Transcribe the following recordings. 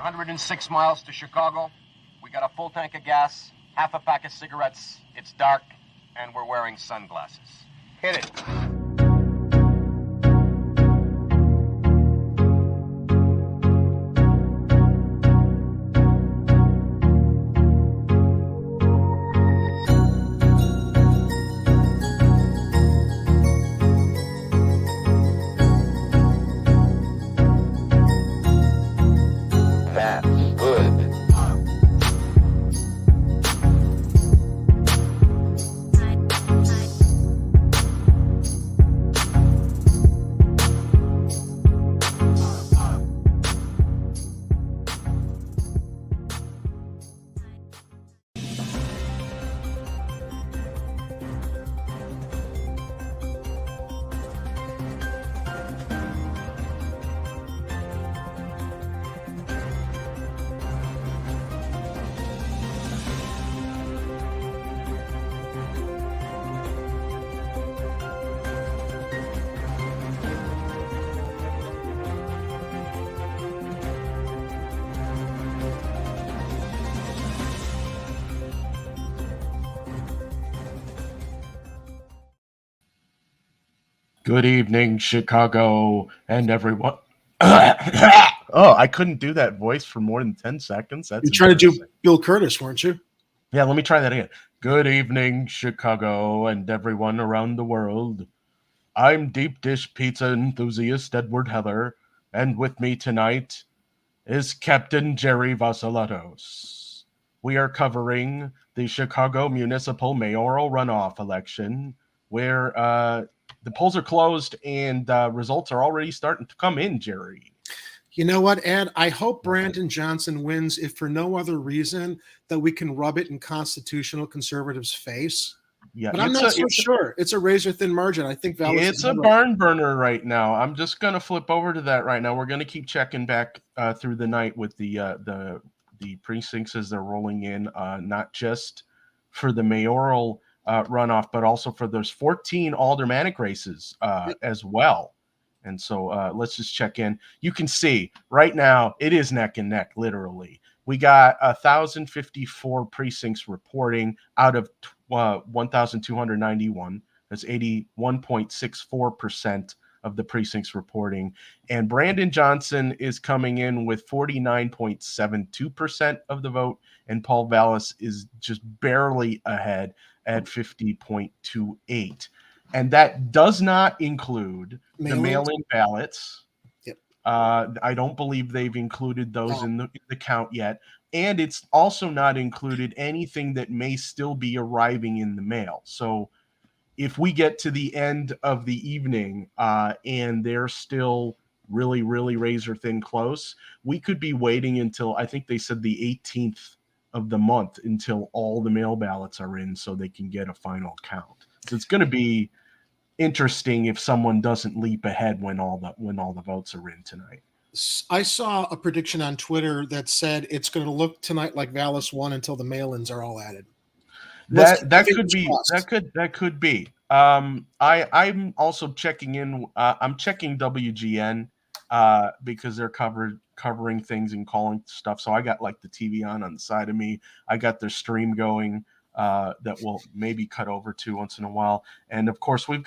106 miles to Chicago. We got a full tank of gas, half a pack of cigarettes. It's dark, and we're wearing sunglasses. Hit it. Good evening, Chicago, and everyone. Oh, I couldn't do that voice for more than 10 seconds. That's You're trying to do Bill Curtis, weren't you? Yeah, let me try that again. Good evening, Chicago, and everyone around the world. I'm deep dish pizza enthusiast Edward Heller, and with me tonight is Captain Jerry Vasilatos. We are covering the Chicago Municipal mayoral runoff election, where the polls are closed and results are already starting to come in, Jerry. You know what, Ed? I hope Brandon Johnson wins, if for no other reason that we can rub it in constitutional conservatives' face. Yeah, but I'm not so sure. It's a razor-thin margin. I think it's a barn burner right now. I'm just going to flip over to that right now. We're going to keep checking back through the night with the precincts as they're rolling in, not just for the mayoral runoff, but also for those 14 aldermanic races as well. And so let's just check in. You can see right now it is neck and neck, literally. We got 1,054 precincts reporting out of 1,291. That's 81.64% of the precincts reporting. And Brandon Johnson is coming in with 49.72% of the vote. And Paul Vallis is just barely ahead at 50.28. And that does not include the mail-in ballots. Yep. I don't believe they've included those in the count yet. And it's also not included anything that may still be arriving in the mail. So if we get to the end of the evening and they're still really, really razor-thin close, we could be waiting until, I think they said the 18th of the month, until all the mail ballots are in so they can get a final count. So it's going to be interesting if someone doesn't leap ahead when all the votes are in tonight. I saw a prediction on Twitter that said it's going to look tonight like Vallis won until the mail-ins are all added. That could be. I'm also checking in. I'm checking WGN because they're covering things and calling stuff. So I got like the TV on the side of me. I got their stream going that we'll maybe cut over to once in a while. And of course we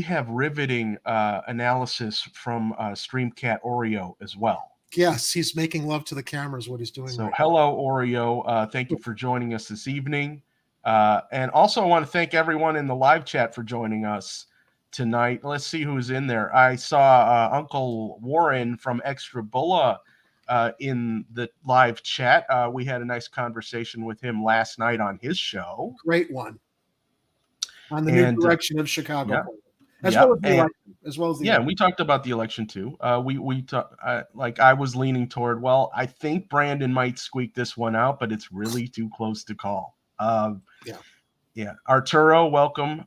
have riveting analysis from Streamcat Oreo as well. Yes, he's making love to the camera is what he's doing. So right hello, Oreo. Thank you for joining us this evening. And also I want to thank everyone in the live chat for joining us tonight. Let's see who's in there. I saw Uncle Warren from Extra Bulla in the live chat. We had a nice conversation with him last night on his show. Great one. On the new direction of Chicago. Yeah. As well as the election. And we talked about the election too. We talked like I was leaning toward, well, I think Brandon might squeak this one out, but it's really too close to call. Yeah, Arturo, welcome.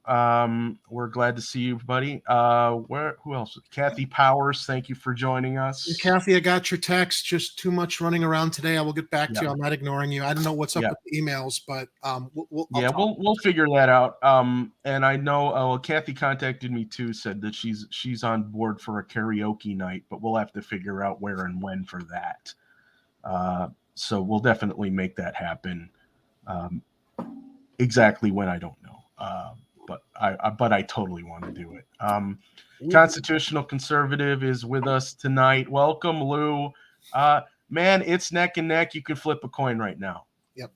We're glad to see you, buddy. Who else? Kathy Powers, thank you for joining us. Kathy, I got your text. Just too much running around today. I will get back to you. I'm not ignoring you. I don't know what's up with the emails, but we'll figure that out. And I know Kathy contacted me too, said that she's on board for a karaoke night, but we'll have to figure out where and when for that. So we'll definitely make that happen. Exactly when, I don't know, but I totally want to do it. Constitutional Conservative is with us tonight. Welcome, Lou. Man, it's neck and neck. You could flip a coin right now. Yep.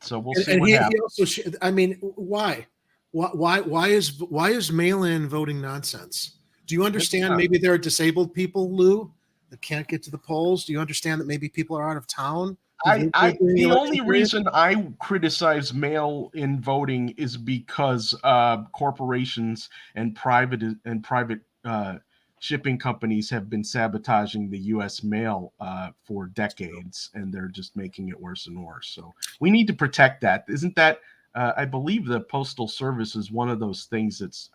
So we'll see what happens. I mean, why is mail-in voting nonsense? Do you understand? Maybe there are disabled people, Lou, that can't get to the polls. Do you understand that maybe people are out of town? The only reason I criticize mail-in voting is because corporations and private shipping companies have been sabotaging the U.S. mail for decades, and they're just making it worse and worse. So we need to protect that. Isn't that? I believe the Postal Service is one of those things that's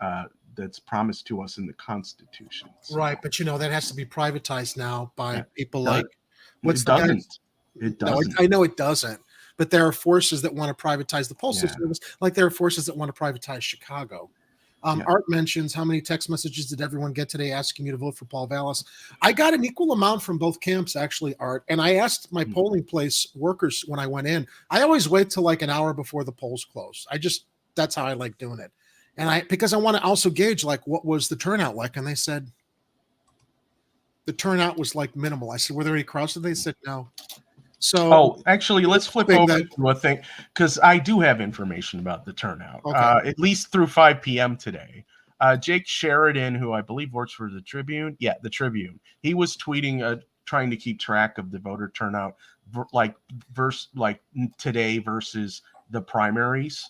promised to us in the Constitution. So. Right, but that has to be privatized now by people like. It doesn't. It doesn't. No, I know it doesn't. But there are forces that want to privatize the Postal Service, like there are forces that want to privatize Chicago. Art mentions how many text messages did everyone get today asking you to vote for Paul Vallis. I got an equal amount from both camps, actually, Art. And I asked my polling place workers when I went in. I always wait till like an hour before the polls close. That's how I like doing it. And because I want to also gauge like what was the turnout like. And they said the turnout was like minimal. I said, were there any crowds? And they said no. So, actually, let's flip over to a thing, because I do have information about the turnout, at least through 5 p.m. today. Jake Sheridan, who I believe works for the Tribune, the Tribune, he was tweeting, trying to keep track of the voter turnout, today versus the primaries.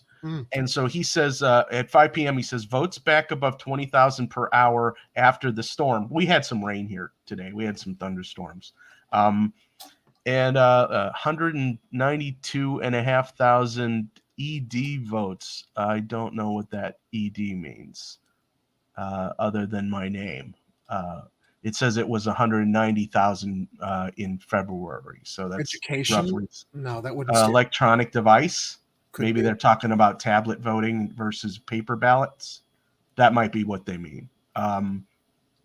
And so he says at 5 p.m., he says, votes back above 20,000 per hour after the storm. We had some rain here today. We had some thunderstorms. And 192,500 ED votes. I don't know what that ED means, other than my name. It says it was 190,000 in February. So that's education. Roughly, no, that wouldn't. Electronic device. Maybe they're talking about tablet voting versus paper ballots. That might be what they mean.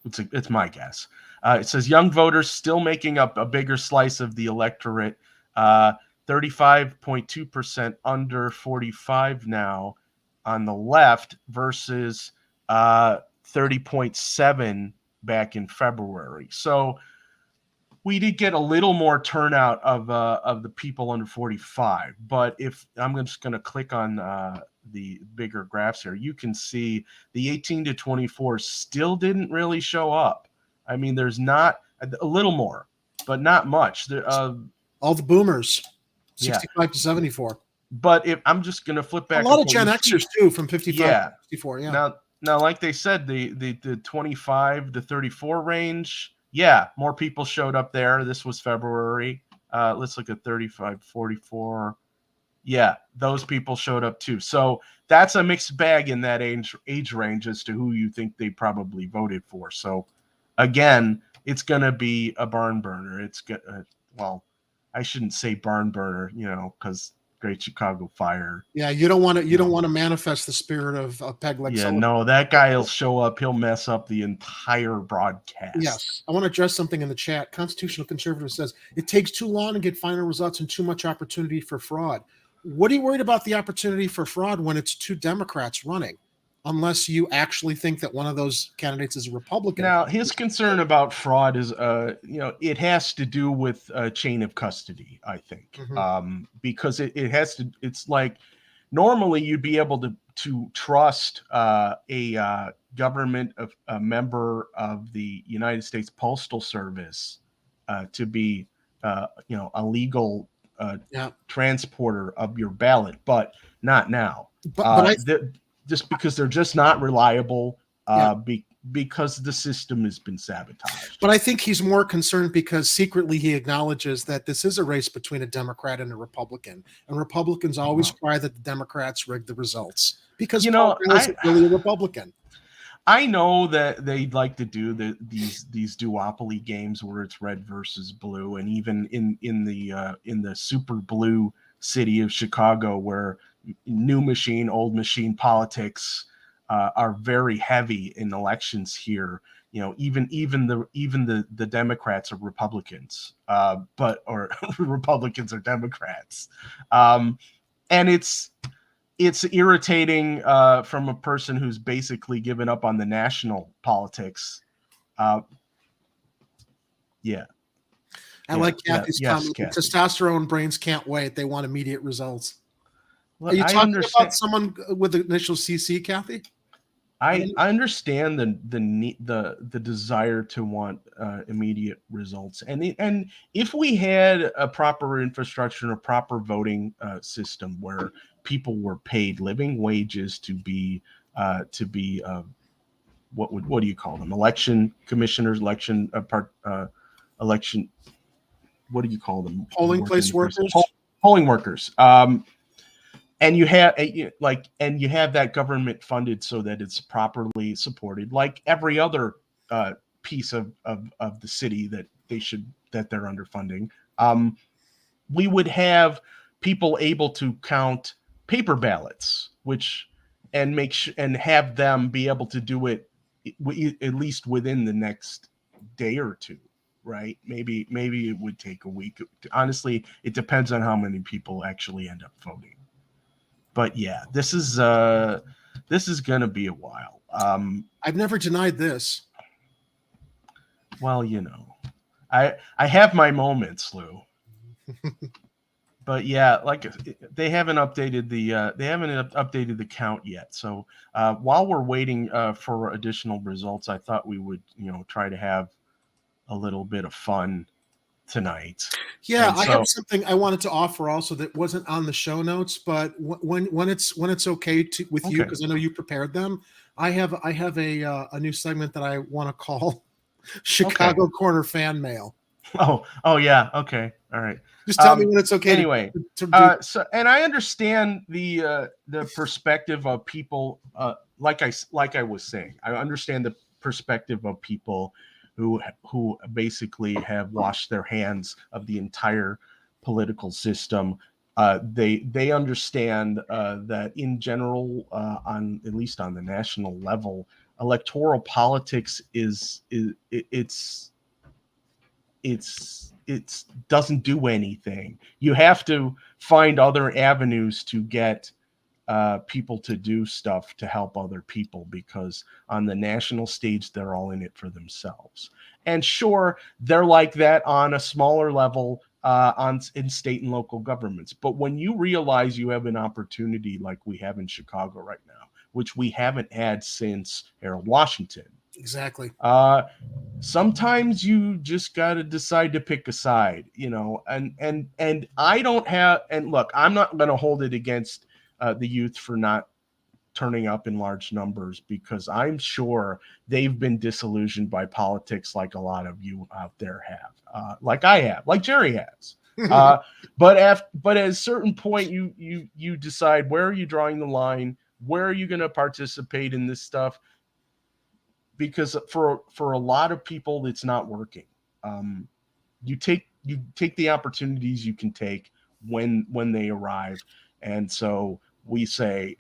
It's my guess. It says young voters still making up a bigger slice of the electorate, 35.2% under 45 now on the left versus 30.7 back in February. So we did get a little more turnout of the people under 45. But if I'm just going to click on the bigger graphs here, you can see the 18 to 24 still didn't really show up. I mean, there's not a little more, but not much. All the boomers, 65 to 74. But if I'm just going to flip back, a lot of Gen Xers too, from 55 to 64. Yeah. Now, like they said, the 25 to 34 range. More people showed up there. This was February. Let's look at 35, 44. Those people showed up too. So that's a mixed bag in that age range as to who you think they probably voted for. So again, it's going to be a barn burner. It's I shouldn't say barn burner, because Great Chicago Fire. Yeah, you don't want to manifest the spirit of Peg Leg. No, that guy will show up. He'll mess up the entire broadcast. Yes, I want to address something in the chat. Constitutional Conservative says it takes too long to get final results and too much opportunity for fraud. What are you worried about the opportunity for fraud when it's two Democrats running? Unless you actually think that one of those candidates is a Republican. Now, his concern about fraud is, it has to do with chain of custody, I think, because it has to. It's like normally you'd be able to trust a government of a member of the United States Postal Service to be, a legal transporter of your ballot, but not now. But just because they're just not reliable, because the system has been sabotaged. But I think he's more concerned because secretly he acknowledges that this is a race between a Democrat and a Republican, and Republicans always cry that the Democrats rigged the results because Paul Vallas is really a Republican. I know that they'd like to do these duopoly games where it's red versus blue, and even in the super blue city of Chicago, where new machine, old machine politics are very heavy in elections here. Even the Democrats are Republicans, or Republicans are Democrats, and it's irritating from a person who's basically given up on the national politics. Like Kathy's comment. Kathy. Testosterone brains can't wait. They want immediate results. Are you talking about someone with the initial CC, Kathy? I understand the desire to want immediate results, and if we had a proper infrastructure and a proper voting system where people were paid living wages to be what do you call them? Election commissioners, election. What do you call them? Polling place workers. Polling workers. And you have that government funded so that it's properly supported, like every other piece of the city that they're underfunding. We would have people able to count paper ballots, and have them be able to do it at least within the next day or two. Right? Maybe it would take a week. Honestly, it depends on how many people actually end up voting. But yeah, this is going to be a while. I've never denied this. Well, I have my moments, Lou. But yeah, like they haven't updated the count yet. So while we're waiting for additional results, I thought we would try to have a little bit of fun tonight. Yeah, I have something I wanted to offer also that wasn't on the show notes, but when it's okay with you, because I know you prepared them, I have a new segment that I want to call Chicago Corner Fan Mail. Oh yeah, okay, all right. Just tell me when it's okay. Anyway, and I understand the perspective of people. Like I was saying, I understand the perspective of people who basically have washed their hands of the entire political system. They understand that in general, at least on the national level, electoral politics it doesn't do anything. You have to find other avenues to get people to do stuff to help other people, because on the national stage, they're all in it for themselves. And sure, they're like that on a smaller level in state and local governments. But when you realize you have an opportunity like we have in Chicago right now, which we haven't had since Harold Washington. Exactly. Sometimes you just got to decide to pick a side, and I don't have, and look, I'm not going to hold it against the youth for not turning up in large numbers, because I'm sure they've been disillusioned by politics like a lot of you out there have, like I have, like Jerry has. But at a certain point, you decide, where are you drawing the line? Where are you going to participate in this stuff? Because for a lot of people, it's not working. You take the opportunities you can take when they arrive, and so we say,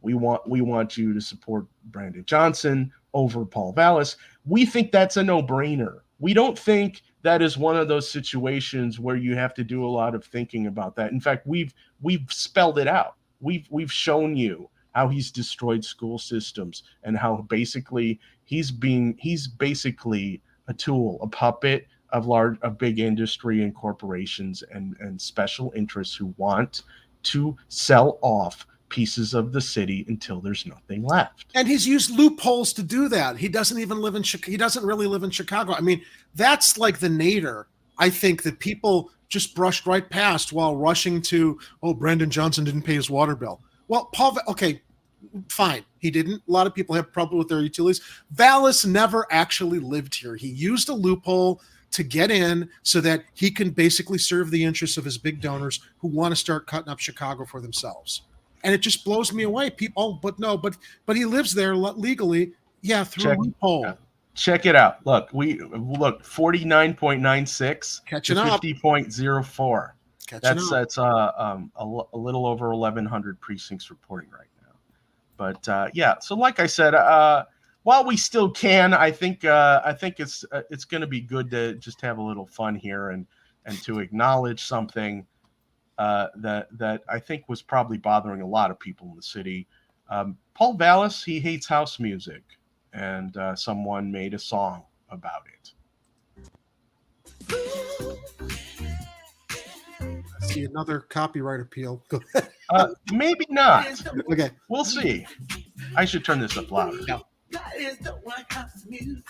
we want you to support Brandon Johnson over Paul Vallas. We think that's a no-brainer. We don't think that is one of those situations where you have to do a lot of thinking about that. In fact, we've spelled it out. We've shown you how he's destroyed school systems, and how basically he's basically a tool, a puppet of big industry and corporations and special interests who want to sell off pieces of the city until there's nothing left. And he's used loopholes to do that. He doesn't even live in Chicago. He doesn't really live in Chicago. I mean, that's like the nadir, I think, that people just brushed right past while rushing to, Brandon Johnson didn't pay his water bill. Well, Fine. He didn't. A lot of people have trouble with their utilities. Vallis never actually lived here. He used a loophole to get in so that he can basically serve the interests of his big donors who want to start cutting up Chicago for themselves. And it just blows me away. People, but he lives there legally. Yeah, through a loophole. Check it out. Look, 49.96 Catching to up. 50.04. That's a little over 1,100 precincts reporting right now. But yeah, so like I said, while we still can, I think it's going to be good to just have a little fun here and to acknowledge something that I think was probably bothering a lot of people in the city. Paul Vallis, he hates house music, and someone made a song about it. See another copyright appeal. Go Maybe not. Okay, we'll see. I should turn this up louder. Yeah. That is the White House music.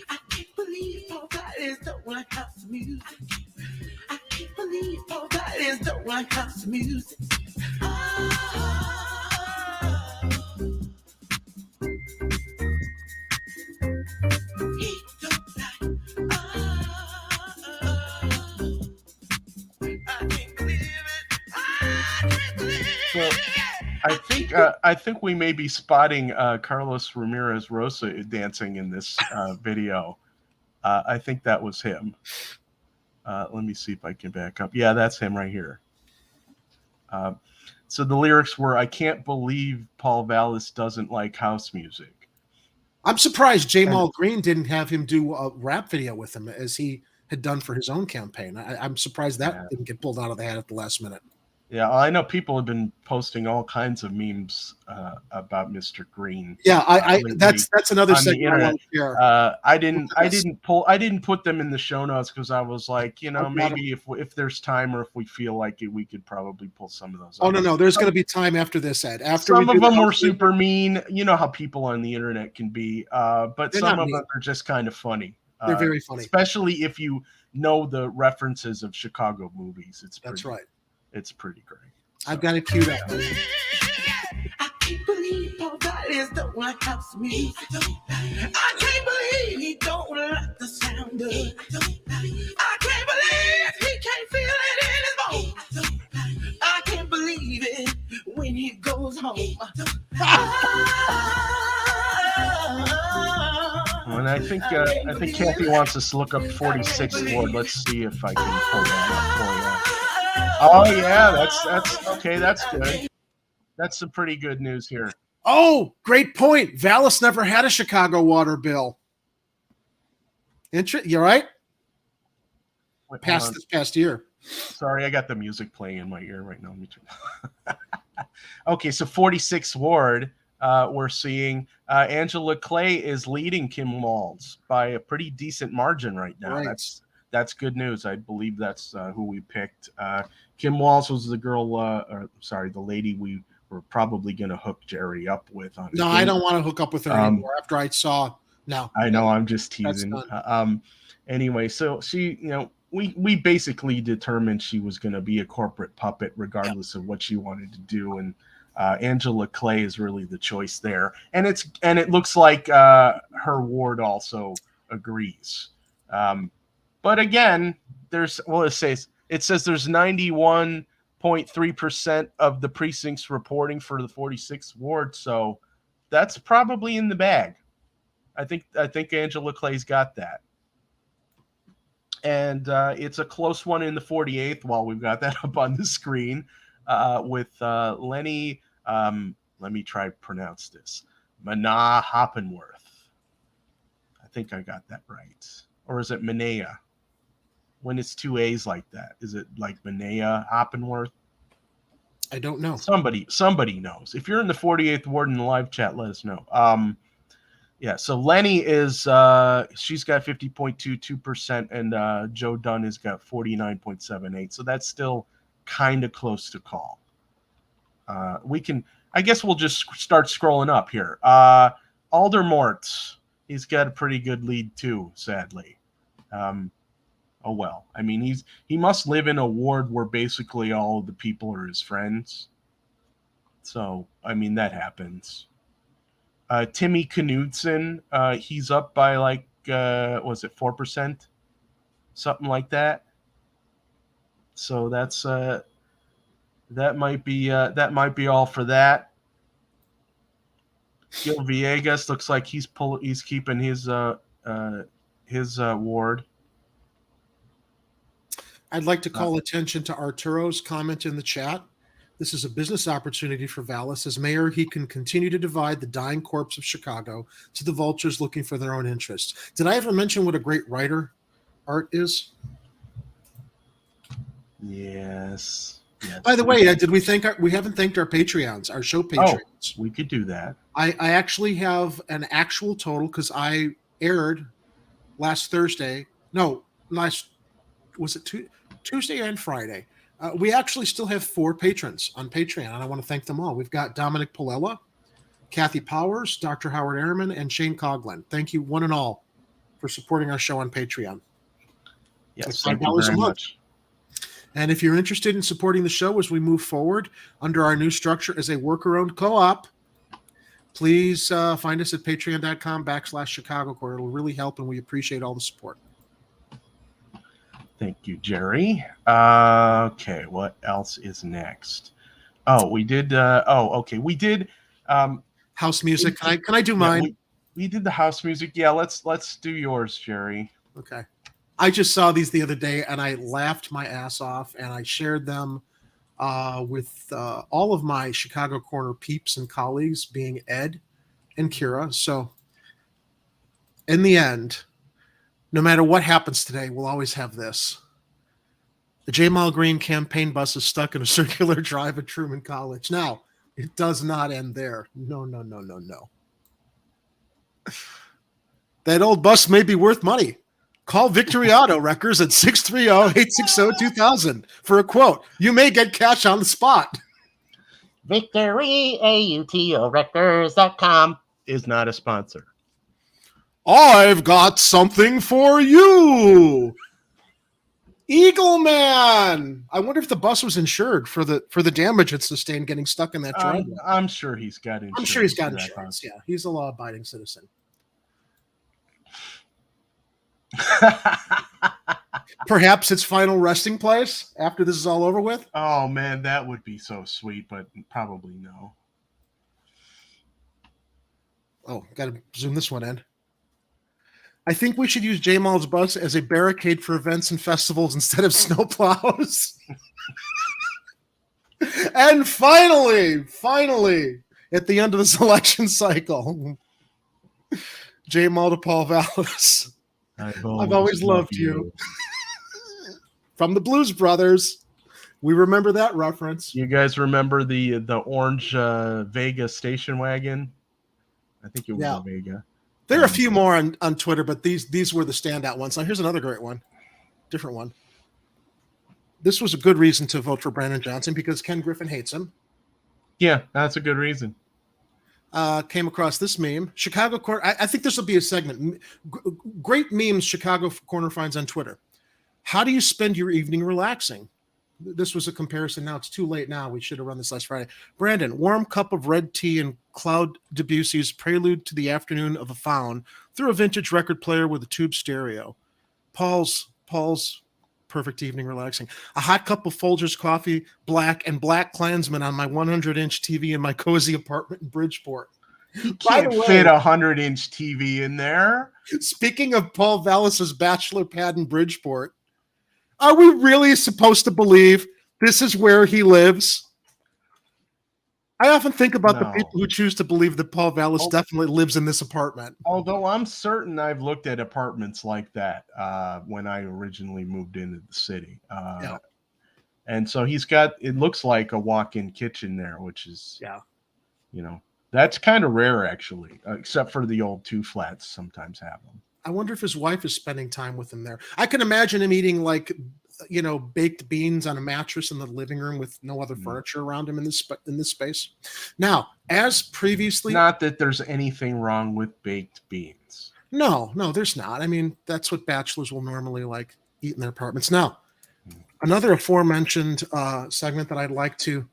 I can't believe that is the White House music. I can't believe that is the White House music. He don't like. I can't believe it. I can't believe it. I think we may be spotting Carlos Ramirez Rosa dancing in this video. I think that was him. Let me see if I can back up. Yeah, that's him right here. So the lyrics were, "I can't believe Paul Vallis doesn't like house music." I'm surprised Jamal Green didn't have him do a rap video with him as he had done for his own campaign. I'm surprised that didn't get pulled out of the hat at the last minute. Yeah, I know people have been posting all kinds of memes about Mr. Green. Yeah, that's another segment. I didn't put them in the show notes because I was like, maybe if there's time or if we feel like it, we could probably pull some of those. Oh no, there's going to be time after this, Ed. After some of them were super mean. You know how people on the internet can be, but some of them are just kind of funny. They're very funny, especially if you know the references of Chicago movies. That's right. It's pretty great. So. I've got it queued up. I can't believe that is the White House music. I can't believe he don't like the sound of it. I can't believe he can't feel it in his bones. I can't believe it when he goes home. And I think Kathy wants us to look up 46th Ward. Let's see if I can pull that up for you. Oh yeah, that's okay. That's good. That's some pretty good news here. Oh, great point. Vallis never had a Chicago water bill. You're right. This past year. Sorry, I got the music playing in my ear right now. Let me turn. Okay, so 46th Ward, we're seeing Angela Clay is leading Kim Walz by a pretty decent margin right now. Right. That's good news. I believe that's who we picked. Kim Walz was the girl, the lady we were probably going to hook Jerry up with. No, I don't want to hook up with her anymore after I saw. No, I know. I'm just teasing. Anyway, so she, we basically determined she was going to be a corporate puppet regardless of what she wanted to do. And Angela Clay is really the choice there. And it looks like her ward also agrees. But again, it says there's 91.3% of the precincts reporting for the 46th Ward. So that's probably in the bag. I think Angela Clay's got that. And it's a close one in the 48th while we've got that up on the screen with Lenny. Let me try to pronounce this. Mana Hoppenworth. I think I got that right. Or is it Manea? When it's two A's like that, is it like Manea Hoppenworth? I don't know. Somebody knows. If you're in the 48th Ward in the live chat, let us know. Yeah, so Lenny is she's got 50.22%, and Joe Dunn has got 49.78. So that's still kind of close to call. I guess we'll just start scrolling up here. Alder Mortz, he's got a pretty good lead too, sadly. Oh well. I mean, he must live in a ward where basically all of the people are his friends. So, I mean, that happens. Timmy Knudsen, he's up by like, was it 4%? Something like that. So that's that might be all for that. Gil Villegas looks like he's keeping his ward. I'd like to call attention to Arturo's comment in the chat. This is a business opportunity for Vallis. As mayor, he can continue to divide the dying corpse of Chicago to the vultures looking for their own interests. Did I ever mention what a great writer Art is? Yes. By the way, did we haven't thanked our Patreons, our show Patreons? We could do that. I actually have an actual total because I aired last Thursday. No, was it Tuesday and Friday? We actually still have 4 patrons on Patreon, and I want to thank them all. We've got Dominic Palella, Kathy Powers, Dr. Howard Ehrman, and Shane Coughlin. Thank you, one and all, for supporting our show on Patreon. Yes, thank you very much. And if you're interested in supporting the show as we move forward under our new structure as a worker-owned co-op, please find us at patreon.com/Chicago Corner. It'll really help, and we appreciate all the support. Thank you, Jerry. Okay, what else is next? Oh, we did. Okay, we did house music. Can I do mine? We did the house music. Yeah, let's do yours, Jerry. Okay. I just saw these the other day, and I laughed my ass off, and I shared them with all of my Chicago Corner peeps and colleagues, being Ed and Kira. So, in the end, no matter what happens today, we'll always have this. The Jamal Green campaign bus is stuck in a circular drive at Truman College. Now, it does not end there. No. That old bus may be worth money. Call Victory Auto Wreckers at 630-860-2000 for a quote. You may get cash on the spot. VictoryAutoWreckers.com is not a sponsor. I've got something for you. Eagle Man. I wonder if the bus was insured for the damage it sustained getting stuck in that driveway. I'm sure he's got insurance. I'm sure he's got insurance. Yeah, he's a law-abiding citizen. Perhaps its final resting place after this is all over with. Oh man, that would be so sweet, but probably no. Oh, got to zoom this one in. I think we should use Jamal's bus as a barricade for events and festivals instead of snowplows. And finally, at the end of this election cycle, Jamal to Paul Vallis. I've always loved you. From the Blues Brothers. We remember that reference. You guys remember the orange Vega station wagon? I think it was a Vega. There are a few more on Twitter, but these were the standout ones. Now here's another great one. Different one. This was a good reason to vote for Brandon Johnson because Ken Griffin hates him. Yeah, that's a good reason. Came across this meme. Chicago Corner. I think this will be a segment. Great memes Chicago Corner finds on Twitter. How do you spend your evening relaxing? This was a comparison. Now it's too late now. We should have run this last Friday. Brandon, warm cup of red tea and Claude Debussy's Prelude to the Afternoon of a Faun through a vintage record player with a tube stereo. Paul's perfect evening relaxing. A hot cup of Folgers coffee, black Klansman on my 100-inch TV in my cozy apartment in Bridgeport. You can't fit a 100-inch TV in there. Speaking of Paul Vallis's bachelor pad in Bridgeport, are we really supposed to believe this is where he lives? I often think about the people who choose to believe that Paul Vallis definitely lives in this apartment. Although I'm certain I've looked at apartments like that when I originally moved into the city. And so he's got, it looks like a walk-in kitchen there, which is, that's kind of rare actually, except for the old 2 flats sometimes have them. I wonder if his wife is spending time with him there. I can imagine him eating baked beans on a mattress in the living room with no other furniture around him in this space. Now, as previously, not that there's anything wrong with baked beans. No, there's not. I mean, that's what bachelors will normally eat in their apartments. Now, another aforementioned segment that I'd like to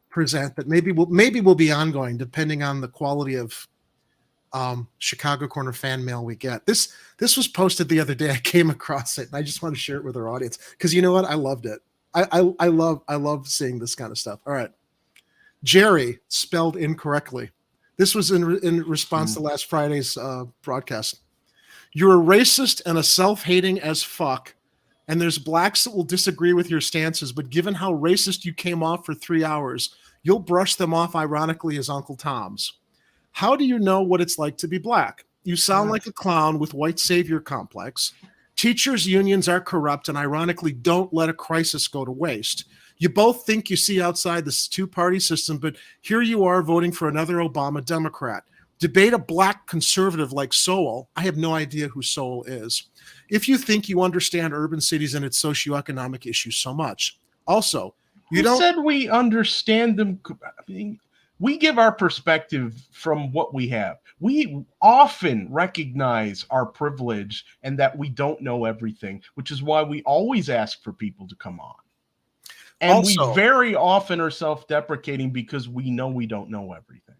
present that maybe will be ongoing depending on the quality of Chicago Corner fan mail we get. This was posted the other day. I came across it and I just want to share it with our audience because you know what? I loved it. I love seeing this kind of stuff. All right. Jerry spelled incorrectly. This was in response to last Friday's broadcast. You're a racist and a self-hating as fuck. And there's blacks that will disagree with your stances, but given how racist you came off for 3 hours, you'll brush them off ironically as Uncle Tom's. How do you know what it's like to be black? You sound like a clown with white savior complex. Teachers' unions are corrupt and ironically don't let a crisis go to waste. You both think you see outside this two-party system, but here you are voting for another Obama Democrat. Debate a black conservative like Sowell. I have no idea who Sowell is. If you think you understand urban cities and its socioeconomic issues so much. Also, you don't said we understand them. I mean, we give our perspective from what we have. We often recognize our privilege and that we don't know everything, which is why we always ask for people to come on. And also, we very often are self-deprecating because we know we don't know everything.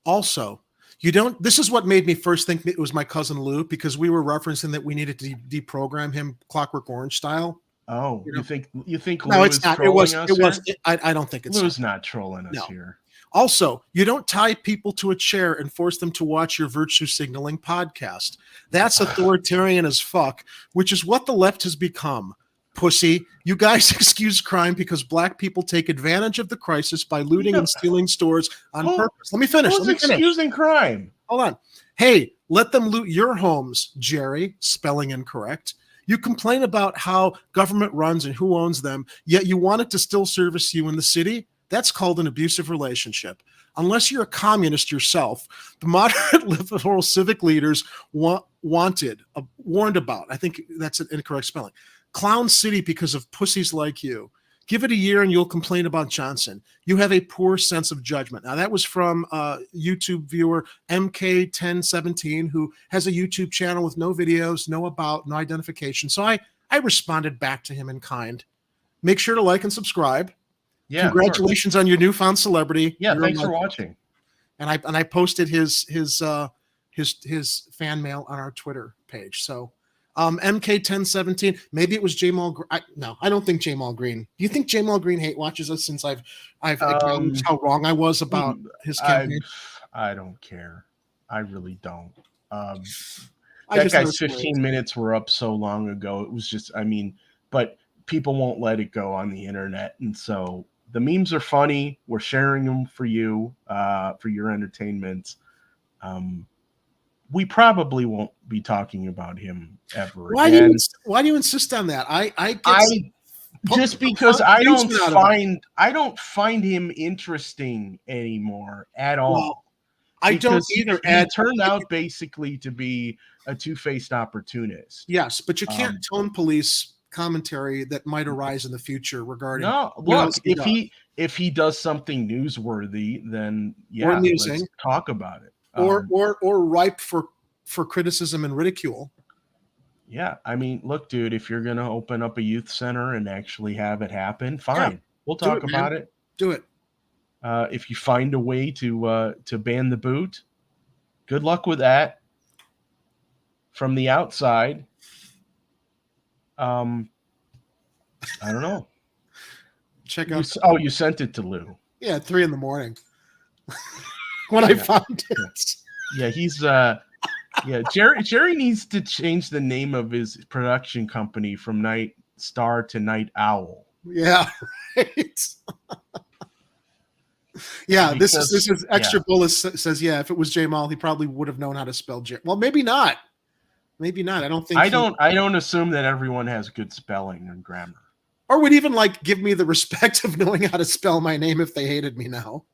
Also, this is what made me first think it was my cousin Lou, because we were referencing that we needed to deprogram him Clockwork Orange style. Oh, you think Lou no, it's is not. trolling It was. I don't think it's. Lou's not trolling us here. Also, you don't tie people to a chair and force them to watch your virtue signaling podcast. That's authoritarian as fuck, which is what the left has become. Pussy, you guys excuse crime because black people take advantage of the crisis by looting and stealing stores on purpose. Let me finish. Who's excusing crime? Hold on. Hey, let them loot your homes, Jerry, spelling incorrect. You complain about how government runs and who owns them, yet you want it to still service you in the city? That's called an abusive relationship. Unless you're a communist yourself, the moderate liberal civic leaders warned about, I think that's an incorrect spelling, Clown City because of pussies like you. Give it a year and you'll complain about Johnson. You have a poor sense of judgment. Now, that was from YouTube viewer MK1017, who has a YouTube channel with no videos, no identification. So I responded back to him in kind. Make sure to like and subscribe. Yeah, congratulations on your newfound celebrity. Yeah, thanks for watching. And I posted his fan mail on our Twitter page. So MK1017, maybe it was Jamal. No, I don't think Jamal Green. Do you think Jamal Green hate watches us since I've acknowledged how wrong I was about his campaign? I don't care. I really don't. That guy's 15 minutes were up so long ago. It was just, but people won't let it go on the internet. And so the memes are funny. We're sharing them for you, for your entertainment. We probably won't be talking about him ever again. Why do you insist on that? Because I don't find him interesting anymore at all. Well, I don't either. He turned out basically to be a two-faced opportunist. Yes, but you can't tone police commentary that might arise in the future regarding. No, look, if he does something newsworthy, then let's talk about it. Or ripe for criticism and ridicule. Yeah, look, dude, if you're gonna open up a youth center and actually have it happen, fine. Yeah, we'll talk about it. Do it. If you find a way to ban the boot, good luck with that. From the outside, I don't know. Check out. You sent it to Lou. Yeah, at 3 a.m. when I found it. Yeah, he's Jerry needs to change the name of his production company from Night Star to Night Owl. Yeah, right. Yeah, this is extra Bullis says, if it was Jamal, he probably would have known how to spell Jerry. Well, maybe not. Maybe not. I don't think. I don't assume that everyone has good spelling and grammar, or would even give me the respect of knowing how to spell my name if they hated me now.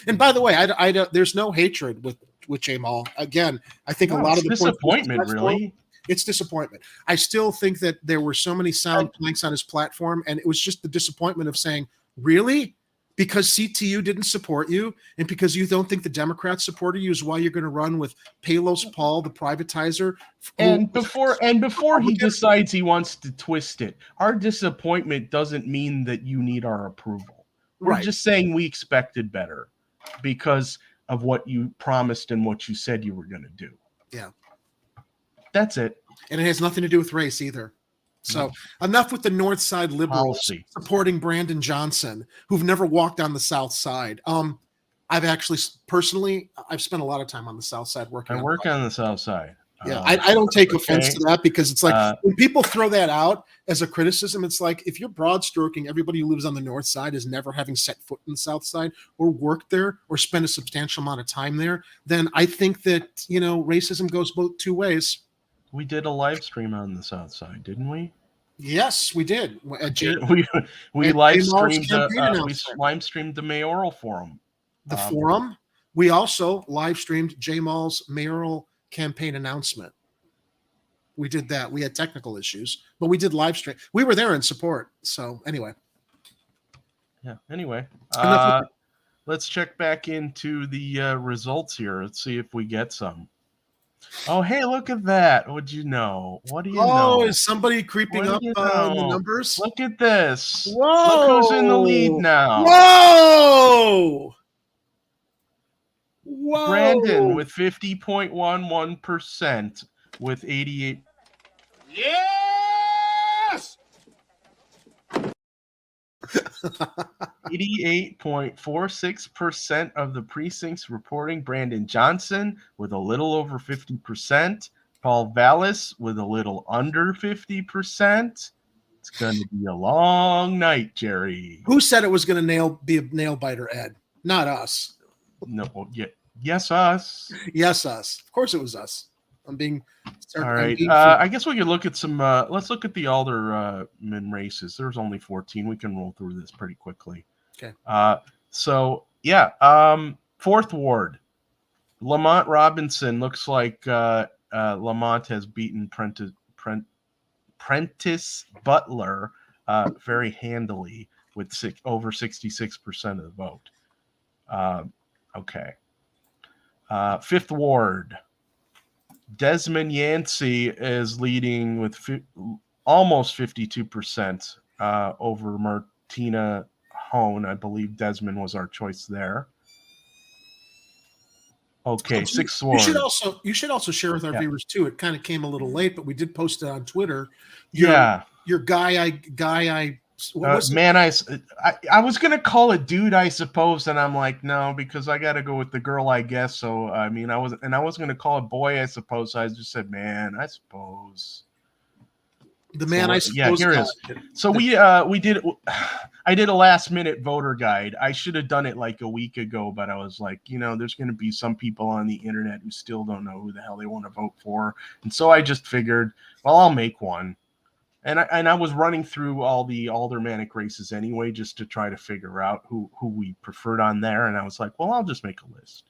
And by the way, I don't. There's no hatred with Jamal. Again, I think a lot of the disappointment. Really, it's disappointment. I still think that there were so many sound planks on his platform, and it was just the disappointment of saying, "Really." Because CTU didn't support you, and because you don't think the Democrats supported you, is why you're going to run with Palos Paul, the privatizer. And before he decides he wants to twist it, our disappointment doesn't mean that you need our approval. We're Right. just saying we expected better because of what you promised and what you said you were going to do. Yeah. That's it. And it has nothing to do with race either. So enough with the North Side liberals Policy. supporting Brandon Johnson, who've never walked on the South Side. I've actually personally, I've spent a lot of time on the South Side working. I work on the South Side. Yeah, I don't take offense okay. to that, because it's like when people throw that out as a criticism, it's like if you're broad stroking everybody who lives on the North Side as never having set foot in the South Side or worked there or spent a substantial amount of time there, then I think that, racism goes both two ways. We did a live stream on the South Side, didn't we? Yes, we did. We live streamed we live streamed the mayoral forum. The forum. We also live streamed J Mall's mayoral campaign announcement. We did that. We had technical issues, but we did live stream. We were there in support. So anyway. Yeah. Anyway, let's check back into the results here. Let's see if we get some. Oh, hey, look at that. What'd you know? What do you know? Oh, is somebody creeping up the numbers? Look at this. Whoa. Look who's in the lead now. Whoa. Whoa. Brandon with 50.11% with 88. Yes! 88.46% of the precincts reporting Brandon Johnson with a little over 50%. Paul Vallis with a little under 50%. It's going to be a long night, Jerry. Who said it was going to be a nail biter, Ed? Not us. No, yes, us. Yes, us. Of course it was us. I'm being. All right. I guess we could look at some. Let's look at the alderman races. There's only 14. We can roll through this pretty quickly. Okay. So yeah. Fourth ward. Lamont Robinson looks like Lamont has beaten Prentice Butler very handily with over 66% of the vote. Okay. Fifth ward. Desmond Yancey is leading with almost 52% over Martina Hone. I believe Desmond was our choice there. Okay, sixth ward. You should also share with our viewers too. It kind of came a little late, but we did post it on Twitter. Your guy. I was gonna call it dude, I suppose, and I'm like, no, because I got to go with the girl, I guess. So I mean, I was gonna call it boy, I suppose. So I just said man, I suppose. The man, I suppose. Yeah, here is. So we did. I did a last minute voter guide. I should have done it like a week ago, but I was like, there's going to be some people on the internet who still don't know who the hell they want to vote for, and so I just figured, well, I'll make one. And I was running through all the aldermanic races anyway, just to try to figure out who we preferred on there. And I was like, well, I'll just make a list.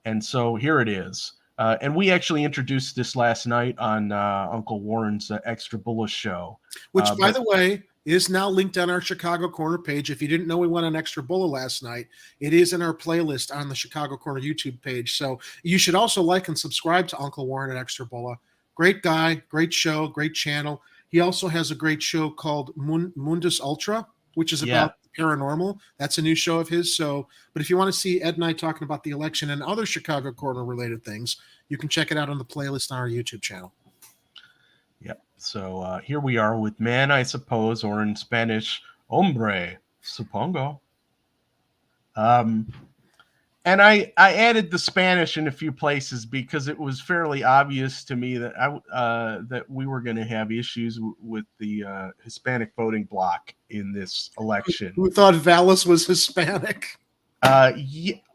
And so here it is. And we actually introduced this last night on Uncle Warren's Extra Bullish show. Which, by the way, is now linked on our Chicago Corner page. If you didn't know we went on Extra Bulla last night, it is in our playlist on the Chicago Corner YouTube page. So you should also like and subscribe to Uncle Warren at Extra Bulla. Great guy, great show, great channel. He also has a great show called Mundus Ultra, which is about paranormal. That's a new show of his. So, but if you want to see Ed and I talking about the election and other Chicago Corner related things, you can check it out on the playlist on our YouTube channel. Yep. So here we are with man, I suppose, or in Spanish, hombre, supongo. And I added the Spanish in a few places because it was fairly obvious to me that that we were going to have issues with the Hispanic voting bloc in this election. Who thought Vallis was Hispanic?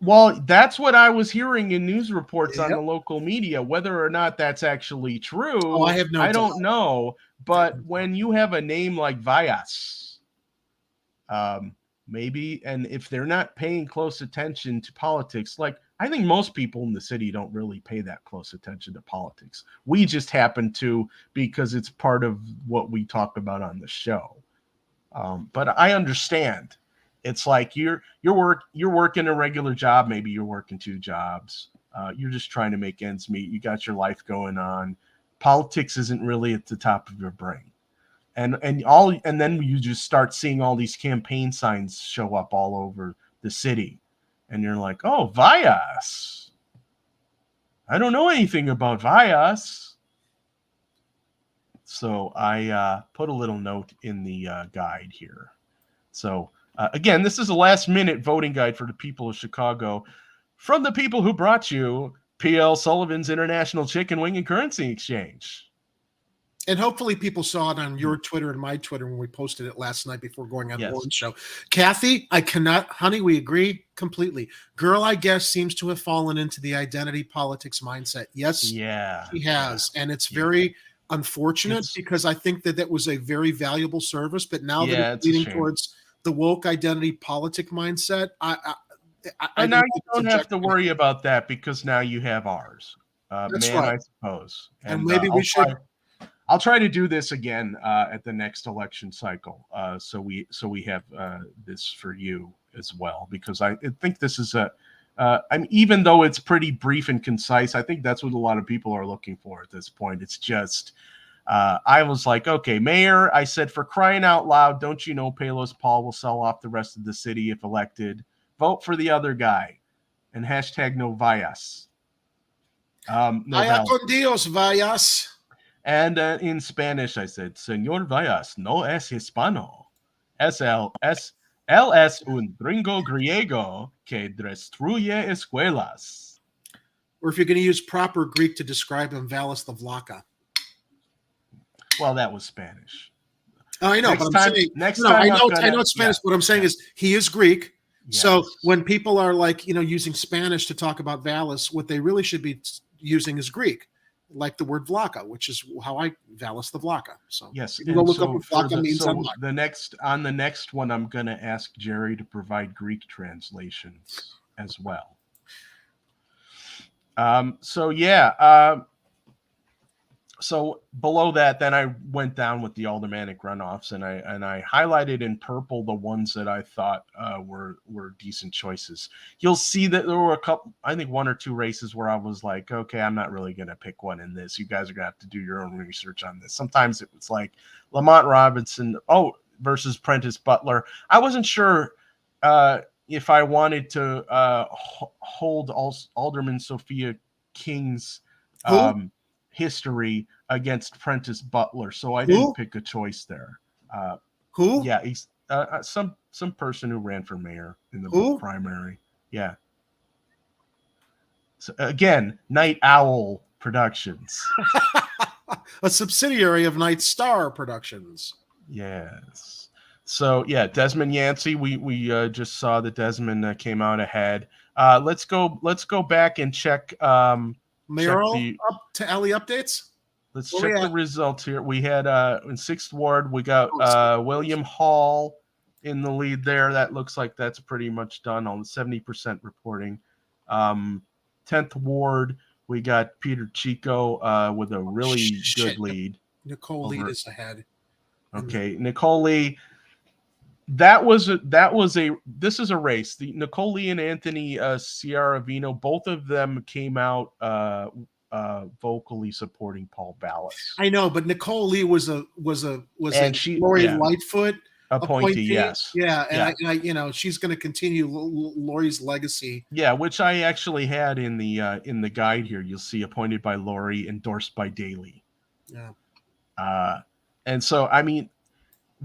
Well, that's what I was hearing in news reports on the local media. Whether or not that's actually true, I don't know. But when you have a name like Vallas, maybe, and if they're not paying close attention to politics, like I think most people in the city don't really pay that close attention to politics. We just happen to because it's part of what we talk about on the show. But I understand. It's like you're working a regular job. Maybe you're working two jobs. You're just trying to make ends meet. You got your life going on. Politics isn't really at the top of your brain. and then you just start seeing all these campaign signs show up all over the city, and you're like, oh, Vallas. I don't know anything about Vallas. So I put a little note in the guide here. So again, this is a last-minute voting guide for the people of Chicago from the people who brought you P.L. Sullivan's International Chicken Wing and Currency Exchange. And hopefully people saw it on your Twitter and my Twitter when we posted it last night before going on Yes. Warren's show. Kathy, I cannot, honey, we agree completely. Girl, I guess, seems to have fallen into the identity politics mindset. Yes, Yeah, she has. And it's very unfortunate because I think that was a very valuable service. But now that it's leading towards the woke identity politic mindset, and now you don't have to worry about that because now you have ours. That's man, right. I suppose. And maybe we should. I'll try to do this again at the next election cycle, so we have this for you as well, because I think this is even though it's pretty brief and concise, I think that's what a lot of people are looking for at this point. It's just I was like, okay, Mayor, I said, for crying out loud, don't you know Palos Paul will sell off the rest of the city if elected? Vote for the other guy, and hashtag no Vallas. No Vaya con Dios, Vallas. And in Spanish, I said, Señor Vallas no es hispano. Él es un gringo griego que destruye escuelas. Or if you're going to use proper Greek to describe him, Vallas the Vlaka. Well, that was Spanish. I know, but I'm saying, I know it's Spanish. What I'm saying is he is Greek. Yes. So when people are like, using Spanish to talk about Vallas, what they really should be using is Greek. Like the word Vlaka, which is how I Vallas the Vlaka. So yes, you can look up what Vlaka means. So the next one, I'm going to ask Jerry to provide Greek translations as well. So below that, then I went down with the aldermanic runoffs, and I highlighted in purple the ones that I thought were decent choices. You'll see that there were a couple, I think 1 or 2 races where I was like, okay, I'm not really going to pick one in this. You guys are going to have to do your own research on this. Sometimes it was like Lamont Robinson, versus Prentice Butler. I wasn't sure if I wanted to hold Alderman Sophia King's history against Prentice Butler, so I didn't pick a choice there. Who? Yeah, he's some person who ran for mayor in the primary. Yeah. So again, Night Owl Productions, a subsidiary of Night Star Productions. Yes. So yeah, Desmond Yancey. We just saw that Desmond came out ahead. Let's go back and check. Mayoral up to alley updates. Let's check the results here. We had in 6th Ward, we got William Hall in the lead there. That looks like that's pretty much done on 70% reporting. 10th Ward, we got Peter Chico with a really good lead. Nicole Lee is ahead. Okay, Nicole Lee. This is a race. The Nicole Lee and Anthony Ciaravino, both of them came out vocally supporting Paul Vallas. I know, but Nicole Lee was Lori Lightfoot appointee. Yes, yeah, and I she's going to continue Lori's legacy. Yeah, which I actually had in the guide here. You'll see appointed by Lori, endorsed by Daley. Yeah, and so I mean,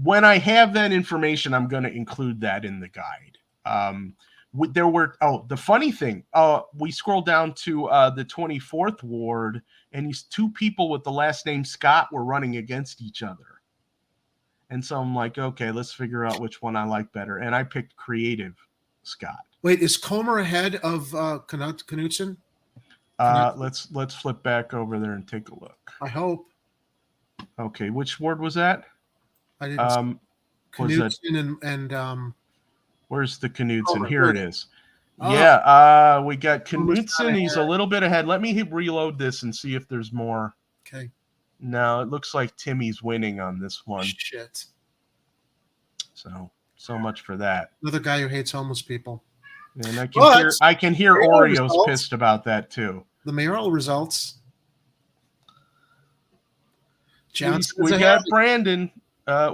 when I have that information, I'm going to include that in the guide. The funny thing, we scroll down to the 24th Ward, and these 2 people with the last name Scott were running against each other. And so I'm like, okay, let's figure out which one I like better. And I picked Creative Scott. Wait, is Comer ahead of Knutson? Let's flip back over there and take a look. I hope. Okay, which ward was that? I didn't. Knutson and where's the Knutson? Here it is. Oh. Yeah, we got Knutson. He's a little bit ahead. Let me reload this and see if there's more. Okay. No, it looks like Timmy's winning on this one. Shit. So much for that. Another guy who hates homeless people. And I can hear Oreos pissed about that too. The mayoral results. We got Brandon.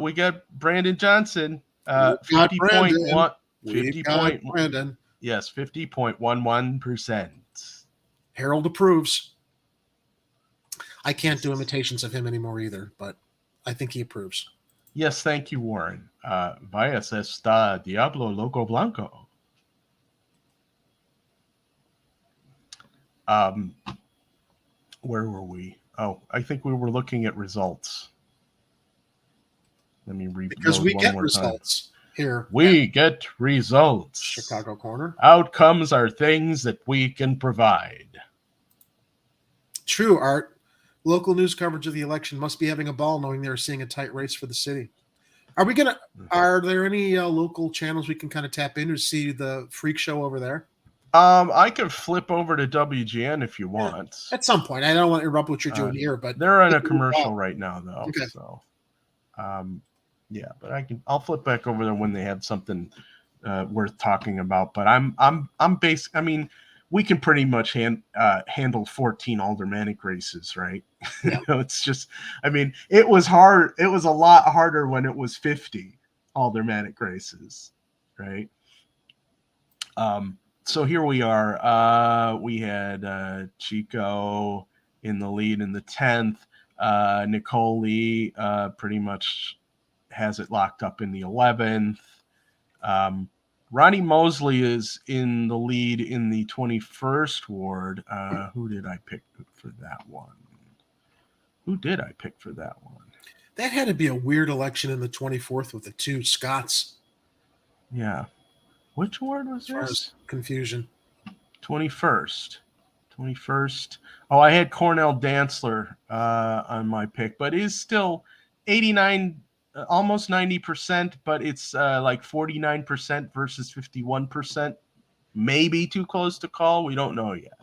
we got Brandon Johnson. We've got 50.1. We've got Brandon. Yes, 50.11%. Harold approves. I can't do imitations of him anymore either, but I think he approves. Yes, thank you, Warren. Vayas está Diablo Loco Blanco. Where were we? Oh, I think we were looking at results. Let me read because we get results here. We get results. Chicago Corner. Outcomes are things that we can provide. True, Art. Local news coverage of the election must be having a ball knowing they're seeing a tight race for the city. Are there any local channels we can kind of tap into to see the freak show over there? I could flip over to WGN if you want. At some point. I don't want to interrupt what you're doing here, but they're in a commercial right now though. Okay. So yeah, but I'll flip back over there when they have something worth talking about. But I mean, we can pretty much handle 14 aldermanic races, right? Yeah. It's just, I mean, it was hard. It was a lot harder when it was 50 aldermanic races, right? So here we are. We had Chico in the lead in the 10th. Nicole Lee pretty much has it locked up in the 11th. Ronnie Mosley is in the lead in the 21st ward. Who did I pick for that one? That had to be a weird election in the 24th with the two Scots. Yeah. Which ward was this? Confusion. 21st. Oh, I had Cornell Dantzler on my pick, but is still 89, almost 90%, but it's like 49% versus 51%. Maybe too close to call. We don't know yet.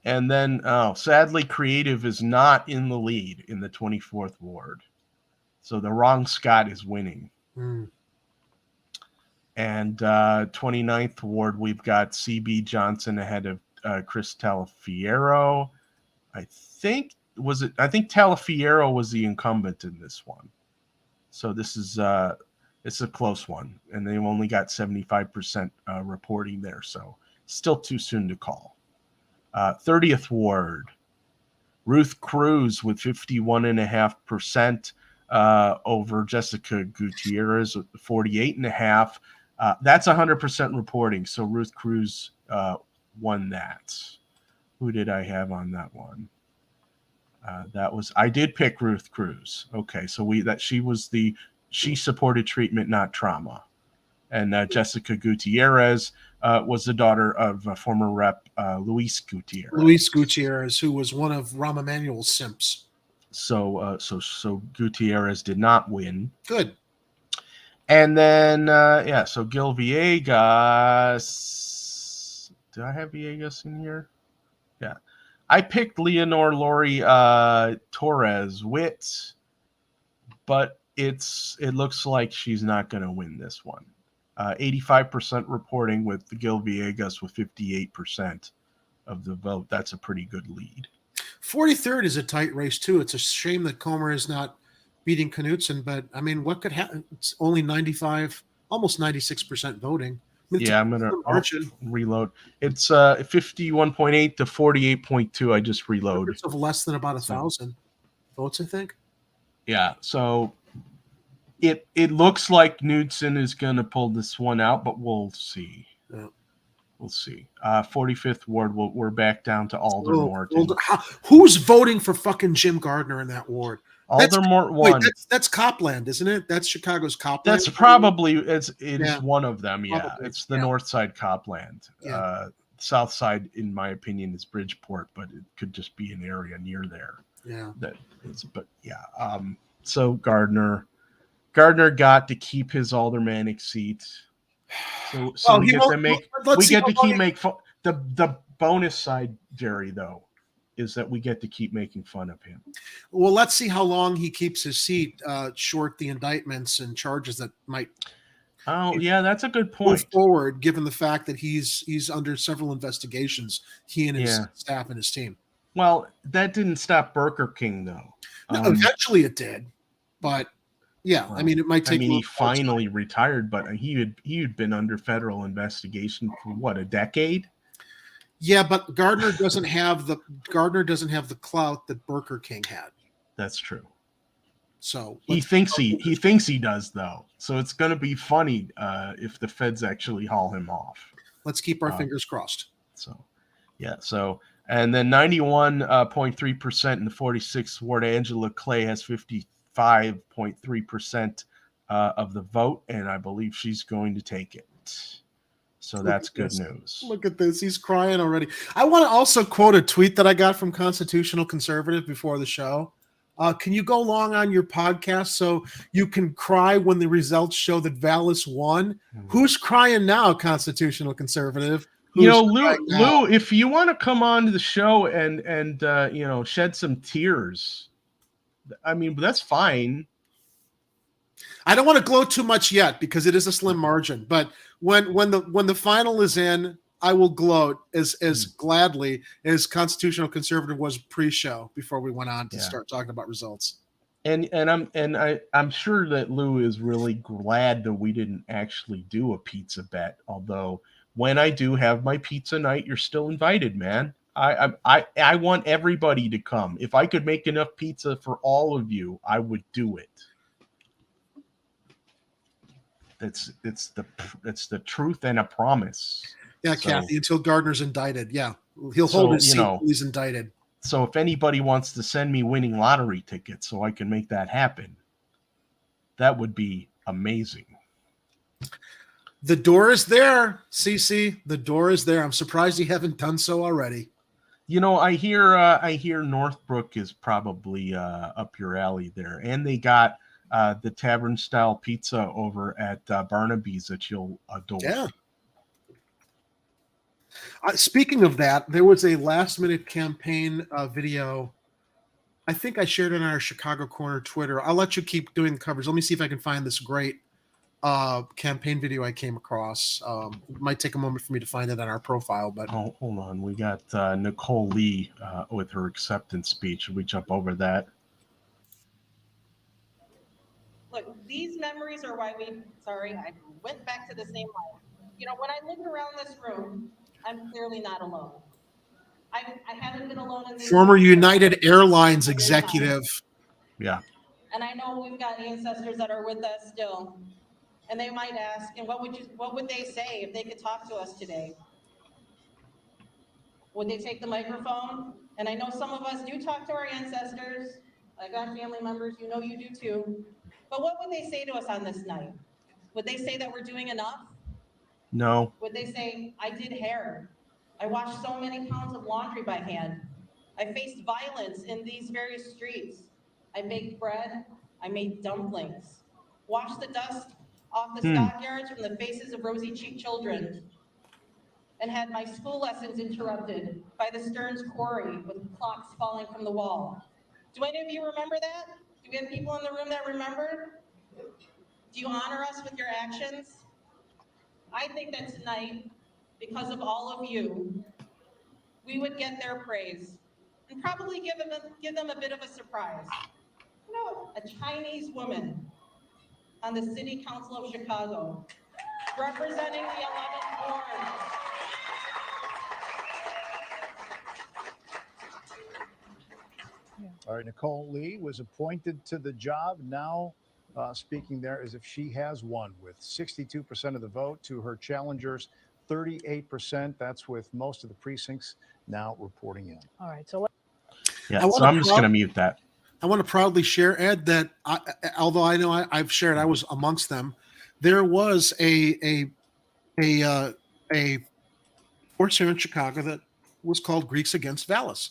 And then, sadly, Creative is not in the lead in the 24th ward. So the wrong Scott is winning. And 29th ward, we've got CB Johnson ahead of Chris Talafiero. I think Talafiero was the incumbent in this one. So this is it's a close one, and they've only got 75% reporting there, so still too soon to call. 30th ward, Ruth Cruz with 51.5% over Jessica Gutierrez with 48.5%. That's 100% reporting, so Ruth Cruz won that. Who did I have on that one? I did pick Ruth Cruz. Okay, so she supported treatment, not trauma. And Jessica Gutierrez was the daughter of former Rep Luis Gutierrez. Luis Gutierrez, who was one of Rahm Emanuel's simps. So Gutierrez did not win. Good. And then so Gil Villegas. Did I have Villegas in here? Yeah. I picked Leonor Lori Torres Witt, but it looks like she's not going to win this one. 85% reporting with Gil Villegas with 58% of the vote. That's a pretty good lead. 43rd is a tight race too. It's a shame that Comer is not beating Knutson, but I mean, what could happen? It's only 95, almost 96% voting. I mean, yeah, I'm going to reload. It's 51.8 to 48.2. I just reloaded. It's of less than about 1,000 votes, I think. Yeah, so it looks like Knudsen is going to pull this one out, but we'll see. Yeah. We'll see. 45th ward, we're back down to Alder Morton. Who's voting for fucking Jim Gardner in that ward? Alder Morton won. That's Copland, isn't it? That's Chicago's Copland. That's probably it is one of them. Yeah, probably. It's the north side Copland. Yeah. South side, in my opinion, is Bridgeport, but it could just be an area near there. Yeah. So Gardner got to keep his aldermanic seat. So we get to keep making the bonus side, Jerry, though, is that we get to keep making fun of him. Well, let's see how long he keeps his seat, short the indictments and charges that might. Oh, yeah, that's a good point. Move forward, given the fact that he's under several investigations, he and his staff and his team. Well, that didn't stop Burger King, though. No, eventually it did, but yeah, Well, I mean, it might take. he finally retired, but he had been under federal investigation for what, a decade? Yeah, but Gardner doesn't have the clout that Burger King had. That's true. So he thinks he does, though. So it's going to be funny if the feds actually haul him off. Let's keep our fingers crossed. So, yeah. So, and then 91.3% in the 46th ward. Angela Clay has 55.3% of the vote, and I believe she's going to take it. So that's good news. Look at this. He's crying already. I want to also quote a tweet that I got from Constitutional Conservative before the show. Can you go long on your podcast so you can cry when the results show that Vallis won? Who's crying now, Constitutional Conservative? Lou, if you want to come on to the show and shed some tears, I mean, that's fine. I don't want to gloat too much yet because it is a slim margin. But when the final is in, I will gloat as gladly as Constitutional Conservative was pre-show before we went on to start talking about results. And I'm sure that Lou is really glad that we didn't actually do a pizza bet. Although when I do have my pizza night, you're still invited, man. I want everybody to come. If I could make enough pizza for all of you, I would do it. It's the truth and a promise. Yeah, so, Kathy, until Gardner's indicted. Yeah, he'll hold his seat until he's indicted. So if anybody wants to send me winning lottery tickets so I can make that happen, that would be amazing. The door is there, CC. The door is there. I'm surprised you haven't done so already. I hear Northbrook is probably up your alley there, and they got the tavern style pizza over at Barnaby's that you'll adore. Yeah. Speaking of that, there was a last minute campaign video. I think I shared it on our Chicago Corner Twitter. I'll let you keep doing the coverage. Let me see if I can find this great campaign video I came across. It might take a moment for me to find it on our profile, but hold on. We got Nicole Lee with her acceptance speech. Should we jump over that? Look, these memories are why I went back to the same life. When I look around this room, I'm clearly not alone. I haven't been alone in this former United Airlines executive. Yeah. And I know we've got ancestors that are with us still. And they might ask, and what would they say if they could talk to us today? Would they take the microphone? And I know some of us do talk to our ancestors. I've got family members, you do too. But what would they say to us on this night? Would they say that we're doing enough? No. Would they say, I did hair? I washed so many pounds of laundry by hand. I faced violence in these various streets. I baked bread. I made dumplings. Washed the dust off the stockyards from the faces of rosy-cheeked children. And had my school lessons interrupted by the Stearns Quarry with clocks falling from the wall. Do any of you remember that? Do we have people in the room that remember? Do you honor us with your actions? I think that tonight, because of all of you, we would get their praise and probably give them a bit of a surprise. A Chinese woman on the City Council of Chicago, representing the 11th Ward. All right, Nicole Lee was appointed to the job, now speaking there as if she has won with 62% of the vote to her challengers, 38%. That's with most of the precincts now reporting in. All right, so I'm just going to mute that. I want to proudly share, Ed, that although I know I've shared, I was amongst them. There was a force here in Chicago that was called Greeks Against Vallis.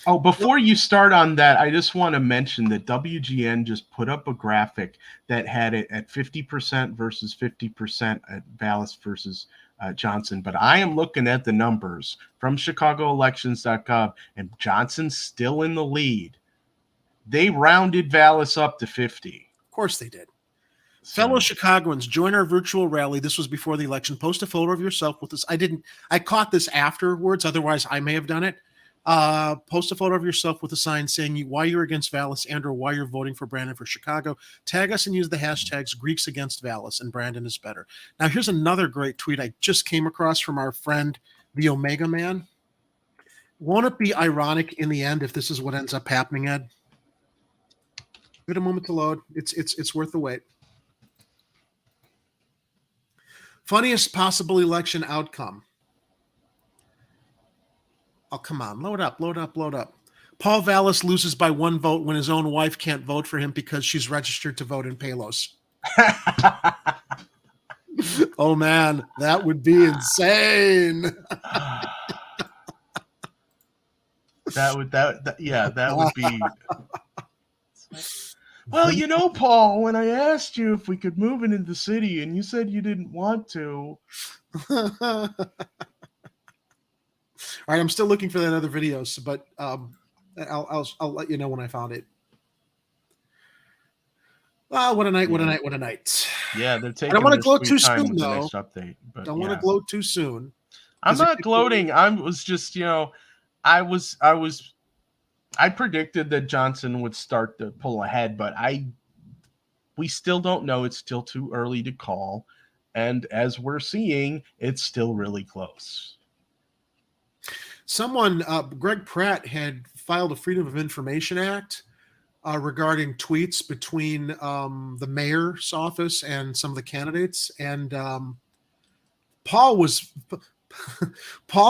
Oh, before you start on that, I just want to mention that WGN just put up a graphic that had it at 50% versus 50% at Vallis versus Johnson. But I am looking at the numbers from ChicagoElections.gov, and Johnson's still in the lead. They rounded Vallis up to 50. Of course they did. So, fellow Chicagoans, join our virtual rally. This was before the election. Post a photo of yourself with this. I caught this afterwards. Otherwise, I may have done it. Post a photo of yourself with a sign saying why you're against Vallis and or why you're voting for Brandon for Chicago. Tag us and use the hashtags Greeks against Vallis and Brandon is better. Now, here's another great tweet I just came across from our friend, the Omega Man. Won't it be ironic in the end if this is what ends up happening, Ed? Give it a moment to load. It's worth the wait. Funniest possible election outcome. Oh, come on. Load up. Paul Vallis loses by 1 vote when his own wife can't vote for him because she's registered to vote in Palos. Oh, man. That would be insane. That would be. Well, Paul, when I asked you if we could move into the city and you said you didn't want to. All right, I'm still looking for that other videos, but I'll let you know when I found it. Wow, what a night! Yeah, they're taking. I don't want to their gloat sweet too time soon, with the though. next update, but Don't want to gloat too soon. I'm not gloating. I was just, I predicted that Johnson would start to pull ahead, but we still don't know. It's still too early to call, and as we're seeing, it's still really close. Someone, Greg Pratt, had filed a Freedom of Information Act regarding tweets between the mayor's office and some of the candidates. And Paul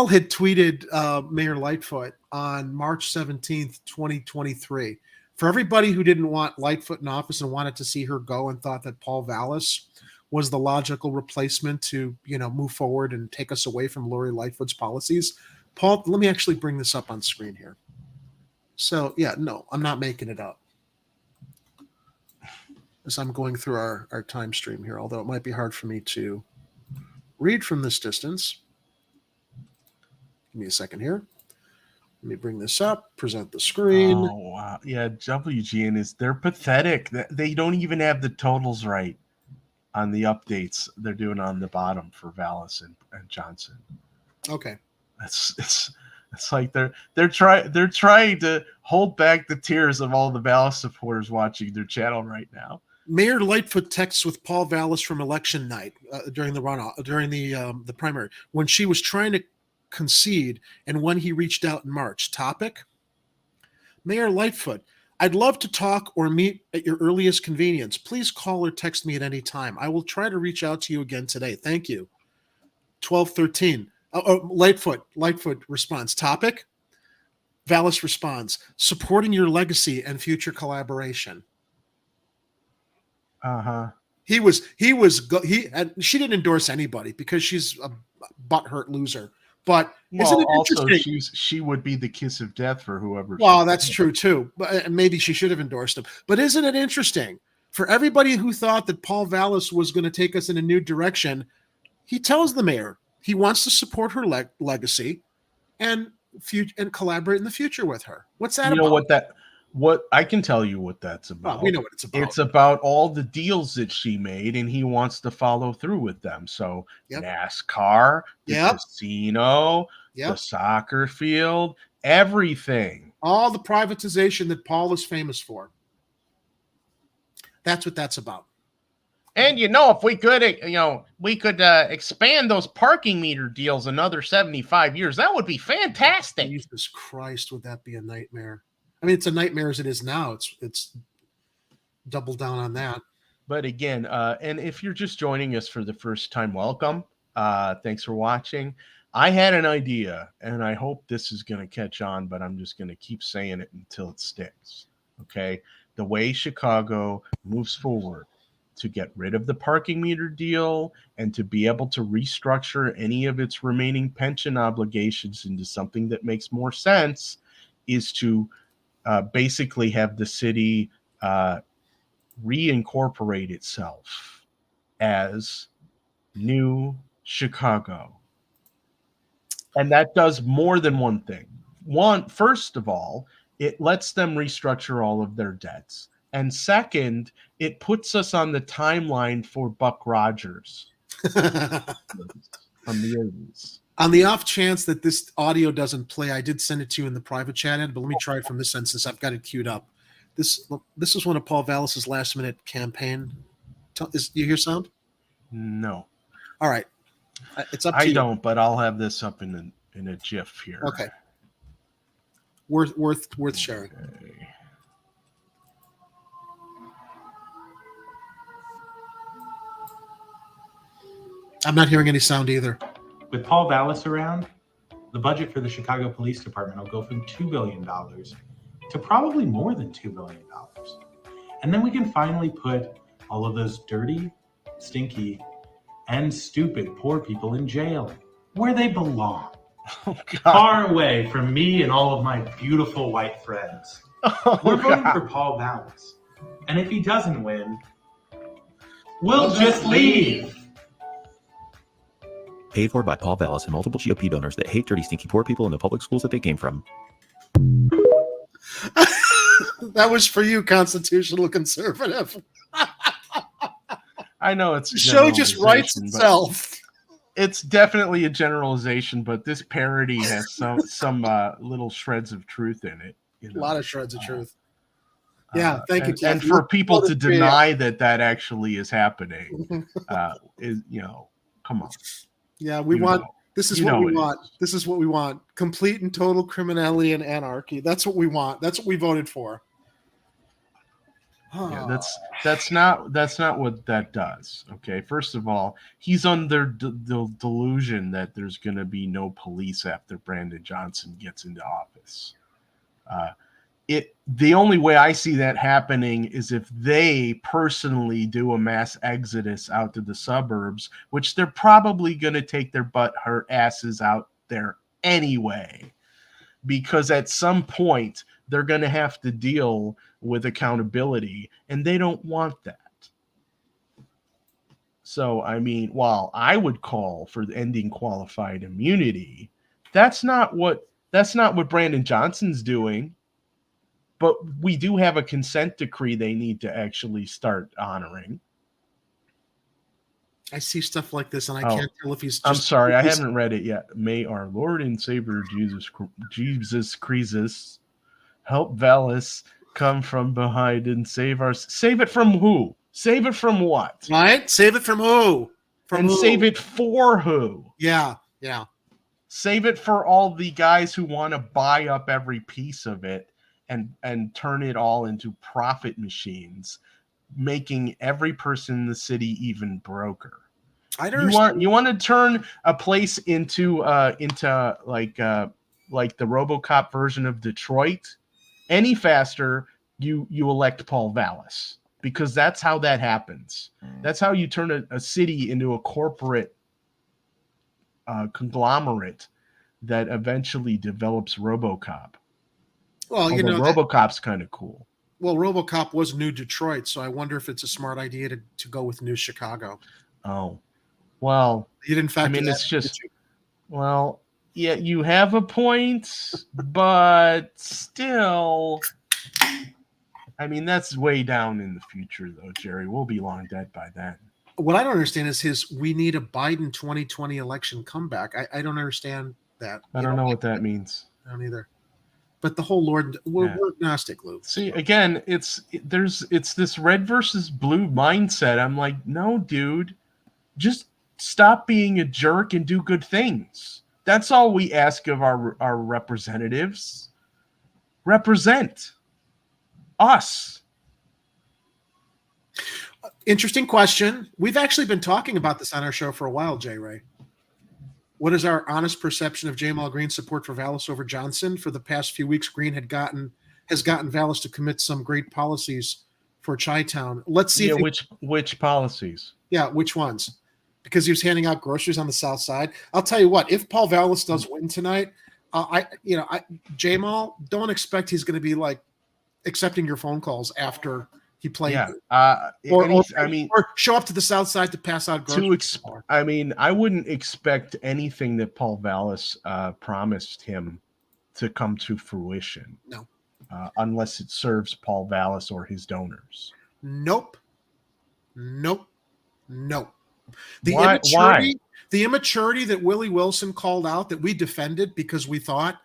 had tweeted Mayor Lightfoot on March 17th, 2023. For everybody who didn't want Lightfoot in office and wanted to see her go and thought that Paul Vallis was the logical replacement to, move forward and take us away from Lori Lightfoot's policies, Paul, let me actually bring this up on screen here. So, no, I'm not making it up. As I'm going through our time stream here, although it might be hard for me to read from this distance. Give me a second here. Let me bring this up, present the screen. Oh, wow. Yeah, WGN they're pathetic. They don't even have the totals right on the updates they're doing on the bottom for Vallis and Johnson. Okay. It's like they're trying to hold back the tears of all the Vallis supporters watching their channel right now. Mayor Lightfoot texts with Paul Vallis from election night during the runoff, during the primary, when she was trying to concede and when he reached out in March. Topic: Mayor Lightfoot, I'd love to talk or meet at your earliest convenience. Please call or text me at any time. I will try to reach out to you again today. Thank you. 12:13. Lightfoot responds. Topic: Vallis responds, supporting your legacy and future collaboration. She didn't endorse anybody because she's a butthurt loser. But isn't it interesting? She would be the kiss of death for whoever. Well, that's true too. But maybe she should have endorsed him. But isn't it interesting for everybody who thought that Paul Vallis was going to take us in a new direction? He tells the mayor he wants to support her legacy and collaborate in the future with her. What's that about? What I can tell you what that's about. Well, we know what it's about. It's about all the deals that she made, and he wants to follow through with them. So NASCAR, the casino, the soccer field, everything. All the privatization that Paul is famous for. That's what that's about. And if we could, expand those parking meter deals another 75 years, that would be fantastic. Jesus Christ, would that be a nightmare? I mean, it's a nightmare as it is now. It's double down on that. But again, and if you're just joining us for the first time, welcome. Thanks for watching. I had an idea, and I hope this is going to catch on, but I'm just going to keep saying it until it sticks. Okay? The way Chicago moves forward to get rid of the parking meter deal and to be able to restructure any of its remaining pension obligations into something that makes more sense is to basically have the city reincorporate itself as New Chicago. And that does more than one thing. First of all, it lets them restructure all of their debts. And second, it puts us on the timeline for Buck Rogers from the 80s. On the off chance that this audio doesn't play, I did send it to you in the private chat, Ed, but let me try it from this end since I've got it queued up. This is one of Paul Vallis's last minute campaign. You hear sound? No. All right. It's up to you. I don't, but I'll have this up in a GIF here. Okay. Worth sharing. Okay. I'm not hearing any sound either. With Paul Vallis around, the budget for the Chicago Police Department will go from $2 billion to probably more than $2 billion. And then we can finally put all of those dirty, stinky, and stupid poor people in jail where they belong. Oh, God. Far away from me and all of my beautiful white friends. Oh, We're voting God. for Paul Vallis. And if he doesn't win, we'll just leave. Paid for by Paul Vallis and multiple GOP donors that hate dirty, stinky poor people in the public schools that they came from. That was for you, constitutional conservative. I know it's The show just writes generalization, but itself. It's definitely a generalization, but this parody has some little shreds of truth in it. You A know? lot of shreds of truth. Yeah, thank you, And Kathy. for people to Voted for you. deny that actually is happening, is come on. Yeah, we You want. know. This is You what know we it want. is. This is what we want. Complete and total criminality and anarchy. That's what we want. That's what we voted for. Yeah, that's not what that does. Okay, first of all, he's under the delusion that there's going to be no police after Brandon Johnson gets into office. The only way I see that happening is if they personally do a mass exodus out to the suburbs, which they're probably going to take their hurt asses out there anyway, because at some point they're going to have to deal with accountability, and they don't want that. So, I mean, while I would call for ending qualified immunity, that's not what Brandon Johnson's doing. But we do have a consent decree they need to actually start honoring. I see stuff like this, and I can't tell if he's. I'm sorry, I haven't read it yet. May our Lord and Savior Jesus Christ help Vallis come from behind and save it from who? Save it from what? Right? Save it from who? Save it for who? Yeah. Save it for all the guys who want to buy up every piece of it and turn it all into profit machines, making every person in the city even broker. I don't. You want to turn a place into like the RoboCop version of Detroit any faster, you elect Paul Vallis, because that's how that happens. That's how you turn a city into a corporate conglomerate that eventually develops RoboCop. Well, RoboCop's kind of cool. Well, RoboCop was New Detroit, so I wonder if it's a smart idea to go with New Chicago. Oh, well, you didn't factor. I mean, it's just, well, yeah, you have a point, but still, I mean, that's way down in the future, though, Jerry. We'll be long dead by then. What I don't understand is we need a Biden 2020 election comeback. I don't understand that. I don't know what that means. I don't either. But the whole we're agnostic, Lou. See, again, it's this red versus blue mindset. I'm like, no, dude, just stop being a jerk and do good things. That's all we ask of our representatives. Represent us. Interesting question. We've actually been talking about this on our show for a while, Jay Ray. What is our honest perception of Jamal Green's support for Vallis over Johnson? For the past few weeks, Green has gotten Vallis to commit some great policies for Chi-Town. Let's see. Which policies? Yeah, which ones? Because he was handing out groceries on the South Side. I'll tell you what. If Paul Vallis does win tonight, Jamal, don't expect he's going to be like accepting your phone calls after he played. Yeah. Or show up to the South Side to pass out groceries. I wouldn't expect anything that Paul Vallis promised him to come to fruition. No. Unless it serves Paul Vallis or his donors. Nope. The The immaturity that Willie Wilson called out, that we defended because we thought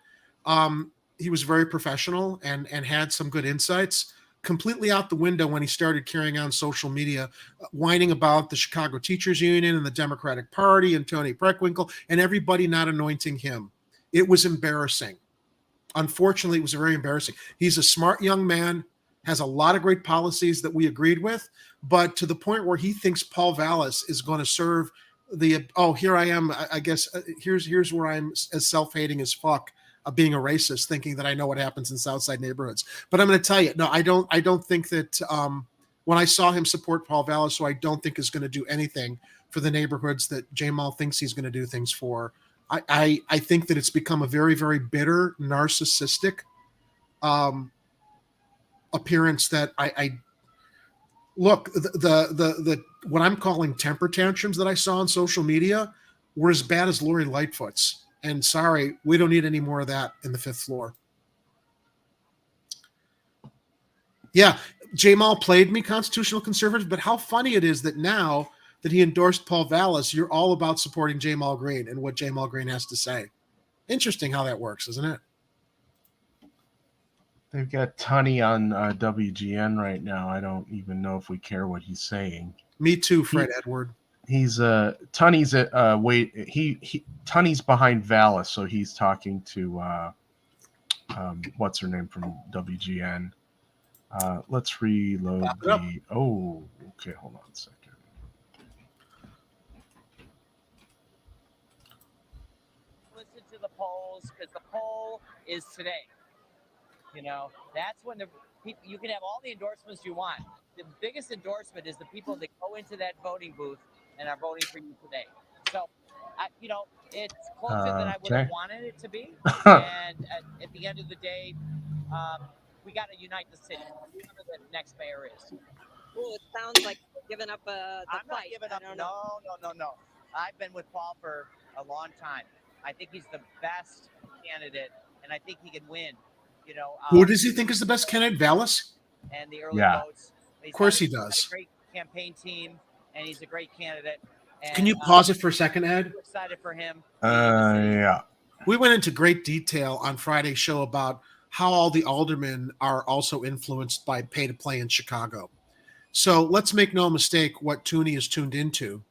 he was very professional and had some good insights, completely out the window when he started carrying on social media, whining about the Chicago Teachers Union and the Democratic Party and Tony Preckwinkle and everybody not anointing him. It was embarrassing. Unfortunately, it was very embarrassing. He's a smart young man, has a lot of great policies that we agreed with, but to the point where he thinks Paul Vallis is going to serve here I am, I guess, here's where I'm as self-hating as fuck, being a racist, thinking that I know what happens in Southside neighborhoods. But I'm going to tell you, no, I don't think that when I saw him support Paul Vallis, who I don't think is going to do anything for the neighborhoods that Jamal thinks he's going to do things for, I think that it's become a very, very bitter, narcissistic appearance that I look, the what I'm calling temper tantrums that I saw on social media were as bad as Lori Lightfoot's. And sorry, we don't need any more of that in the fifth floor. Yeah, Jamal played me constitutional conservative, but how funny it is that now that he endorsed Paul Vallis, you're all about supporting Jamal Green and what Jamal Green has to say. Interesting how that works, isn't it? They've got Tunney on WGN right now. I don't even know if we care what he's saying. Me too, Fred Edward. He's Tunney's Tunney's behind Vallis, so he's talking to what's her name from WGN. Let's reload the. Oh, okay. Hold on a second. Listen to the polls, because the poll is today. You know, that's when the people, you can have all the endorsements you want. The biggest endorsement is the people that go into that voting booth and are voting for you today. So, it's closer than I would have wanted it to be. And at the end of the day, we got to unite the city, whoever the next mayor is. Well, it sounds like you're giving up the I'm not fight. giving up. No. I've been with Paul for a long time. I think he's the best candidate, and I think he can win. You know, who does he think is the best candidate? Vallis? And the early votes. Of course he does. He's got a great campaign team, and he's a great candidate. And, can you pause it for a second, Ed? We're excited for him. Yeah. We went into great detail on Friday's show about how all the aldermen are also influenced by pay to play in Chicago. So let's make no mistake what Tooney is tuned into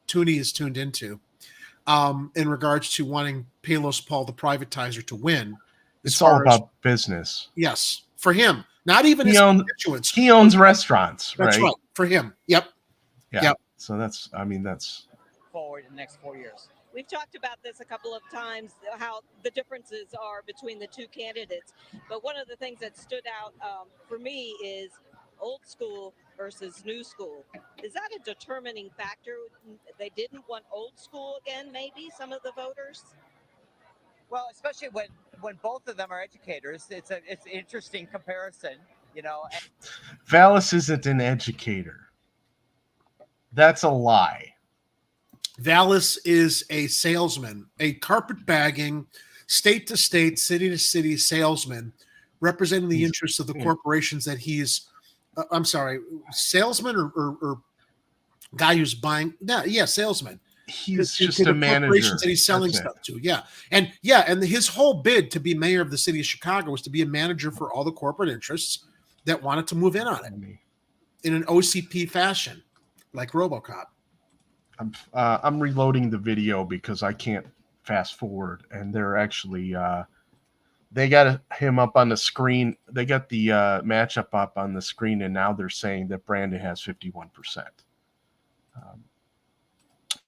in regards to wanting Palos Paul, the privatizer, to win. It's all about business. Yes, for him. Not even his constituents. He owns restaurants, right? That's right. For him. Yep. Yeah. Yep. So that's forward in the next 4 years. We've talked about this a couple of times, how the differences are between the two candidates. But one of the things that stood out for me is old school versus new school. Is that a determining factor? They didn't want old school again, maybe, some of the voters? Well, especially when both of them are educators, it's an interesting comparison, you know. Vallis isn't an educator. That's a lie. Vallis is a salesman, a carpetbagging, state to state, city to city salesman, representing the interests of the corporations that he's. I'm sorry, salesman or guy who's buying? Yeah, salesman. He's just a manager that he's selling stuff to. Yeah. And his whole bid to be mayor of the city of Chicago was to be a manager for all the corporate interests that wanted to move in on it in an OCP fashion, like RoboCop. I'm reloading the video because I can't fast forward, and they're actually they got him up on the screen. They got the matchup up on the screen, and now they're saying that Brandon has 51%.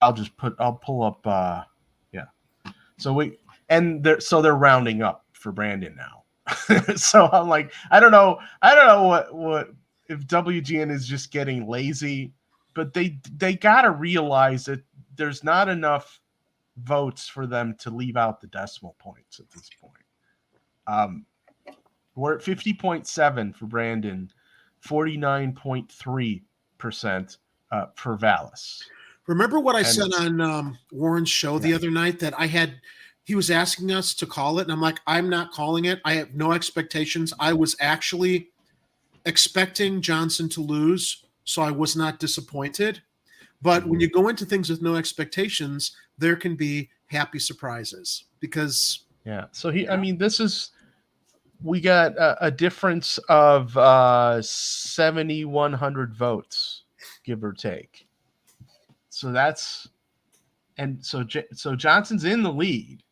I'll pull up. So they're rounding up for Brandon now. So I'm like, I don't know what if WGN is just getting lazy, but they got to realize that there's not enough votes for them to leave out the decimal points at this point. We're at 50.7 for Brandon, 49.3% for Vallis. Remember what I said on Warren's show the other night that he was asking us to call it. And I'm like, I'm not calling it. I have no expectations. I was actually expecting Johnson to lose, so I was not disappointed. But when you go into things with no expectations, there can be happy surprises because Yeah. So we got a difference of 7,100 votes, give or take. So so Johnson's in the lead,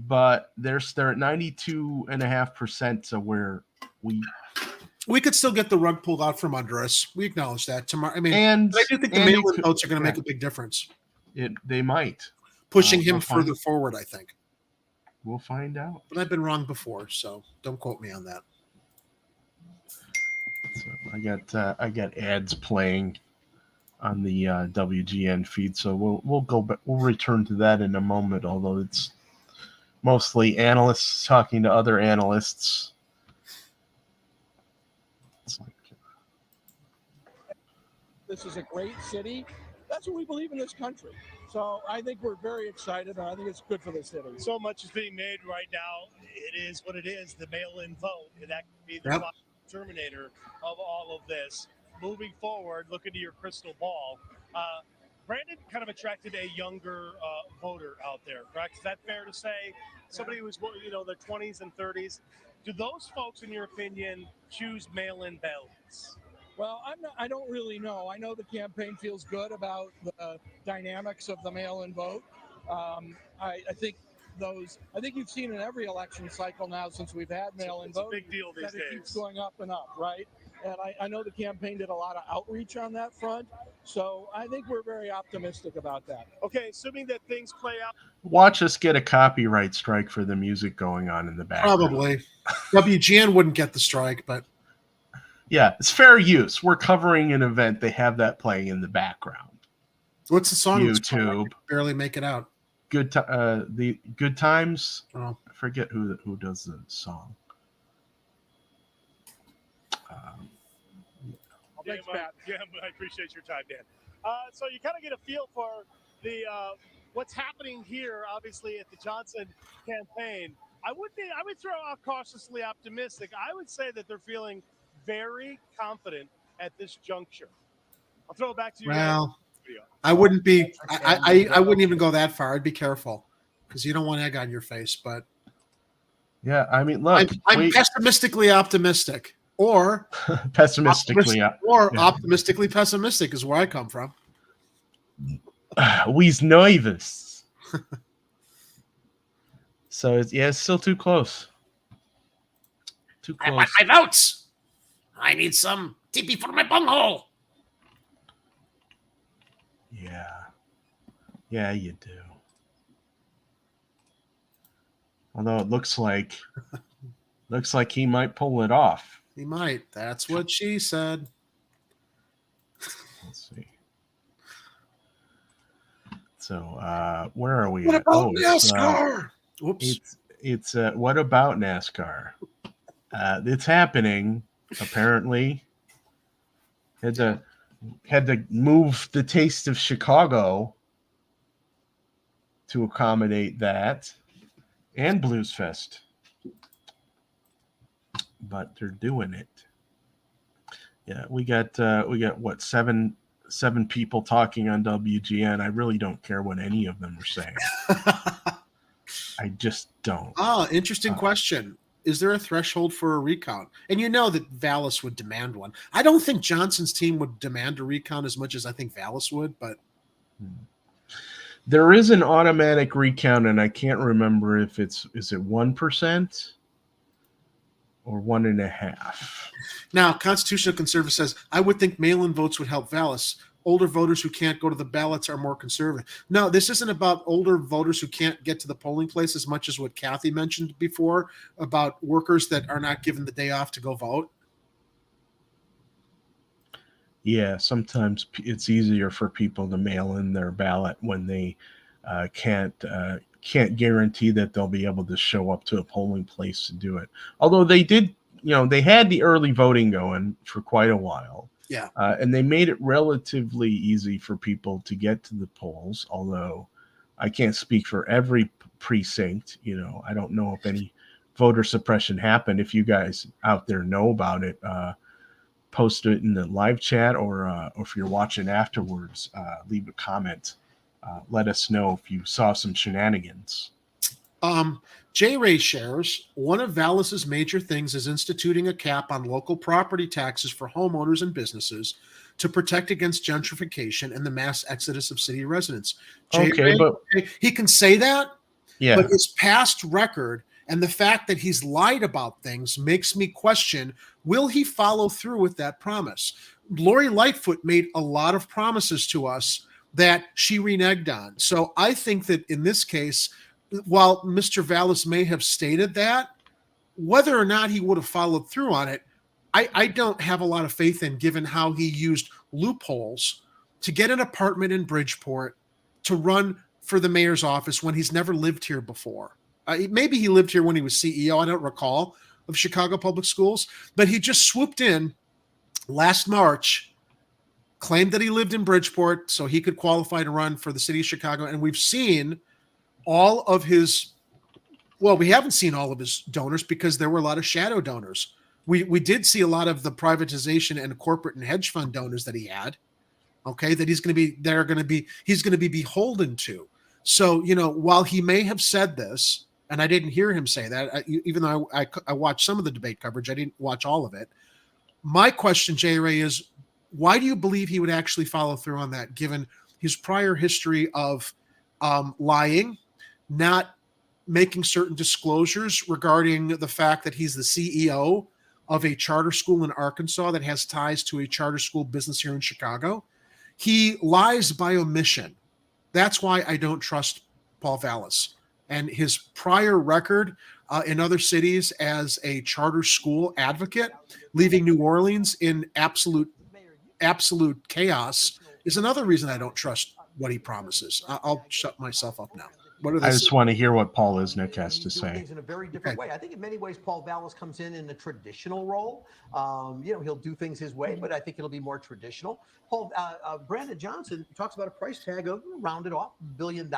but they're at 92.5%. So we could still get the rug pulled out from under us. We acknowledge that tomorrow. I mean, and I do think the mail-in votes are going to make a big difference. They might. Pushing him further forward, I think. We'll find out. But I've been wrong before, so don't quote me on that. So I got ads playing on the WGN feed, so we'll go back. We'll return to that in a moment. Although it's mostly analysts talking to other analysts. This is a great city. That's what we believe in this country. So I think we're very excited, and I think it's good for the city. So much is being made right now. It is what it is, the mail-in vote, and that could be the terminator of all of this. Moving forward, look into your crystal ball. Brandon kind of attracted a younger voter out there, correct? Is that fair to say? Somebody who's, their 20s and 30s. Do those folks, in your opinion, choose mail-in ballots? Well, I don't really know. I know the campaign feels good about the dynamics of the mail-in vote. I think you've seen in every election cycle now since we've had mail-in vote. It's a big deal these days. It keeps going up and up, right? And I know the campaign did a lot of outreach on that front. So I think we're very optimistic about that. Okay, assuming that things play out. Watch us get a copyright strike for the music going on in the background. Probably. WGN wouldn't get the strike, but. Yeah, it's fair use. We're covering an event. They have that playing in the background. What's the song? YouTube. Barely make it out. The Good Times. Oh. I forget who does the song. Thanks, Matt. Yeah, I appreciate your time, Dan. So you kind of get a feel for the what's happening here, obviously, at the Johnson campaign. I would throw out cautiously optimistic. I would say that they're feeling very confident at this juncture. I'll throw it back to you. Well, I wouldn't be. I wouldn't even go that far. I'd be careful because you don't want egg on your face. But yeah, I mean, look, I'm pessimistically optimistic, or pessimistically, optimistically pessimistic is where I come from. We's nervous. So it's still too close. Too close. I want my votes. I need some tippy for my bunghole. Yeah, you do. Although it looks like he might pull it off. He might. That's what she said. Let's see. So where are we? What about NASCAR? Oops. It's what about NASCAR? It's happening. Apparently, had to move the Taste of Chicago to accommodate that, and Blues Fest, but they're doing it. Yeah, we got what seven people talking on WGN. I really don't care what any of them are saying. I just don't. Oh, interesting question. Is there a threshold for a recount? And you know that Vallis would demand one. I don't think Johnson's team would demand a recount as much as I think Vallis would, but there is an automatic recount, and I can't remember if is it 1% or 1.5%. Now, Constitutional Conservative says, I would think mail-in votes would help Vallis. Older voters who can't go to the ballots are more conservative. No, this isn't about older voters who can't get to the polling place as much as what Kathy mentioned before about workers that are not given the day off to go vote. Yeah, sometimes it's easier for people to mail in their ballot when they can't guarantee that they'll be able to show up to a polling place to do it. Although they did, they had the early voting going for quite a while. Yeah. And they made it relatively easy for people to get to the polls, although I can't speak for every precinct. I don't know if any voter suppression happened. If you guys out there know about it, post it in the live chat, or if you're watching afterwards, leave a comment let us know if you saw some shenanigans. J. Ray shares, one of Vallis's major things is instituting a cap on local property taxes for homeowners and businesses to protect against gentrification and the mass exodus of city residents. J. Okay, Ray, but he can say that, yeah, but his past record and the fact that he's lied about things makes me question, will he follow through with that promise? Lori Lightfoot made a lot of promises to us that she reneged on. So I think that in this case, while Mr. Vallis may have stated that, whether or not he would have followed through on it, I don't have a lot of faith in, given how he used loopholes to get an apartment in Bridgeport to run for the mayor's office when he's never lived here before. Maybe he lived here when he was CEO, I don't recall, of Chicago Public Schools, but he just swooped in last March, claimed that he lived in Bridgeport so he could qualify to run for the city of Chicago, and we've seen all of his, well, we haven't seen all of his donors because there were a lot of shadow donors. We did see a lot of the privatization and corporate and hedge fund donors that he had, okay, that he's going to be beholden to. So, while he may have said this, and I didn't hear him say that, even though I watched some of the debate coverage, I didn't watch all of it. My question, J. Ray, is why do you believe he would actually follow through on that, given his prior history of lying, not making certain disclosures regarding the fact that he's the CEO of a charter school in Arkansas that has ties to a charter school business here in Chicago? He lies by omission. That's why I don't trust Paul Vallis. And his prior record in other cities as a charter school advocate, leaving New Orleans in absolute chaos, is another reason I don't trust what he promises. I'll shut myself up now. I just want to hear what Paul Isnick has to say. Things in a very different way. I think in many ways, Paul Vallis comes in a traditional role. He'll do things his way, but I think it'll be more traditional. Brandon Johnson talks about a price tag of, rounded off, $1 billion.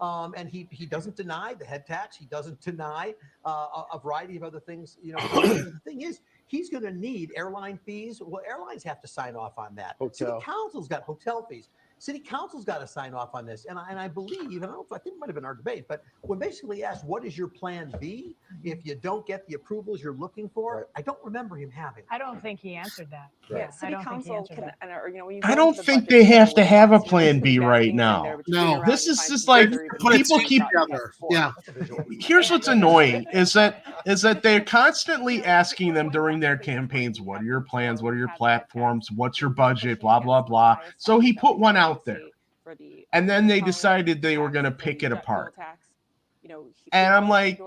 And he doesn't deny the head tax. He doesn't deny a variety of other things. The thing is, he's going to need airline fees. Well, airlines have to sign off on that. City Council's got hotel fees. City Council's got to sign off on this. And I believe, I think it might have been our debate, but when basically asked, what is your plan B if you don't get the approvals you're looking for? I don't remember him having. I don't think he answered that. Right. Yeah, City Council can, I don't think they have to have a plan B right now. No, this is just like people keep. Yeah. Here's what's annoying is that they're constantly asking them during their campaigns, what are your plans? What are your platforms? What's your budget? Blah, blah, blah. So he put one out there. And then they decided they were going to pick it apart. And I'm like,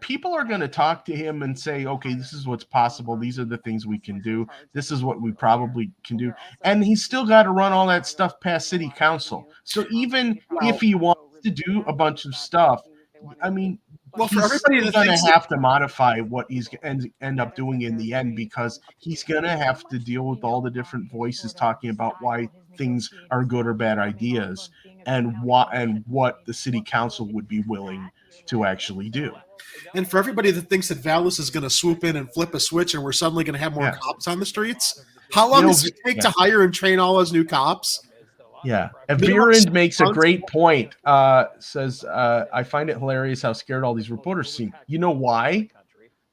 people are going to talk to him and say, okay, this is what's possible. These are the things we can do. This is what we probably can do. And he's still got to run all that stuff past city council. So even if he wants to do a bunch of stuff, I mean, well, for everybody he's going to have to modify what he's end up doing in the end, because he's going to have to deal with all the different voices talking about why things are good or bad ideas, and what the city council would be willing to actually do. And for everybody that thinks that Vallis is going to swoop in and flip a switch and we're suddenly going to have more cops on the streets, how long does it take to hire and train all those new cops? Yeah. Virend makes a great point. Says, I find it hilarious how scared all these reporters seem. You know why?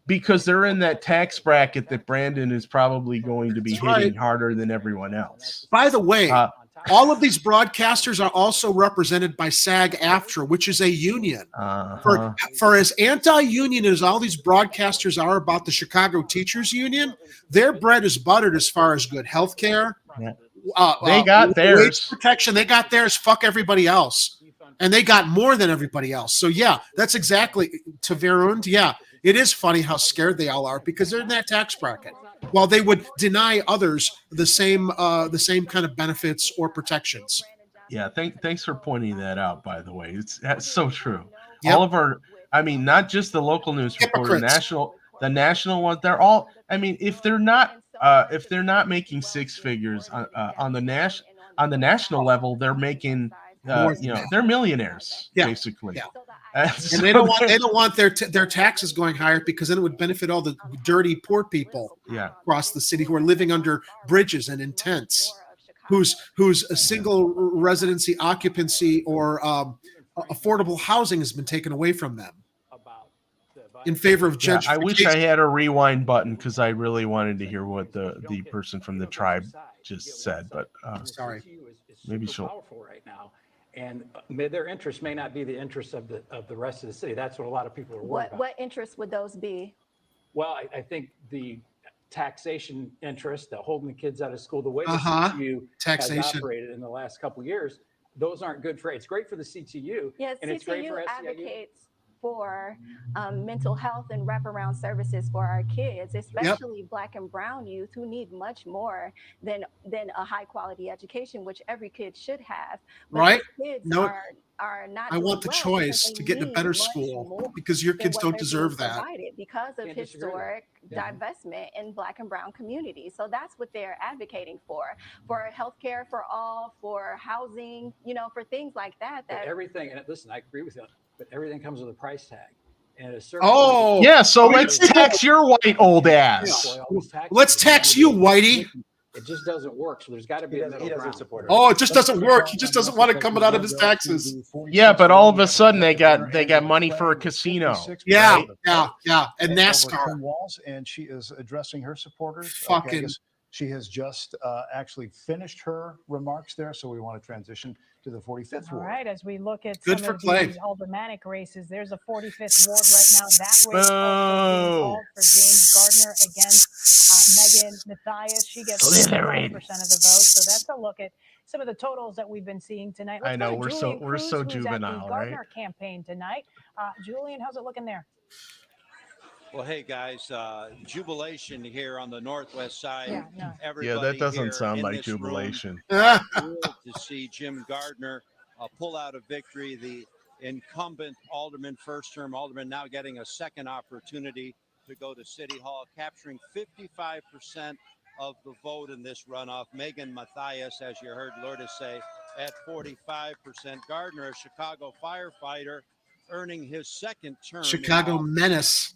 Because they're in that tax bracket that Brandon is probably going to be hitting harder than everyone else. By the way, all of these broadcasters are also represented by SAG-AFTRA, which is a union. For as anti-union as all these broadcasters are about the Chicago Teachers Union, their bread is buttered as far as good health care. Yeah. They got theirs. Protection. They got theirs. Fuck everybody else. And they got more than everybody else. So, yeah, that's exactly to Virund. Yeah, it is funny how scared they all are because they're in that tax bracket. While they would deny others the same kind of benefits or protections. Yeah, thanks for pointing that out, by the way. That's so true. Yep. All of our, I mean, not just the local news reporter, the national ones, they're all, I mean, if they're not making six figures on the national level, they're making they're millionaires basically. Yeah. And they don't want their taxes going higher because then it would benefit all the dirty poor people across the city who are living under bridges and in tents. whose a single residency occupancy or affordable housing has been taken away from them in favor of gentrification. I wish I had a rewind button because I really wanted to hear what the person from the tribe just said, but sorry. Maybe she'll. Powerful right now, and their interest may not be the interest of the rest of the city. That's what a lot of people are worried about. What interests would those be? Well, I think the taxation interest, the holding the kids out of school, the way the CTU has operated in the last couple of years, those aren't good for. It's great for the CTU, yes, and CTU it's great for SEIU. Advocates for mental health and wraparound services for our kids, especially Black and brown youth who need much more than a high quality education, which every kid should have. But right? Kids No, are not. I want the choice to get in a better school because your kids don't deserve that. Because of historic divestment in Black and brown communities. So that's what they're advocating for healthcare for all, for housing, for things like that. But everything, and listen, I agree with you, but everything comes with a price tag. And so let's tax your white old ass. Let's tax you, Whitey. It just doesn't work. So there's got to be a middle ground. Oh, it just doesn't work. He just doesn't want it coming out of his taxes. Yeah, but all of a sudden they got money for a casino. Yeah, right? yeah, and NASCAR. Walls, and she is addressing her supporters. Fucking. She has just actually finished her remarks there, so we want to transition to the 45th All ward. right, as we look at Good some for of Clay. these aldermanic races, there's a 45th ward right now. That race also being called for James Gardner against Megan Mathias. She gets 55% of the vote. So that's a look at some of the totals that we've been seeing tonight. I know, go to we're Julian so Cruz, who's at the juvenile, right? Gardner campaign tonight. Julian, how's it looking there? Well, hey guys, jubilation here on the northwest side. Yeah, no. Yeah, that doesn't sound like jubilation. Thrilled to see Jim Gardner pull out a victory. The incumbent alderman, first-term alderman, now getting a second opportunity to go to City Hall, capturing 55% of the vote in this runoff. Megan Mathias, as you heard Lourdes say, at 45%. Gardner, a Chicago firefighter, earning his second term. Chicago menace.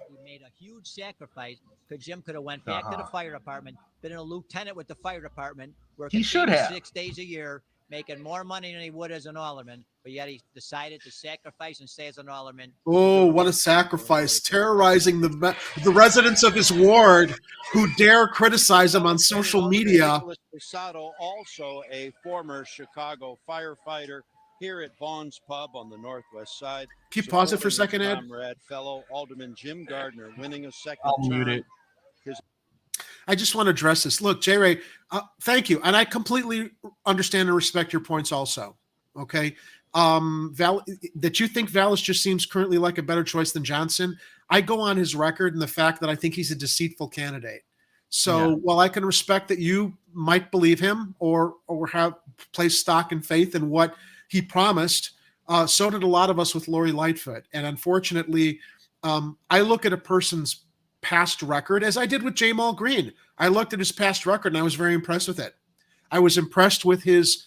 He made a huge sacrifice because Jim could have went back to the fire department, been a lieutenant with the fire department, working He should have. 6 days a year, making more money than he would as an alderman, but yet he decided to sacrifice and stay as an alderman. Oh, what a sacrifice. Terrorizing the residents of his ward who dare criticize him on social media. Vasilatos, also a former Chicago firefighter, here at Vaughn's Pub on the northwest side. Can you pause it for a second, Ed? Comrade, fellow Alderman Jim Gardner winning a second I'll term. mute it. I just want to address this. Look, J. Ray, thank you. And I completely understand and respect your points also. Okay. That you think Vallis just seems currently like a better choice than Johnson. I go on his record and the fact that I think he's a deceitful candidate. So while I can respect that you might believe him or have placed stock and faith in what he promised, so did a lot of us with Lori Lightfoot. And unfortunately, I look at a person's past record as I did with Jamal Green. I looked at his past record and I was very impressed with it. I was impressed with his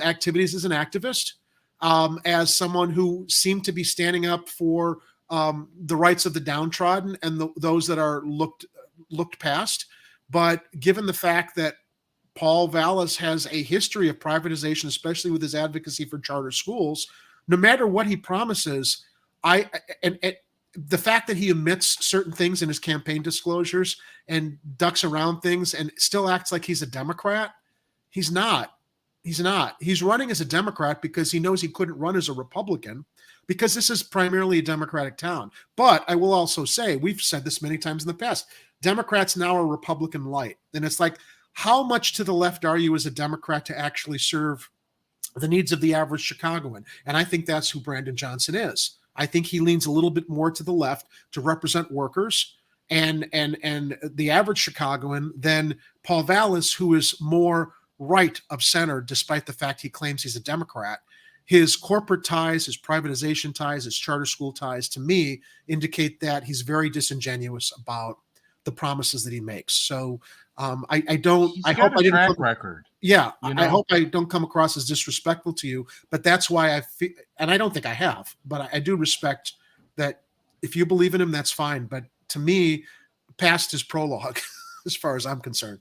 activities as an activist, as someone who seemed to be standing up for the rights of the downtrodden and those that are looked past. But given the fact that Paul Vallis has a history of privatization, especially with his advocacy for charter schools, no matter what he promises, the fact that he omits certain things in his campaign disclosures and ducks around things and still acts like he's a Democrat, he's not. He's not. He's running as a Democrat because he knows he couldn't run as a Republican because this is primarily a Democratic town. But I will also say, we've said this many times in the past, Democrats now are Republican light. And it's like, how much to the left are you as a Democrat to actually serve the needs of the average Chicagoan? And I think that's who Brandon Johnson is. I think he leans a little bit more to the left to represent workers and the average Chicagoan than Paul Vallis, who is more right of center, despite the fact he claims he's a Democrat. His corporate ties, his privatization ties, his charter school ties, to me, indicate that he's very disingenuous about the promises that he makes. So I hope I didn't track record. Yeah, You know? I hope I don't come across as disrespectful to you, but that's why I feel, and I don't think I have, but I do respect that. If you believe in him, that's fine. But to me, past is prologue, as far as I'm concerned.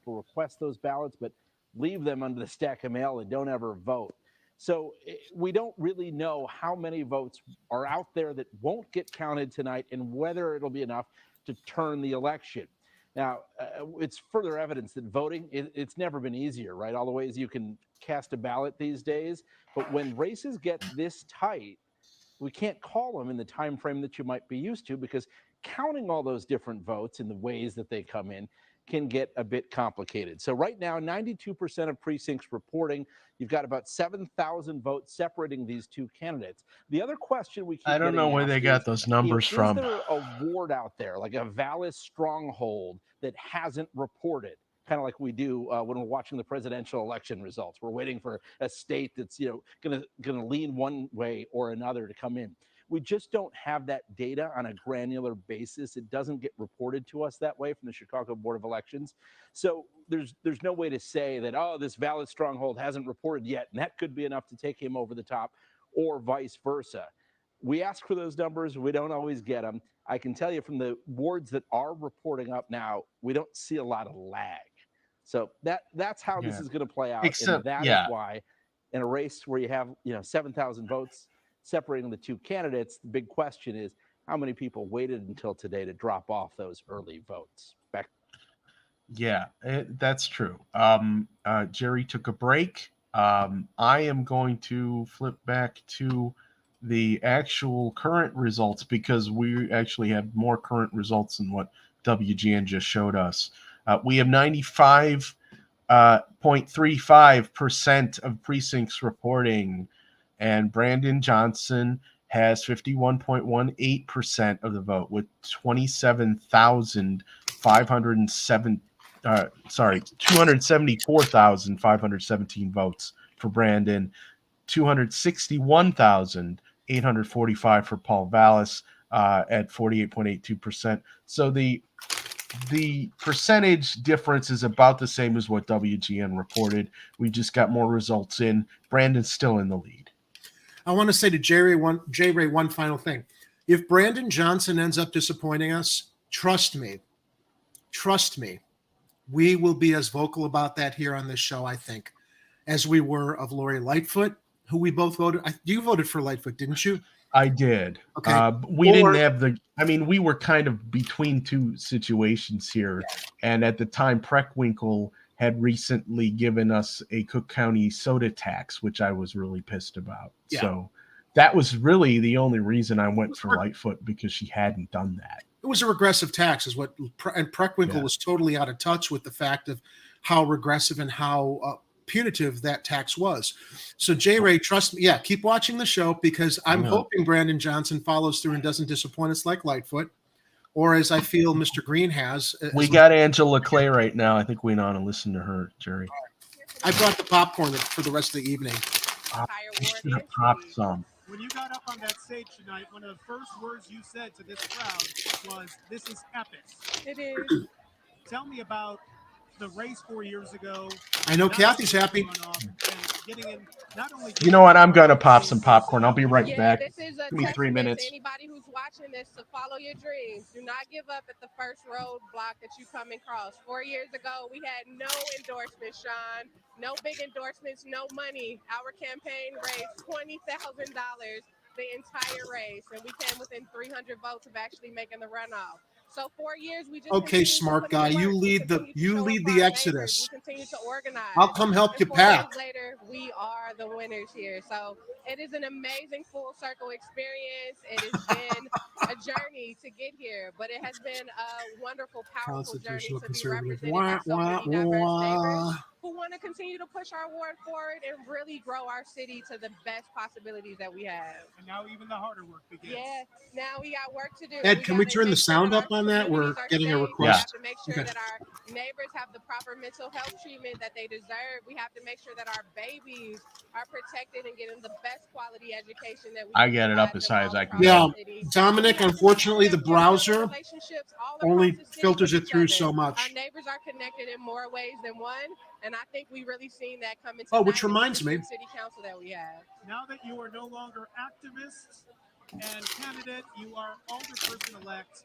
people request those ballots, but leave them under the stack of mail and don't ever vote. So we don't really know how many votes are out there that won't get counted tonight and whether it'll be enough to turn the election. Now, it's further evidence that voting, it's never been easier, right? All the ways you can cast a ballot these days. But when races get this tight, we can't call them in the time frame that you might be used to, because counting all those different votes in the ways that they come in can get a bit complicated. So right now, 92% of precincts reporting. You've got about 7,000 votes separating these two candidates. The other question we keep I don't know where they got those numbers from. Is there a ward out there, like a Vallis stronghold, that hasn't reported? Kind of like we do when we're watching the presidential election results. We're waiting for a state that's going to lean one way or another to come in. We just don't have that data on a granular basis. It doesn't get reported to us that way from the Chicago Board of Elections. So there's no way to say that, oh, this Valid stronghold hasn't reported yet, and that could be enough to take him over the top, or vice versa. We ask for those numbers. We don't always get them. I can tell you from the wards that are reporting up now, we don't see a lot of lag. So that's how this is going to play out. And that is why in a race where you have 7,000 votes separating the two candidates, the big question is how many people waited until today to drop off those early votes. Back. Yeah, that's true. Jerry took a break. I am going to flip back to the actual current results, because we actually have more current results than what WGN just showed us. We have 95.35% of precincts reporting, and Brandon Johnson has 51.18% of the vote with 274,517 votes for Brandon, 261,845 for Paul Vallis at 48.82%. So the percentage difference is about the same as what WGN reported. We just got more results in. Brandon's still in the lead. I want to say to J-Ray one final thing. If Brandon Johnson ends up disappointing us, trust me, we will be as vocal about that here on this show, I think, as we were of Lori Lightfoot, who we both voted. You voted for Lightfoot, didn't you? I did. Okay. We didn't have we were kind of between two situations here. And at the time, Preckwinkle had recently given us a Cook County soda tax, which I was really pissed about. Yeah. So that was really the only reason I went for Lightfoot, because she hadn't done that. It was a regressive tax, and Preckwinkle was totally out of touch with the fact of how regressive and how punitive that tax was. So J-Ray, trust me, keep watching the show, because I'm hoping Brandon Johnson follows through and doesn't disappoint us like Lightfoot, or as I feel Mr. Green has. We got Angela Clay right now. I think we ought to listen to her, Jerry. I brought the popcorn for the rest of the evening. We should have popped some. When you got up on that stage tonight, one of the first words you said to this crowd was, "This is epic." It is. Tell me about the race 4 years ago. I know Kathy's happy. You know what? I'm going to pop some popcorn. I'll be right back. This is a Give me 3 minutes. Anybody who's watching this, to follow your dreams. Do not give up at the first roadblock that you come across. 4 years ago, we had no endorsements, Sean. No big endorsements, no money. Our campaign raised $20,000 the entire race, and we came within 300 votes of actually making the runoff. So 4 years, we just smart guy. You lead the exodus. We continue to organize. I'll come help you 4 pack. years later, we are the winners here. So it is an amazing full circle experience. It has been a journey to get here, but it has been a wonderful, powerful journey to be represented by so many diverse neighbors who want to continue to push our ward forward and really grow our city to the best possibilities that we have. And now even the harder work begins. Yeah, now we got work to do. Ed, can we turn the sound up on that? We're getting a request. We have to make sure that our neighbors have the proper mental health treatment that they deserve. We have to make sure that our babies are protected and getting the best quality education that we can. I get it up as high as I can. Yeah, Dominic, unfortunately, the browser only filters it through so much. Our neighbors are connected in more ways than one, and I think we really seen that come into which reminds me, city council that we have. Now that you are no longer activists and candidate, you are alderperson-elect.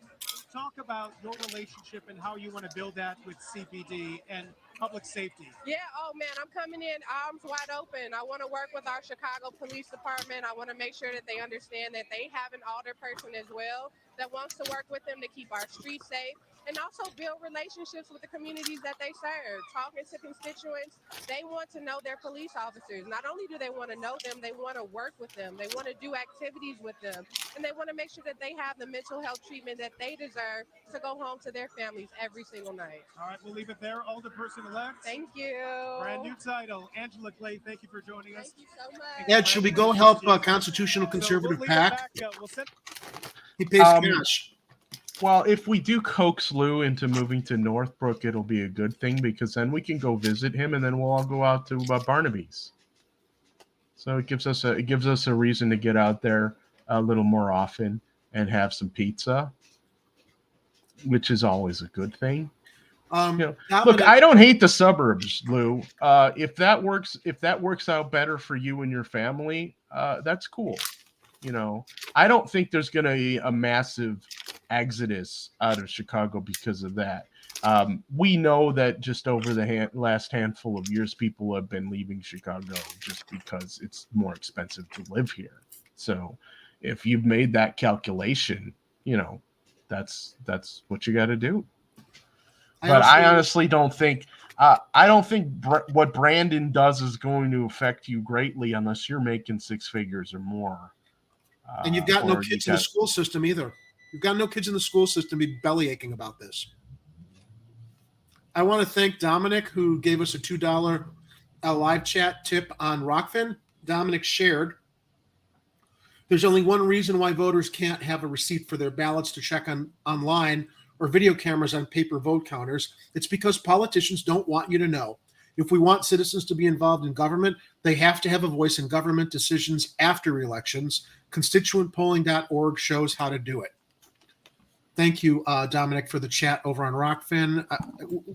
Talk about your relationship and how you want to build that with CPD, and public safety? Yeah, oh man, I'm coming in arms wide open. I want to work with our Chicago Police Department. I want to make sure that they understand that they have an alder person as well that wants to work with them to keep our streets safe and also build relationships with the communities that they serve. Talking to constituents, they want to know their police officers. Not only do they want to know them, they want to work with them. They want to do activities with them. And they want to make sure that they have the mental health treatment that they deserve to go home to their families every single night. All right, we'll leave it there. Alderperson-elect. Thank you. Brand new title. Angela Clay, thank you for joining us. Thank you so much. Ed, should we go help Constitutional Conservative PAC? He pays cash. Well, if we do coax Lou into moving to Northbrook, it'll be a good thing because then we can go visit him, and then we'll all go out to Barnaby's. So it gives us a reason to get out there a little more often and have some pizza, which is always a good thing. Look, I don't hate the suburbs, Lou. If that works out better for you and your family, that's cool. I don't think there's going to be a massive exodus out of Chicago because of that. We know that just over the last handful of years, people have been leaving Chicago just because it's more expensive to live here. So if you've made that calculation, that's what you got to do. But I honestly don't think what Brandon does is going to affect you greatly unless you're making six figures or more. And you've got no kids in the school system either. You've got no kids in the school system be belly aching about this. I want to thank Dominic, who gave us a $2 live chat tip on Rockfin. Dominic shared. There's only one reason why voters can't have a receipt for their ballots to check online or video cameras on paper vote counters. It's because politicians don't want you to know. If we want citizens to be involved in government, they have to have a voice in government decisions after elections. Constituentpolling.org shows how to do it. Thank you, Dominic, for the chat over on Rockfin.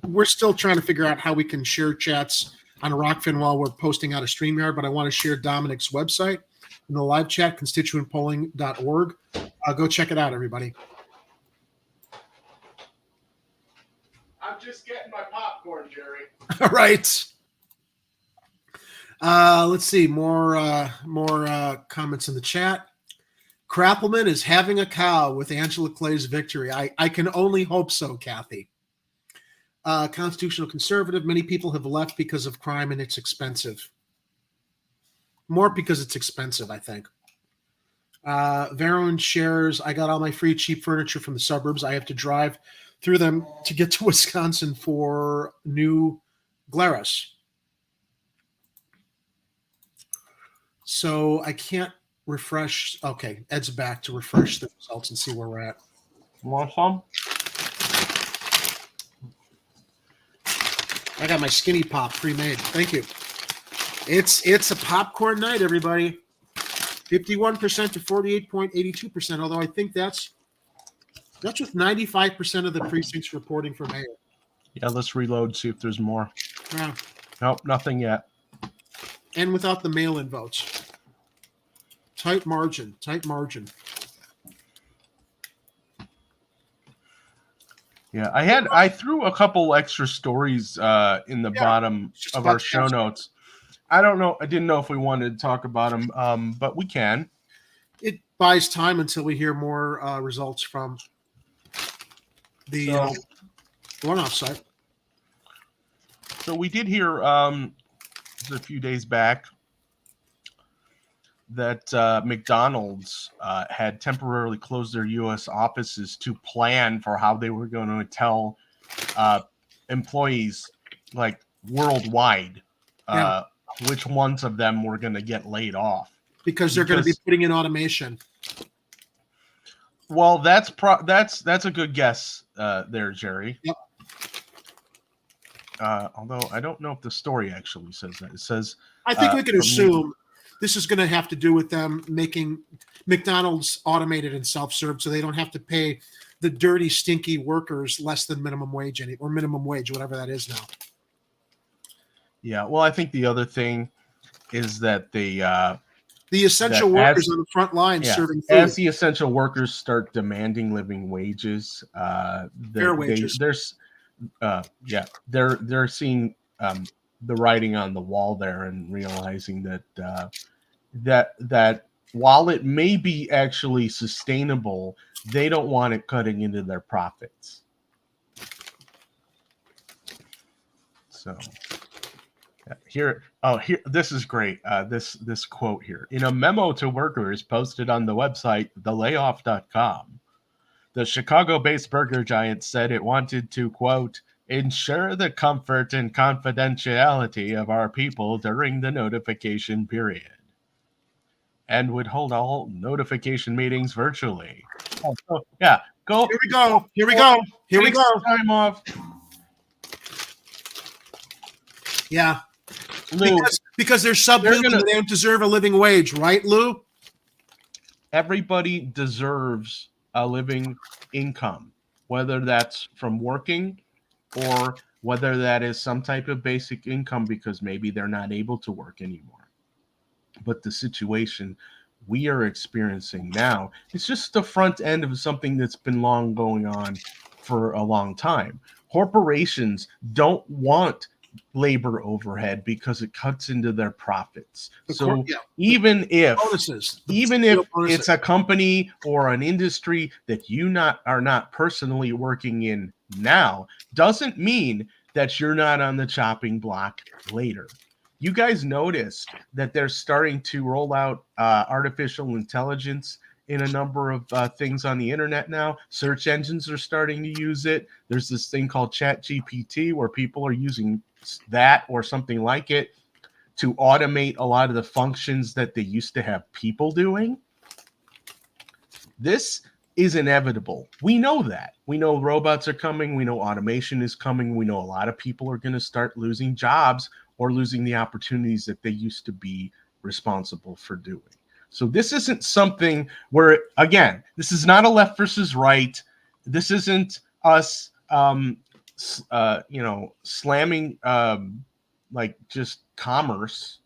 We're still trying to figure out how we can share chats on Rockfin while we're posting out a StreamYard, but I want to share Dominic's website in the live chat, constituentpolling.org. Go check it out, everybody. I'm just getting my popcorn, Jerry. All right. Let's see. More comments in the chat. Crappleman is having a cow with Angela Clay's victory. I can only hope so, Kathy. Constitutional Conservative. Many people have left because of crime and it's expensive. More because it's expensive, I think. Varun shares, I got all my free cheap furniture from the suburbs. I have to drive through them to get to Wisconsin for New Glarus. So I can't refresh. Okay, Ed's back to refresh the results and see where we're at. Want some? I got my Skinny Pop pre-made. Thank you. It's a popcorn night, everybody. 51% to 48.82%. Although I think that's with 95% of the precincts reporting for mayor. Yeah, let's reload, see if there's more. Yeah. Nope, nothing yet. And without the mail-in votes. Tight margin. Yeah, I threw a couple extra stories in the bottom of our show notes. I don't know. I didn't know if we wanted to talk about them, but we can. It buys time until we hear more results from the runoff site. So we did hear a few days back that McDonald's had temporarily closed their U.S. offices to plan for how they were going to tell employees, like worldwide, which ones of them were going to get laid off. Because they're going to be putting in automation. Well, that's a good guess there, Jerry. Yep. Although I don't know if the story actually says that. It says I think we can assume this is going to have to do with them making McDonald's automated and self-serve, so they don't have to pay the dirty, stinky workers less than minimum wage or minimum wage, whatever that is now. Yeah. Well, I think the other thing is that the essential workers on the front line serving food. As the essential workers start demanding living wages, fair wages. yeah, they're seeing the writing on the wall there and realizing that that while it may be actually sustainable, they don't want it cutting into their profits. So here, this is great. This quote here. In a memo to workers posted on the website thelayoff.com, the Chicago-based burger giant said it wanted to, quote, ensure the comfort and confidentiality of our people during the notification period, and would hold all notification meetings virtually. So, yeah, go. Here we go. Here we go. Here we Take go. some time off. Yeah. Lou, because they're subhuman and they don't deserve a living wage, right, Lou? Everybody deserves a living income, whether that's from working or whether that is some type of basic income because maybe they're not able to work anymore. But the situation we are experiencing now is just the front end of something that's been long going on for a long time. Corporations don't want labor overhead because it cuts into their profits. Even if it's a company or an industry that you are not personally working in now, doesn't mean that you're not on the chopping block later. You guys noticed that they're starting to roll out artificial intelligence in a number of things on the internet now. Search engines are starting to use it. There's this thing called ChatGPT where people are using that or something like it to automate a lot of the functions that they used to have people doing. This is inevitable. We know that. We know robots are coming. We know automation is coming. We know a lot of people are going to start losing jobs or losing the opportunities that they used to be responsible for doing. So this isn't something where, again, this is not a left versus right. This isn't us slamming like just commerce.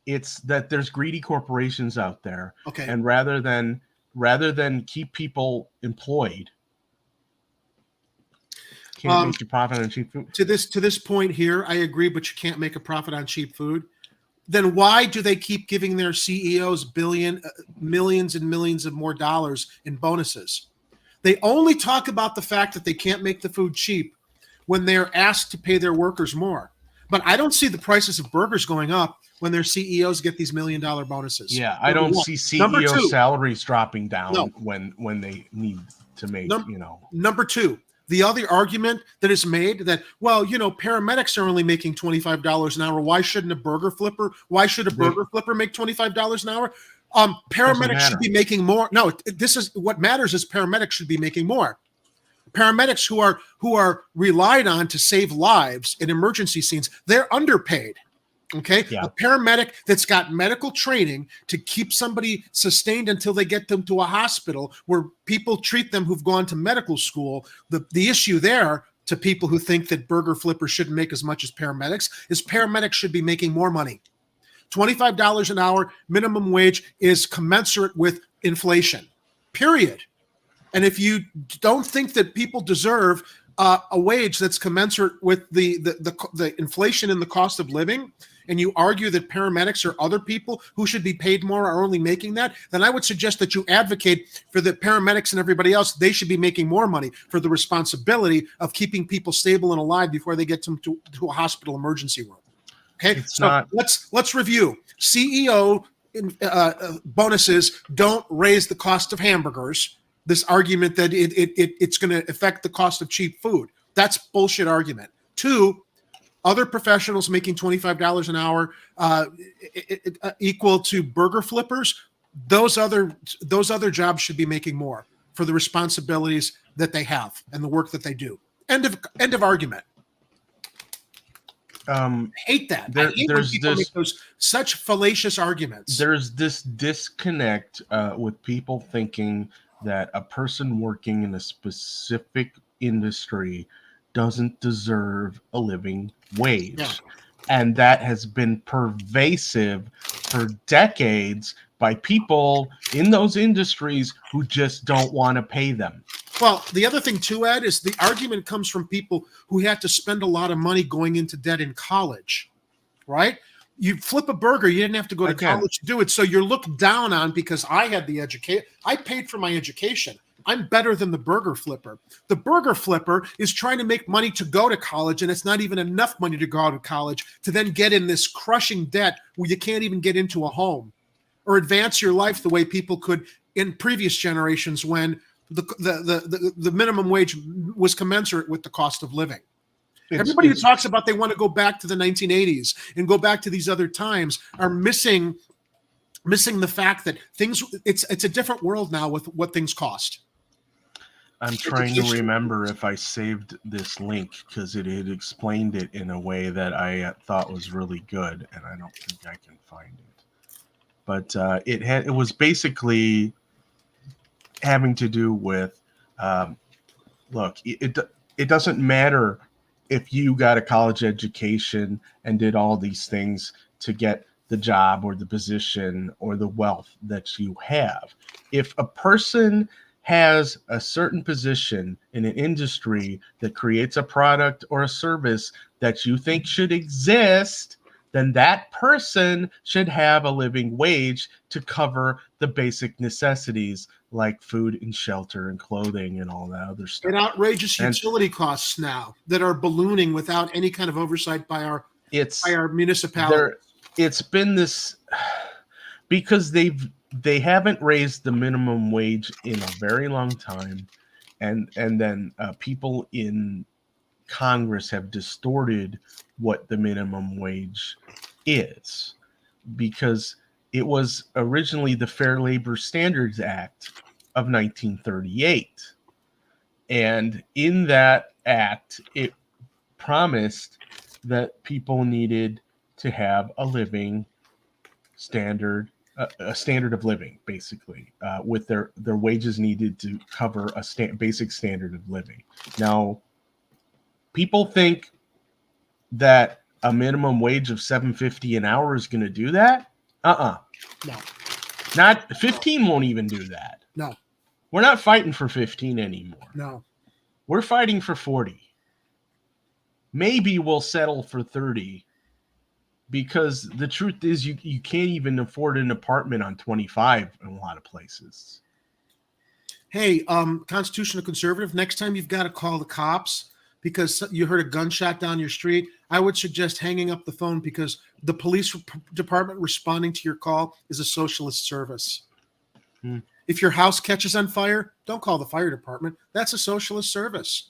It's that there's greedy corporations out there. Okay. And rather than keep people employed, can't make a profit on cheap food. To this point here, I agree, but you can't make a profit on cheap food. Then why do they keep giving their CEOs millions and millions of more dollars in bonuses? They only talk about the fact that they can't make the food cheap when they're asked to pay their workers more. But I don't see the prices of burgers going up when their CEOs get these $1 million bonuses. Yeah, I don't see CEO salaries dropping down when they need to make, Number two, the other argument that is made that, well, paramedics are only making $25 an hour. Why should a burger flipper make $25 an hour? Paramedics should be making more. No, this is what matters is paramedics should be making more. Paramedics who are relied on to save lives in emergency scenes, they're underpaid. Okay. Yeah. A paramedic that's got medical training to keep somebody sustained until they get them to a hospital where people treat them who've gone to medical school. The issue there to people who think that burger flippers shouldn't make as much as paramedics is paramedics should be making more money. $25 an hour minimum wage is commensurate with inflation, period. And if you don't think that people deserve a wage that's commensurate with the inflation in the cost of living, and you argue that paramedics or other people who should be paid more are only making that, then I would suggest that you advocate for the paramedics and everybody else. They should be making more money for the responsibility of keeping people stable and alive before they get them to a hospital emergency room. Okay, let's review. CEO bonuses don't raise the cost of hamburgers. This argument that it's going to affect the cost of cheap food. That's bullshit argument. Two, other professionals making $25 an hour equal to burger flippers. Those other jobs should be making more for the responsibilities that they have and the work that they do. End of argument. Hate that. I hate when people make those such fallacious arguments. There's this disconnect with people thinking that a person working in a specific industry doesn't deserve a living wage. Yeah. And that has been pervasive for decades by people in those industries who just don't want to pay them. Well, the other thing too, Ed, is the argument comes from people who had to spend a lot of money going into debt in college, right? You flip a burger, you didn't have to go to college to do it. So you're looked down on because I had the education. I paid for my education. I'm better than the burger flipper. The burger flipper is trying to make money to go to college, and it's not even enough money to go out of college to then get in this crushing debt where you can't even get into a home or advance your life the way people could in previous generations when the minimum wage was commensurate with the cost of living. Everybody who talks about they want to go back to the 1980s and go back to these other times are missing the fact that it's a different world now with what things cost. I'm trying to remember if I saved this link because it had explained it in a way that I thought was really good, and I don't think I can find it. But it was basically having to do with look, it doesn't matter if you got a college education and did all these things to get the job or the position or the wealth that you have. If a person has a certain position in an industry that creates a product or a service that you think should exist, then that person should have a living wage to cover the basic necessities like food and shelter and clothing and all that other stuff. And outrageous utility costs now that are ballooning without any kind of oversight by our municipality. It's been this because they haven't raised the minimum wage in a very long time, and then people in Congress have distorted what the minimum wage is, because it was originally the Fair Labor Standards Act of 1938. And in that act, it promised that people needed to have a living standard, a standard of living, basically, with their wages needed to cover a basic standard of living. Now, people think that a minimum wage of $7.50 an hour is going to do that. No. Not 15 won't even do that. No. We're not fighting for 15 anymore. No. We're fighting for 40. Maybe we'll settle for 30, because the truth is you can't even afford an apartment on 25 in a lot of places. Hey, constitutional conservative, next time you've got to call the cops because you heard a gunshot down your street, I would suggest hanging up the phone, because the police department responding to your call is a socialist service. If your house catches on fire, don't call the fire department. That's a socialist service.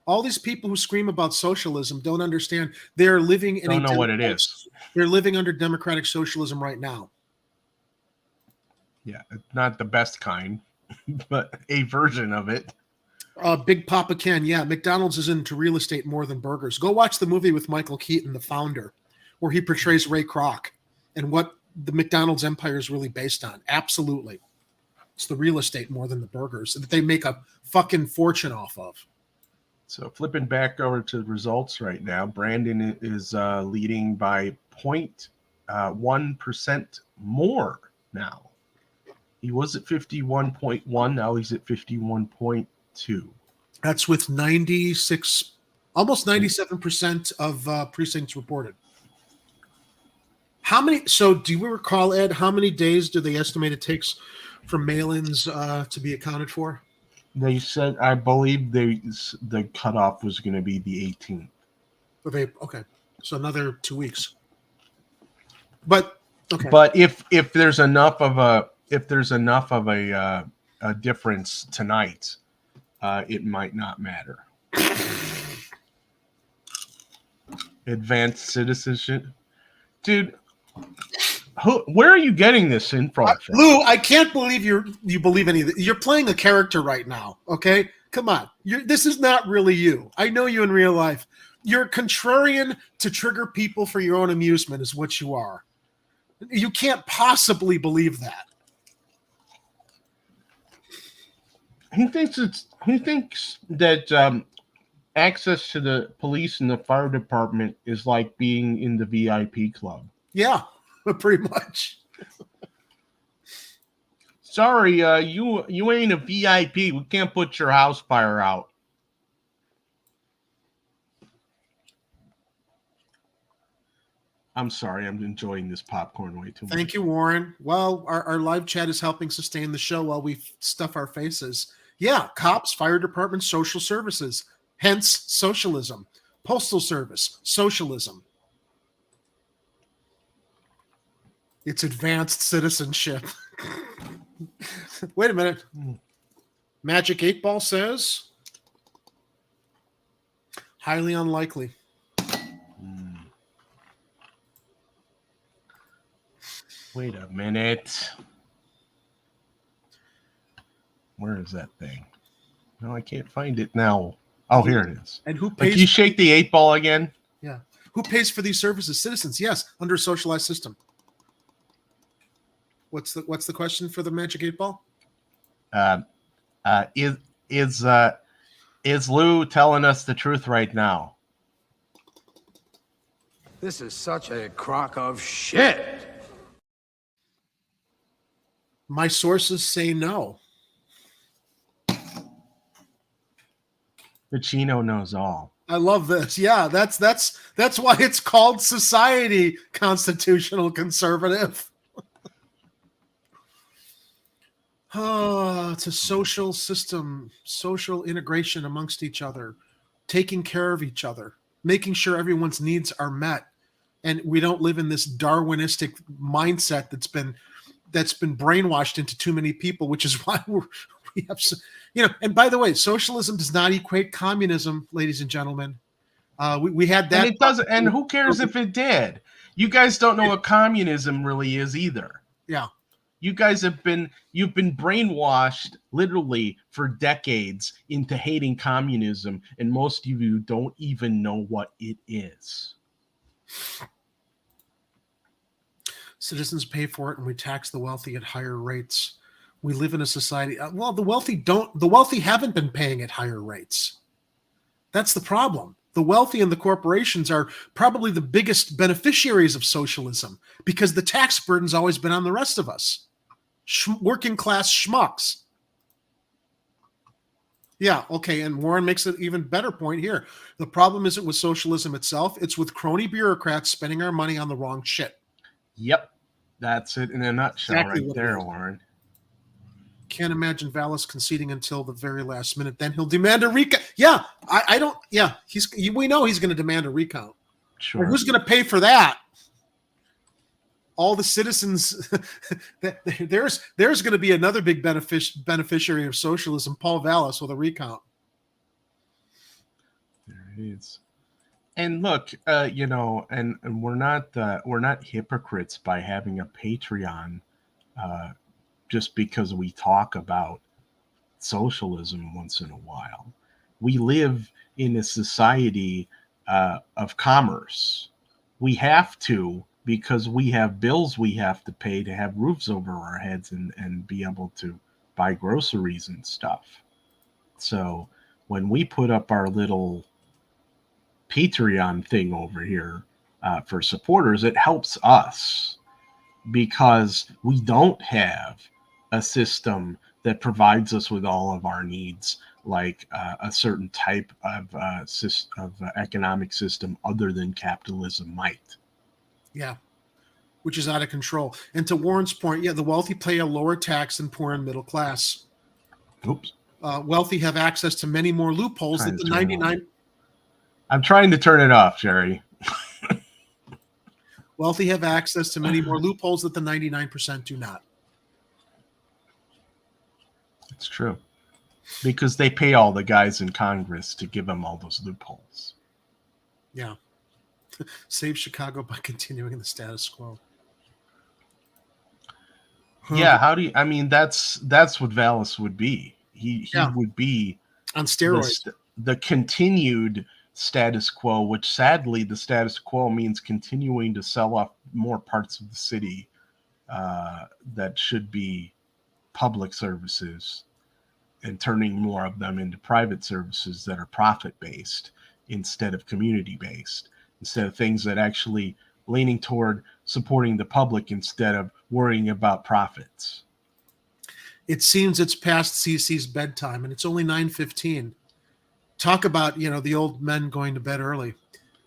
All these people who scream about socialism don't understand they're living in don't know what it is. They're living under democratic socialism right now. Yeah, not the best kind, but a version of it. Big Papa Ken, yeah, McDonald's is into real estate more than burgers. Go watch the movie with Michael Keaton, the founder, where he portrays Ray Kroc and what the McDonald's empire is really based on. Absolutely. It's the real estate more than the burgers that they make a fucking fortune off of. So flipping back over to the results right now, Brandon is leading by 0.1% more now. He was at 51.1. Now he's at 51.2. That's with 96, almost 97% of precincts reported. How many? So do you recall, Ed, how many days do they estimate it takes for mail-ins to be accounted for? They said, I believe the cutoff was going to be the 18th. Okay, so another 2 weeks. But okay. But if there's enough of a difference tonight, it might not matter. Advanced citizenship, dude. Where are you getting this info from? Lou, I can't believe you believe any of it. You're playing a character right now, okay? Come on. This is not really you. I know you in real life. You're contrarian to trigger people for your own amusement is what you are. You can't possibly believe that. He thinks that access to the police and the fire department is like being in the VIP club. Yeah, pretty much. sorry, you ain't a VIP. We can't put your house fire out. I'm sorry, I'm enjoying this popcorn way too much. Thank you, Warren. Well, our live chat is helping sustain the show while we stuff our faces. Yeah, cops, fire department, social services, hence socialism. Postal service, socialism. It's advanced citizenship. Wait a minute. Magic 8 Ball says highly unlikely. Wait a minute. Where is that thing? No, I can't find it now. Oh, here it is. And who pays? Like you shake the 8 ball again? Yeah. Who pays for these services? Citizens. Yes, under a socialized system. What's the question for the Magic 8 Ball? Is Lou telling us the truth right now? This is such a crock of shit. My sources say no. Pacino knows all. I love this. Yeah, that's why it's called Society Constitutional Conservative. It's a social system, social integration amongst each other, taking care of each other, making sure everyone's needs are met. And we don't live in this Darwinistic mindset that's been brainwashed into too many people, which is why we have, and by the way, socialism does not equate communism, ladies and gentlemen. We had that. And it doesn't, and who cares if it did? You guys don't know what communism really is either. Yeah. You guys you've been brainwashed literally for decades into hating communism, and most of you don't even know what it is. Citizens pay for it, and we tax the wealthy at higher rates. We live in a society. Well, the wealthy haven't been paying at higher rates. That's the problem. The wealthy and the corporations are probably the biggest beneficiaries of socialism because the tax burden's always been on the rest of us. Working class schmucks. Yeah, okay, and Warren makes an even better point here. The problem isn't with socialism itself, it's with crony bureaucrats spending our money on the wrong shit. Yep, that's it in a nutshell Exactly right there, Warren. Can't imagine Vallis conceding until the very last minute. Then he'll demand a recount. Yeah, I don't. Yeah, we know he's going to demand a recount. Sure. Well, who's going to pay for that? All the citizens. There's going to be another big beneficiary of socialism, Paul Vallis, with a recount. There it is. And look, and we're not hypocrites by having a Patreon. Just because we talk about socialism once in a while. We live in a society of commerce. We have to, because we have bills we have to pay to have roofs over our heads and be able to buy groceries and stuff. So when we put up our little Patreon thing over here for supporters, it helps us because we don't have a system that provides us with all of our needs, like a certain type of economic system other than capitalism might. Yeah, which is out of control. And to Warren's point, yeah, the wealthy pay a lower tax than poor and middle class. Oops. Wealthy have access to many more loopholes than the 99. I'm trying to turn it off, Jerry. Wealthy have access to many more loopholes that the 99% do not. It's true. Because they pay all the guys in Congress to give them all those loopholes. Yeah. Save Chicago by continuing the status quo. Yeah, that's what Vallis would be. He would be on steroids. The continued status quo, which sadly the status quo means continuing to sell off more parts of the city that should be public services and turning more of them into private services that are profit-based instead of community-based, instead of things that actually leaning toward supporting the public instead of worrying about profits. It seems it's past CC's bedtime, and it's only 9:15. Talk about, the old men going to bed early.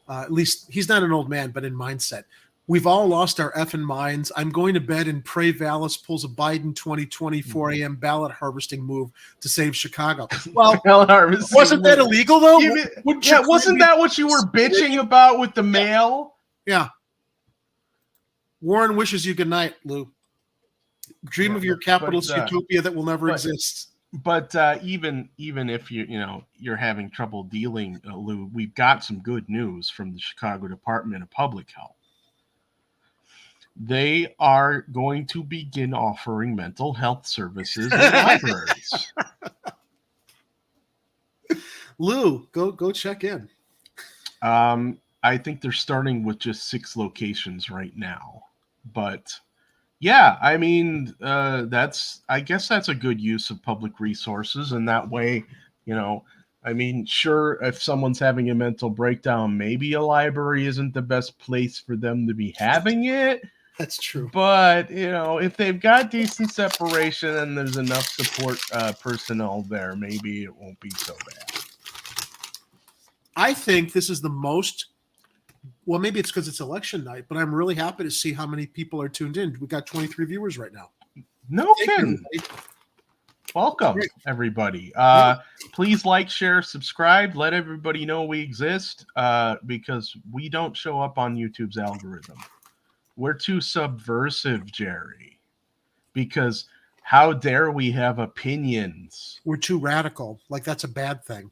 At least he's not an old man, but in mindset. We've all lost our effing minds. I'm going to bed and pray Vallis pulls a Biden 2020 4 a.m. ballot harvesting move to save Chicago. Well, wasn't that illegal, though? Wasn't that what you were bitching about with the mail? Yeah. Warren wishes you good night, Lou. Dream of your capitalist utopia that will never exist. But even if you're having trouble dealing, Lou, we've got some good news from the Chicago Department of Public Health. They are going to begin offering mental health services in libraries. Lou, go check in. I think they're starting with just 6 locations right now, but yeah, I mean, I guess that's a good use of public resources, and that way, I mean, sure, if someone's having a mental breakdown, maybe a library isn't the best place for them to be having it. That's true. But, if they've got decent separation and there's enough support personnel there, maybe it won't be so bad. I think this is the most, well, maybe it's because it's election night, but I'm really happy to see how many people are tuned in. We got 23 viewers right now. No kidding. Welcome, everybody. Please like, share, subscribe. Let everybody know we exist because we don't show up on YouTube's algorithm. We're too subversive, Jerry, because how dare we have opinions? We're too radical. Like, that's a bad thing.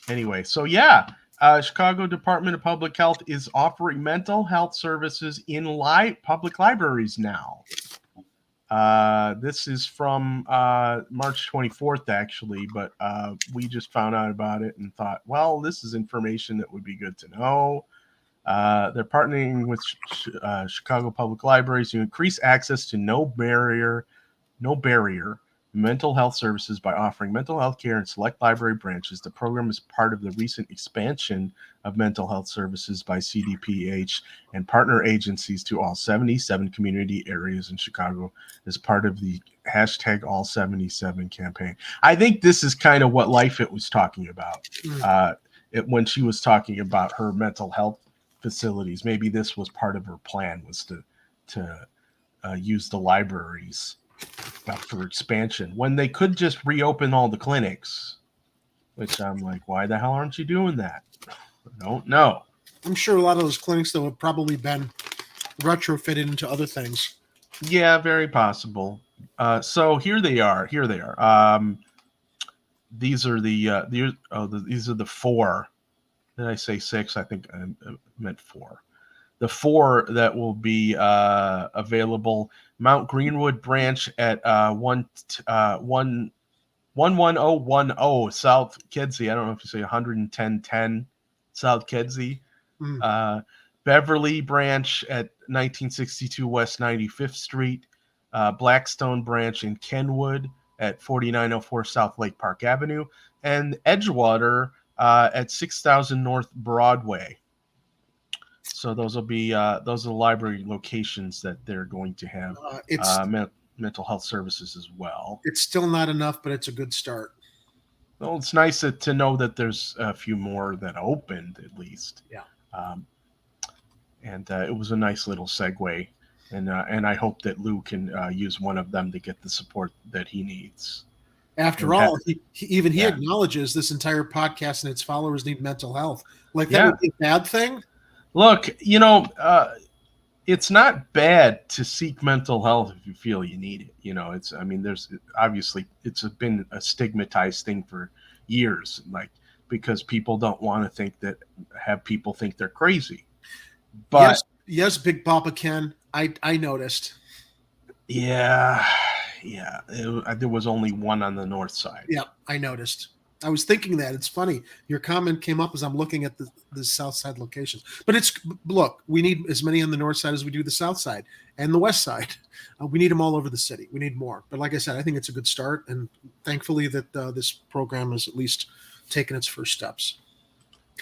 Anyway, so yeah, Chicago Department of Public Health is offering mental health services in public libraries now. This is from March 24th, actually, but we just found out about it and thought, well, this is information that would be good to know. They're partnering with Chicago Public Libraries to increase access to no barrier mental health services by offering mental health care in select library branches. The program is part of the recent expansion of mental health services by CDPH and partner agencies to all 77 community areas in Chicago as part of the hashtag All 77 campaign. I think this is kind of what Lifeit was talking about when she was talking about her mental health facilities. Maybe this was part of her plan, was to use the libraries for expansion when they could just reopen all the clinics, which I'm like, why the hell aren't you doing that? I don't know. I'm sure a lot of those clinics though have probably been retrofitted into other things. Yeah, very possible. So here they are. These are the 4. Did I say 6? I think I meant 4. The 4 that will be available: Mount Greenwood branch at 11010 South Kedzie. I don't know if you say 11010 South Kedzie. Beverly branch at 1962 West 95th Street. Blackstone branch in Kenwood at 4904 South Lake Park Avenue. And Edgewater at 6000 North Broadway. So those will be those are the library locations that they're going to have mental health services as well. It's still not enough, but it's a good start. Well, it's nice to know that there's a few more that opened at least. Yeah. And it was a nice little segue, and I hope that Lou can use one of them to get the support that he needs. After all, he acknowledges this entire podcast and its followers need mental health. Like, that would be a bad thing? Look, it's not bad to seek mental health if you feel you need it. There's obviously it's been a stigmatized thing for years, like, because people don't want to have people think they're crazy. But yes, Big Papa Ken, I noticed. Yeah. There was only one on the north side. Yeah, I noticed. I was thinking that. It's funny. Your comment came up as I'm looking at the south side locations. But look, we need as many on the north side as we do the south side and the west side. We need them all over the city. We need more. But like I said, I think it's a good start. And thankfully that this program has at least taken its first steps.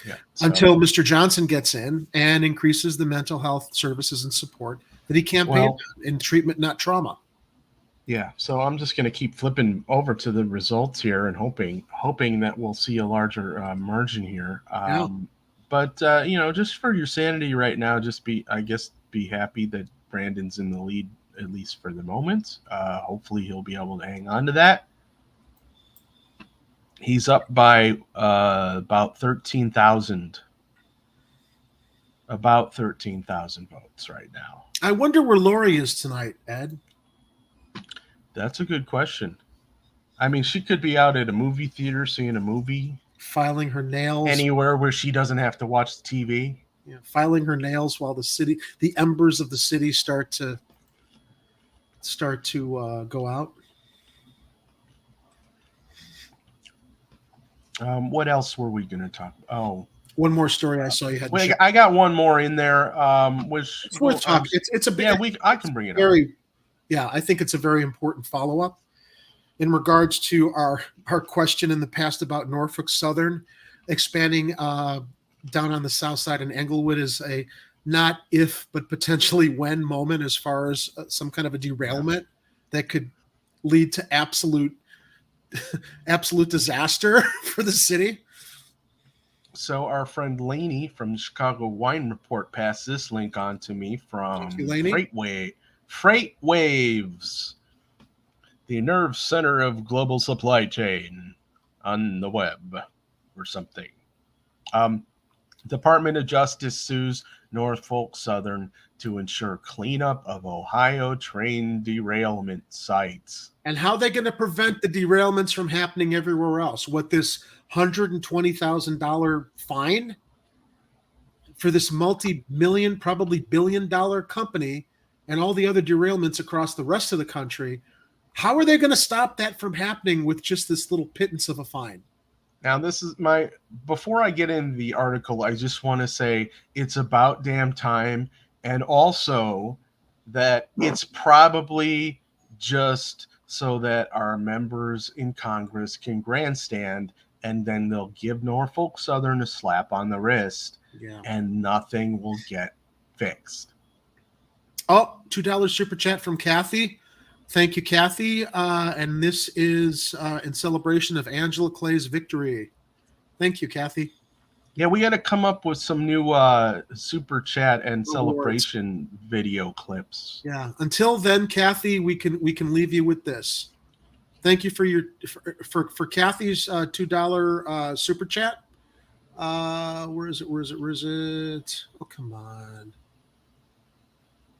Yeah. Until Mr. Johnson gets in and increases the mental health services and support that he campaigned in treatment, not trauma. Yeah, so I'm just going to keep flipping over to the results here and hoping that we'll see a larger margin here. But just for your sanity right now, just be happy that Brandon's in the lead, at least for the moment. Hopefully he'll be able to hang on to that. He's up by about 13,000 votes right now. I wonder where Lori is tonight, Ed. That's a good question. I mean, she could be out at a movie theater seeing a movie, filing her nails anywhere where she doesn't have to watch the TV. Yeah, filing her nails while the embers of the city start to go out. What else were we going to talk? Oh, one more story I saw you had. Wait, I got one more in there. Which it's worth talking. It's a big. Yeah, I can bring it up. Yeah, I think it's a very important follow-up in regards to our question in the past about Norfolk Southern expanding down on the south side in Englewood is a not if but potentially when moment as far as some kind of a derailment that could lead to absolute disaster for the city. So our friend Laney from the Chicago Wine Report passed this link on to me from Freight Waves, the nerve center of global supply chain on the web or something. Department of Justice sues Norfolk Southern to ensure cleanup of Ohio train derailment sites. And how are they going to prevent the derailments from happening everywhere else? What, this $120,000 fine for this multi-million, probably billion-dollar company and all the other derailments across the rest of the country? How are they going to stop that from happening with just this little pittance of a fine? Now, before I get into the article, I just want to say it's about damn time. And also that it's probably just so that our members in Congress can grandstand, and then they'll give Norfolk Southern a slap on the wrist, and nothing will get fixed. Oh, $2 super chat from Kathy. Thank you, Kathy. And this is in celebration of Angela Clay's victory. Thank you, Kathy. Yeah, we got to come up with some new super chat and celebration video clips. Yeah. Until then, Kathy, we can leave you with this. Thank you for Kathy's $2 super chat. Where is it? Oh, come on.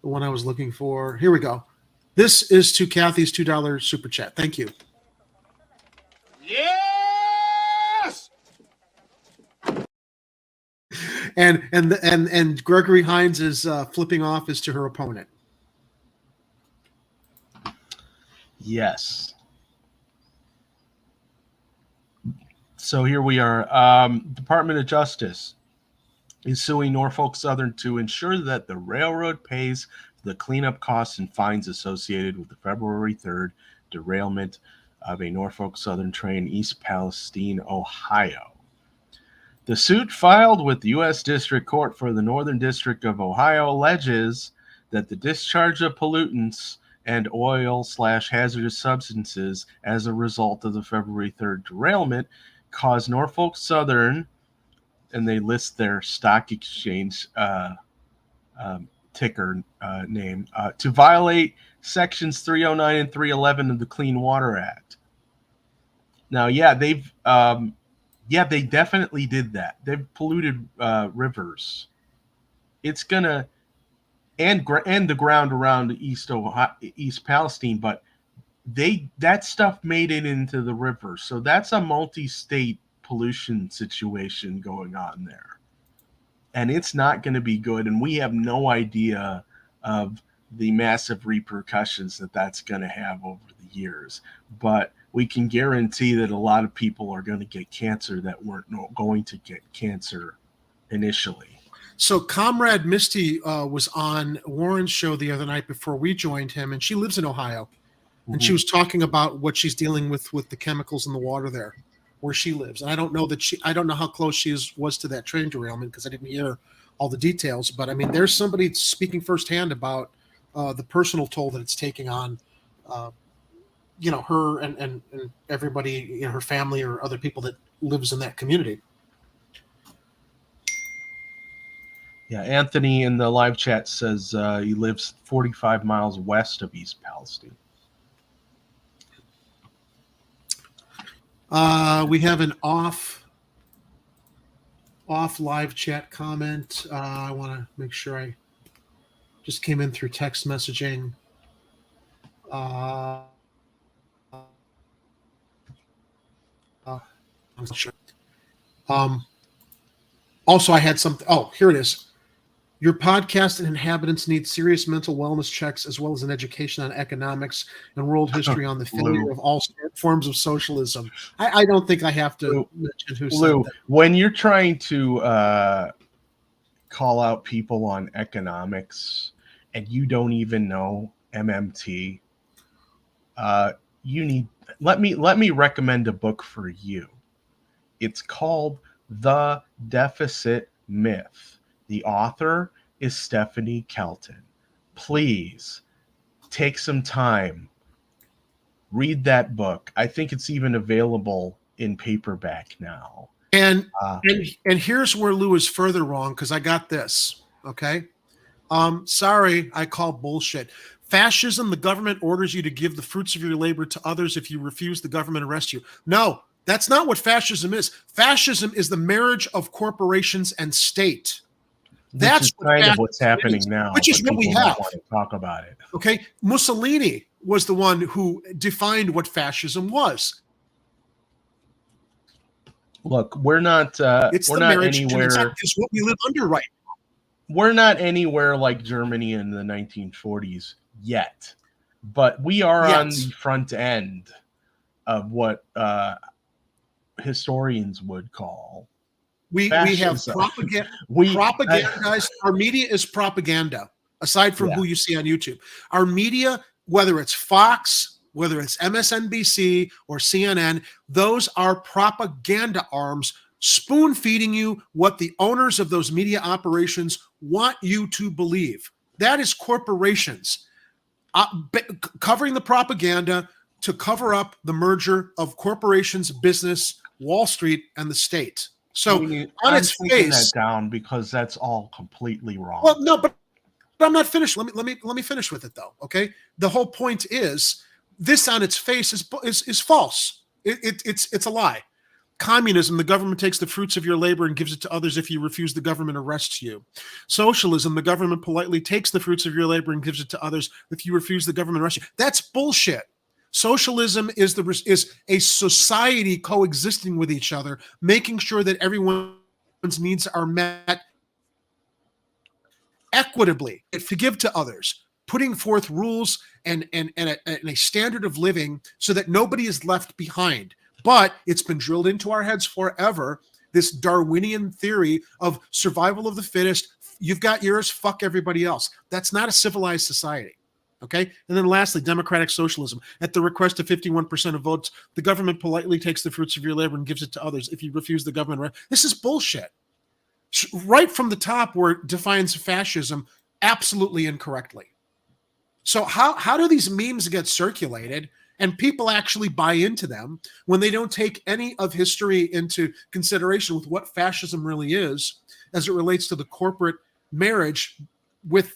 The one I was looking for. Here we go. This is to Kathy's $2 super chat. Thank you. Yes! And Gregory Hines is flipping off as to her opponent. Yes. So here we are. Department of Justice is suing Norfolk Southern to ensure that the railroad pays the cleanup costs and fines associated with the February 3rd derailment of a Norfolk Southern train East Palestine, Ohio. The suit filed with the U.S. District Court for the Northern District of Ohio alleges that the discharge of pollutants and oil/hazardous substances as a result of the February 3rd derailment caused Norfolk Southern, and they list their stock exchange ticker name, to violate sections 309 and 311 of the Clean Water Act. Now, they definitely did that. They've polluted rivers. It's gonna and the ground around East Palestine, but that stuff made it into the river. So that's a multi-state pollution situation going on there. And it's not going to be good. And we have no idea of the massive repercussions that that's going to have over the years. But we can guarantee that a lot of people are going to get cancer that weren't going to get cancer initially. So Comrade Misty was on Warren's show the other night before we joined him, and she lives in Ohio. And she was talking about what she's dealing with the chemicals in the water there, where she lives. And I don't know how close she was to that train derailment because I didn't hear all the details. But I mean, there's somebody speaking firsthand about the personal toll that it's taking on her and everybody, her family or other people that lives in that community. Yeah, Anthony in the live chat says he lives 45 miles west of East Palestine. We have an off live chat comment. I want to make sure I just came in through text messaging. I'm not sure. Also, I had something. Oh, here it is. Your podcast and inhabitants need serious mental wellness checks as well as an education on economics and world history on the failure of all forms of socialism. I don't think I have to mention who said that. When you're trying to call out people on economics and you don't even know MMT, let me recommend a book for you. It's called The Deficit Myth. The author is Stephanie Kelton. Please take some time, read that book. I think it's even available in paperback now. And here's where Lou is further wrong, because I got this. Okay. Sorry, I call bullshit. Fascism, the government orders you to give the fruits of your labor to others. If you refuse, the government arrests you. No, that's not what fascism is. Fascism is the marriage of corporations and state. That's kind of what's happening now. Which is what we have. Want to talk about it. Okay, Mussolini was the one who defined what fascism was. Look, we're not anywhere. It's what we live under right now. We're not anywhere like Germany in the 1940s yet, but we are on the front end of what historians would call. We have propaganda. Propaganda. Our media is propaganda. Aside from who you see on YouTube, our media, whether it's Fox, whether it's MSNBC or CNN, those are propaganda arms spoon feeding you what the owners of those media operations want you to believe. That is corporations covering the propaganda to cover up the merger of corporations, business, Wall Street, and the state. So on its face, that down because that's all completely wrong. Well, no, but I'm not finished. Let me finish with it though. Okay, the whole point is this on its face is false. It's a lie. Communism, the government takes the fruits of your labor and gives it to others. If you refuse, the government arrests you. Socialism, the government politely takes the fruits of your labor and gives it to others. If you refuse, the government arrests you. That's bullshit. Socialism is a society coexisting with each other, making sure that everyone's needs are met equitably, to give to others, putting forth rules and a standard of living so that nobody is left behind. But it's been drilled into our heads forever, this Darwinian theory of survival of the fittest. You've got yours, fuck everybody else. That's not a civilized society. Okay. And then lastly, democratic socialism. At the request of 51% of votes, the government politely takes the fruits of your labor and gives it to others. If you refuse, the government. This is bullshit. Right from the top, where it defines fascism absolutely incorrectly. So how do these memes get circulated and people actually buy into them when they don't take any of history into consideration with what fascism really is as it relates to the corporate marriage with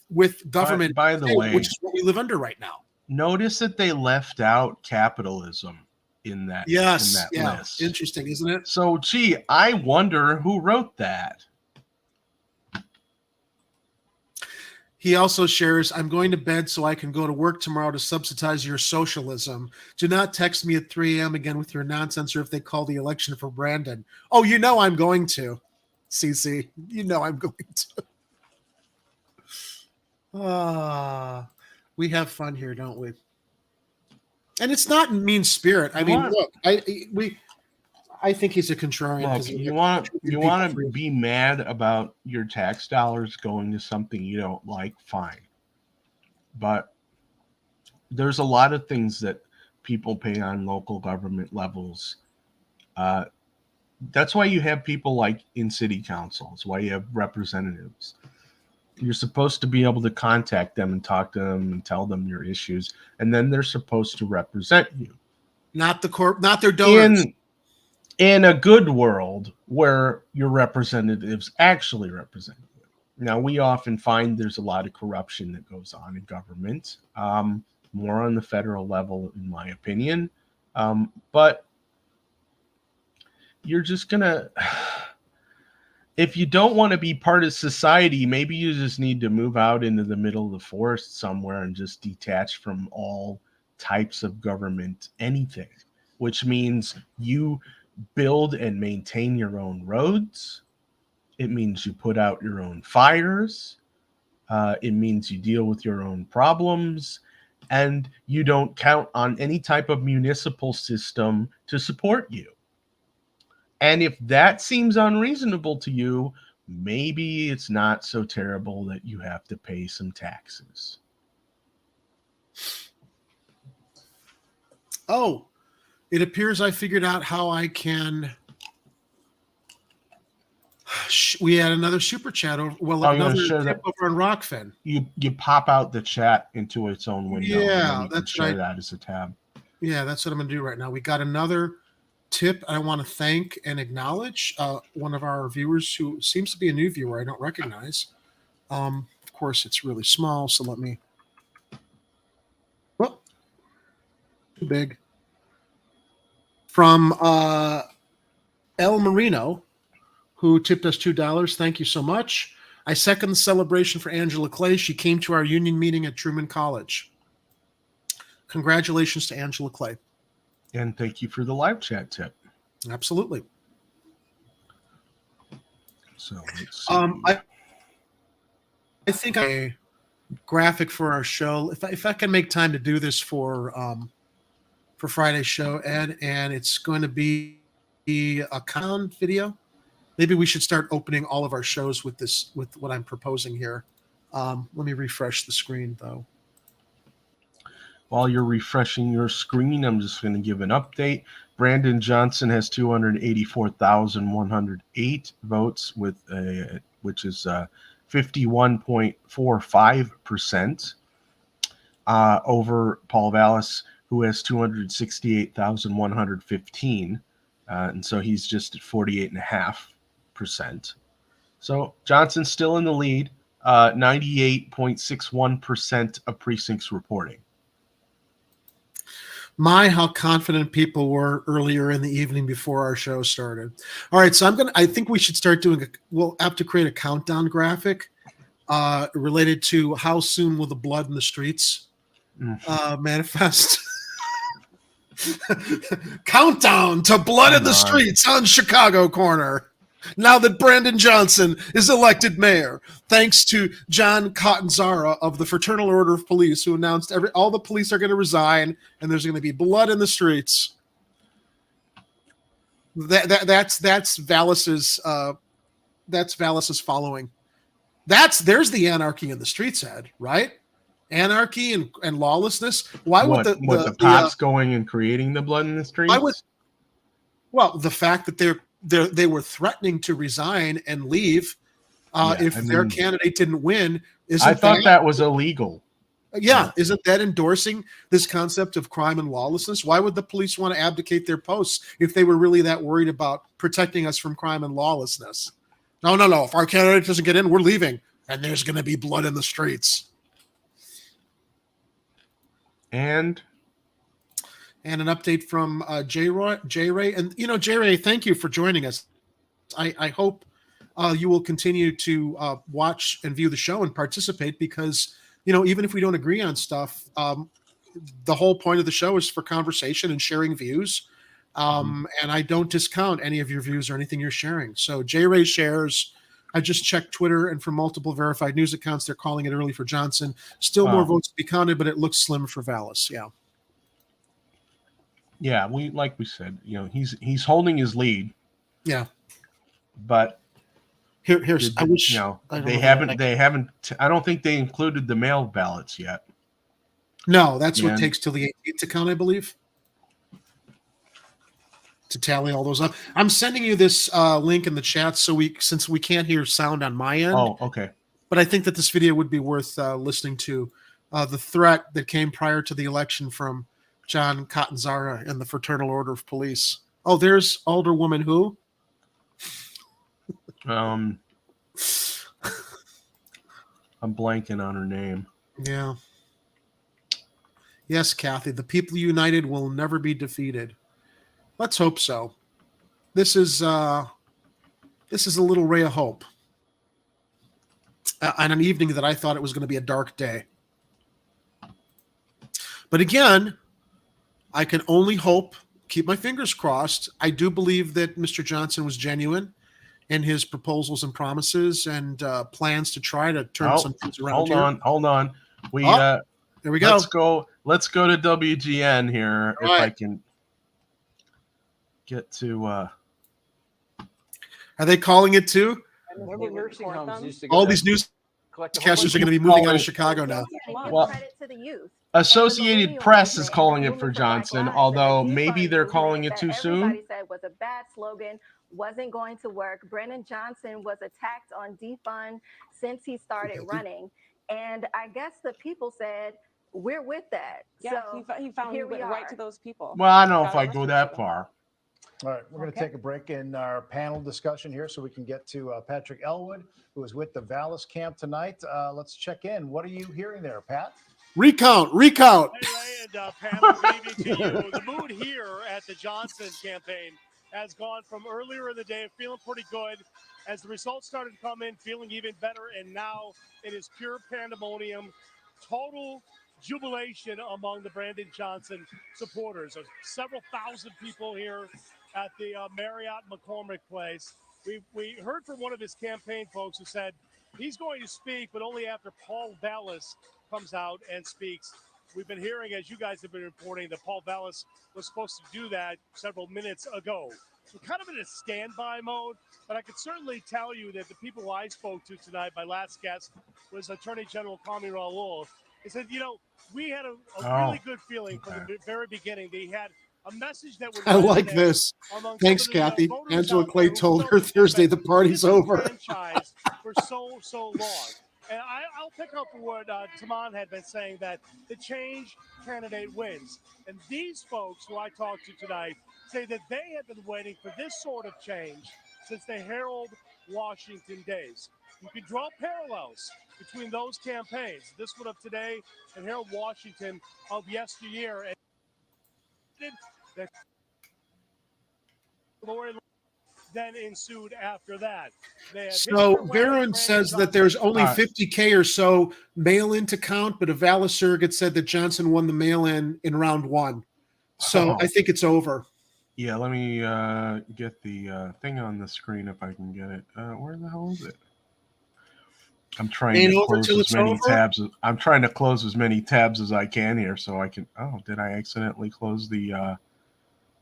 government, by the way, which is what we live under right now. Notice that they left out capitalism in that, list. Interesting, isn't it? So, gee, I wonder who wrote that. He also shares, I'm going to bed so I can go to work tomorrow to subsidize your socialism. Do not text me at 3 a.m. again with your nonsense or if they call the election for Brandon. Oh, you know I'm going to, CC. You know I'm going to. We have fun here, don't we? And it's not in mean spirit. I mean, look, I think he's a contrarian. Look, you want to be mad about your tax dollars going to something you don't like, fine. But there's a lot of things that people pay on local government levels. That's why you have people like in city councils, why you have representatives. You're supposed to be able to contact them and talk to them and tell them your issues, and then they're supposed to represent you. Not their donors. In a good world where your representatives actually represent you. Now, we often find there's a lot of corruption that goes on in government, more on the federal level, in my opinion. But you're just gonna, if you don't want to be part of society, maybe you just need to move out into the middle of the forest somewhere and just detach from all types of government, anything, which means you build and maintain your own roads. It means you put out your own fires. It means you deal with your own problems, and you don't count on any type of municipal system to support you. And if that seems unreasonable to you, maybe it's not so terrible that you have to pay some taxes. Oh, it appears I figured out how I can. We had another super chat over. Well, another tip over on Rockfin. You pop out the chat into its own window. Yeah, and you that's can share right. that as a tab. Yeah, that's what I'm going to do right now. We got another tip. I want to thank and acknowledge one of our viewers who seems to be a new viewer I don't recognize. Of course, it's really small, so let me. Well, too big. From El Marino, who tipped us $2. Thank you so much. I second the celebration for Angela Clay. She came to our union meeting at Truman College. Congratulations to Angela Clay. And thank you for the live chat tip. Absolutely. So let's see. I think a graphic for our show. If I can make time to do this for Friday's show, Ed, and it's going to be a count video. Maybe we should start opening all of our shows with this, with what I'm proposing here. Let me refresh the screen though. While you're refreshing your screen, I'm just going to give an update. Brandon Johnson has 284,108 votes, which is 51.45% over Paul Vallis, who has 268,115, and so he's just at 48.5%. So Johnson's still in the lead, 98.61% of precincts reporting. My, how confident people were earlier in the evening before our show started. All right, so I think we should start doing we'll have to create a countdown graphic related to how soon will the blood in the streets manifest. Countdown to blood in the streets on Chicago Corner. Now that Brandon Johnson is elected mayor, thanks to John Catanzara of the Fraternal Order of Police, who announced all the police are going to resign and there's going to be blood in the streets. That's Vallis's following. There's the anarchy in the streets, Ed, right? Anarchy and lawlessness. Why would the cops going and creating the blood in the streets? The fact that they were threatening to resign and leave if their candidate didn't win. I thought that was illegal. Yeah, isn't that endorsing this concept of crime and lawlessness? Why would the police want to abdicate their posts if they were really that worried about protecting us from crime and lawlessness? No. If our candidate doesn't get in, we're leaving, and there's going to be blood in the streets. And an update from J. Ray. And, J. Ray, thank you for joining us. I hope you will continue to watch and view the show and participate because, even if we don't agree on stuff, the whole point of the show is for conversation and sharing views. And I don't discount any of your views or anything you're sharing. So J. Ray shares. I just checked Twitter, and from multiple verified news accounts, they're calling it early for Johnson. Still more votes to be counted, but it looks slim for Vallis. Yeah. Yeah, we said, he's holding his lead. Yeah. But here's I wish they haven't I don't think they included the mail ballots yet. No, that's what takes till the 18th to count, I believe. To tally all those up. I'm sending you this link in the chat since we can't hear sound on my end. Oh, okay. but I think that this video would be worth listening to. The threat that came prior to the election from John Catanzara and the Fraternal Order of Police. Oh, there's Alderwoman who? I'm blanking on her name. Yeah. Yes, Kathy. The people united will never be defeated. Let's hope so. This is a little ray of hope on an evening that I thought it was going to be a dark day. But again, I can only hope, keep my fingers crossed. I do believe that Mr. Johnson was genuine in his proposals and promises and plans to try to turn some things around. Hold on. There we go. Let's go to WGN here. All if right. I can get to. Are they calling it too? Remember nursing homes used to All these newscasters are going to be moving out of Chicago now. Well, Associated Press is calling it for Johnson, although maybe they're calling it too soon. Everybody said was a bad slogan, wasn't going to work. Brandon Johnson was attacked on defund since he started running. And I guess the people said, we're with that. Yeah, so he found he here we went right are. to those people. Well, I don't know if I go that far. All right, we're going to take a break in our panel discussion here so we can get to Patrick Elwood, who is with the Vallis camp tonight. Let's check in. What are you hearing there, Pat? Recount. Hey, and panel, good evening to you. The mood here at the Johnson campaign has gone from earlier in the day feeling pretty good as the results started to come in, feeling even better, and now it is pure pandemonium, total jubilation among the Brandon Johnson supporters. There's several thousand people here at the Marriott McCormick place. We heard from one of his campaign folks who said he's going to speak, but only after Paul Vallis comes out and speaks. We've been hearing, as you guys have been reporting, that Paul Vallis was supposed to do that several minutes ago. So kind of in a standby mode, but I could certainly tell you that the people who I spoke to tonight, my last guest was Attorney General Kwame Raoul. He said, we had a really good feeling from the very beginning. They had a message that would I like this. Thanks, Kathy. Angela Clay told her Thursday the party's over. Franchise for so long. And I'll pick up what Taman had been saying, that the change candidate wins. And these folks who I talked to tonight say that they have been waiting for this sort of change since the Harold Washington days. You can draw parallels between those campaigns, this one of today and Harold Washington of yesteryear. And Lori then ensued after that. So Barron says that there's only 50K or so mail-in to count, but a Vallis surrogate said that Johnson won the mail-in in round one. So I think it's over. Yeah, let me get the thing on the screen if I can get it. Where the hell is it? I'm trying to close as many tabs. I'm trying to close as many tabs as I can here, so I can. Oh, did I accidentally close the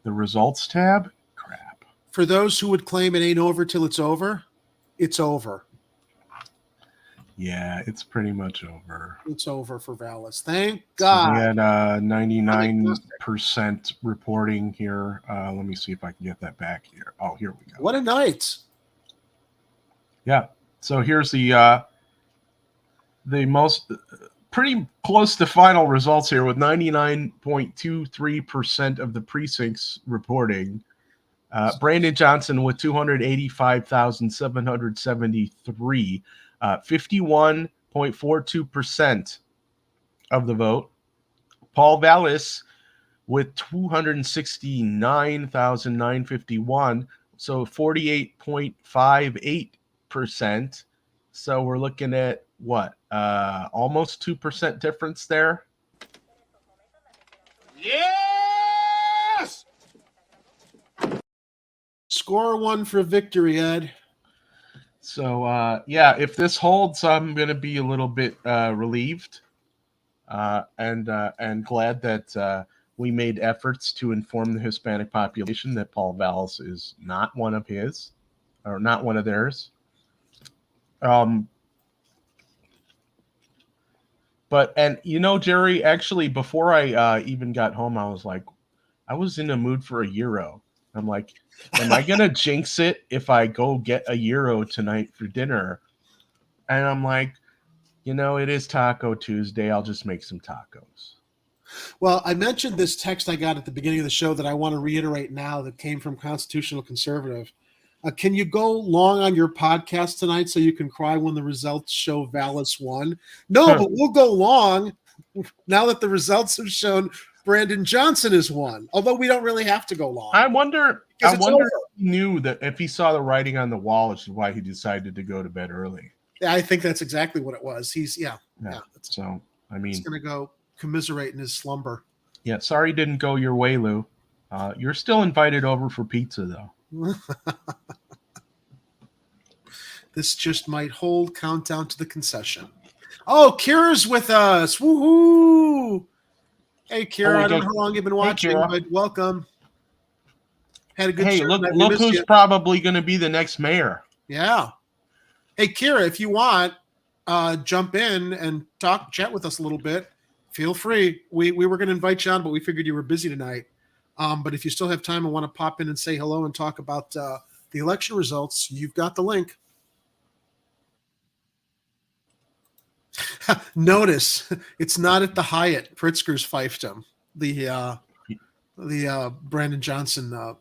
results tab? Crap. For those who would claim it ain't over till it's over, it's over. Yeah, it's pretty much over. It's over for Vallis. Thank God. So we had 99% reporting here. Let me see if I can get that back here. Oh, here we go. What a night. Yeah. So here's the most pretty close to final results here with 99.23% of the precincts reporting. Brandon Johnson with 285,773, 51.42% of the vote. Paul Vallis with 269,951, so 48.58%. So we're looking at what? Almost 2% difference there. Yes! Score one for victory, Ed. So, yeah, if this holds, I'm going to be a little bit relieved and glad that we made efforts to inform the Hispanic population that Paul Vallis is not one of his or not one of theirs. But, and Jerry, actually, before I even got home, I was in the mood for a gyro. I'm like, am I going to jinx it if I go get a gyro tonight for dinner? And I'm like, it is Taco Tuesday. I'll just make some tacos. Well, I mentioned this text I got at the beginning of the show that I want to reiterate now that came from Constitutional Conservative. Can you go long on your podcast tonight so you can cry when the results show Vallis won? No, but we'll go long now that the results have shown Brandon Johnson has won. Although we don't really have to go long. I wonder if he knew that if he saw the writing on the wall, which is why he decided to go to bed early. Yeah, I think that's exactly what it was. So, he's going to go commiserate in his slumber. Yeah, sorry didn't go your way, Lou. You're still invited over for pizza, though. This just might hold countdown to the concession. Oh, Kira's with us. Woohoo! Hey, Kira, I don't know how long you've been watching, but welcome. Had a good show. Look who's probably going to be the next mayor. Yeah. Hey, Kira, if you want, jump in and chat with us a little bit. Feel free. We were going to invite you on, but we figured you were busy tonight. But if you still have time and want to pop in and say hello and talk about the election results, you've got the link. Notice it's not at the Hyatt. Pritzker's fiefdom. The Brandon Johnson.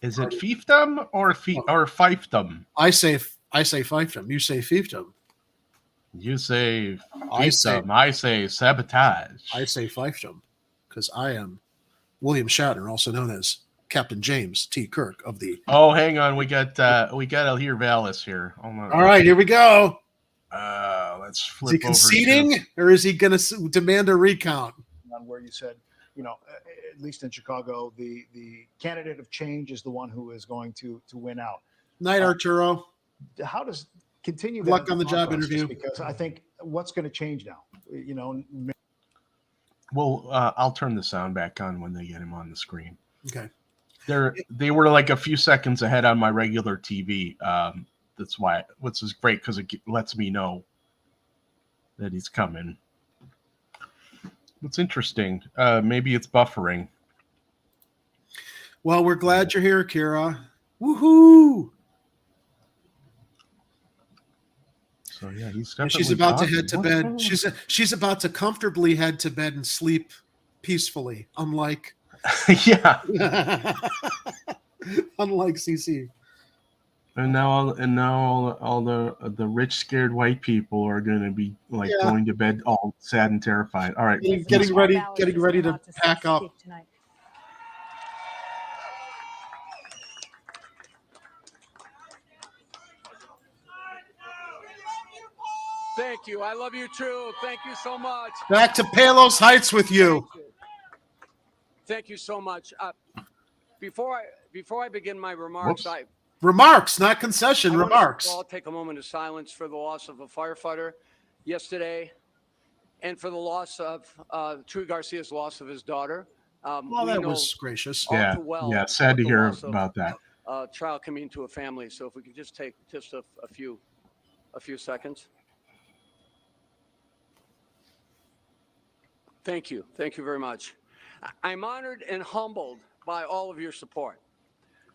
Is it fiefdom or fiefdom? I say fiefdom. You say fiefdom. You say fiefdom. I say sabotage. I say fiefdom because I am William Shatner, also known as Captain James T. Kirk of the. Oh, hang on. We got to hear Vallis here. All right, here we go. Let's flip. Is he conceding, or is he going to demand a recount? On where you said, at least in Chicago, the candidate of change is the one who is going to win out. Night, Arturo. How does continue? Good luck on the job interview. Because I think what's going to change now. Well, I'll turn the sound back on when they get him on the screen. Okay. They were like a few seconds ahead on my regular TV. That's why, which is great because it lets me know that he's coming. It's interesting. Maybe it's buffering. Well, we're glad you're here, Kira. Woohoo! So yeah, he's definitely. And she's about to head to bed. She's about to comfortably head to bed and sleep peacefully. Unlike yeah, unlike CC. And now all the rich, scared white people are going to be going to bed all sad and terrified. All right, getting ready to pack up. Thank you. I love you too. Thank you so much. Back to Palos Heights with you. Thank you so much. Before I begin my remarks, Remarks, not concession. Remarks. I'll take a moment of silence for the loss of a firefighter yesterday, and for the loss of Chuy Garcia's loss of his daughter. Well, that was gracious. Yeah. Sad to hear about that. Child coming into a family. So if we could just take just a few seconds. Thank you. Thank you very much. I'm honored and humbled by all of your support.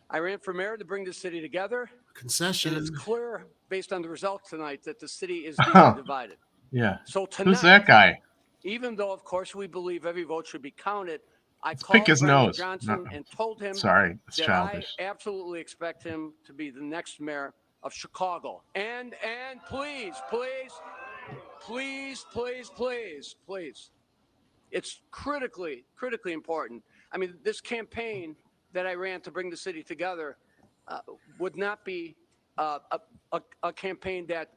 I ran for mayor to bring the city together. Concession. And it's clear, based on the results tonight, that the city is deeply divided. Yeah. So tonight, who's that guy? Even though, of course, we believe every vote should be counted, I pick called his Brandon nose. Johnson and told him Sorry, it's that childish. I absolutely expect him to be the next mayor of Chicago. And please, it's critically important. I mean, this campaign that I ran to bring the city together would not be a campaign that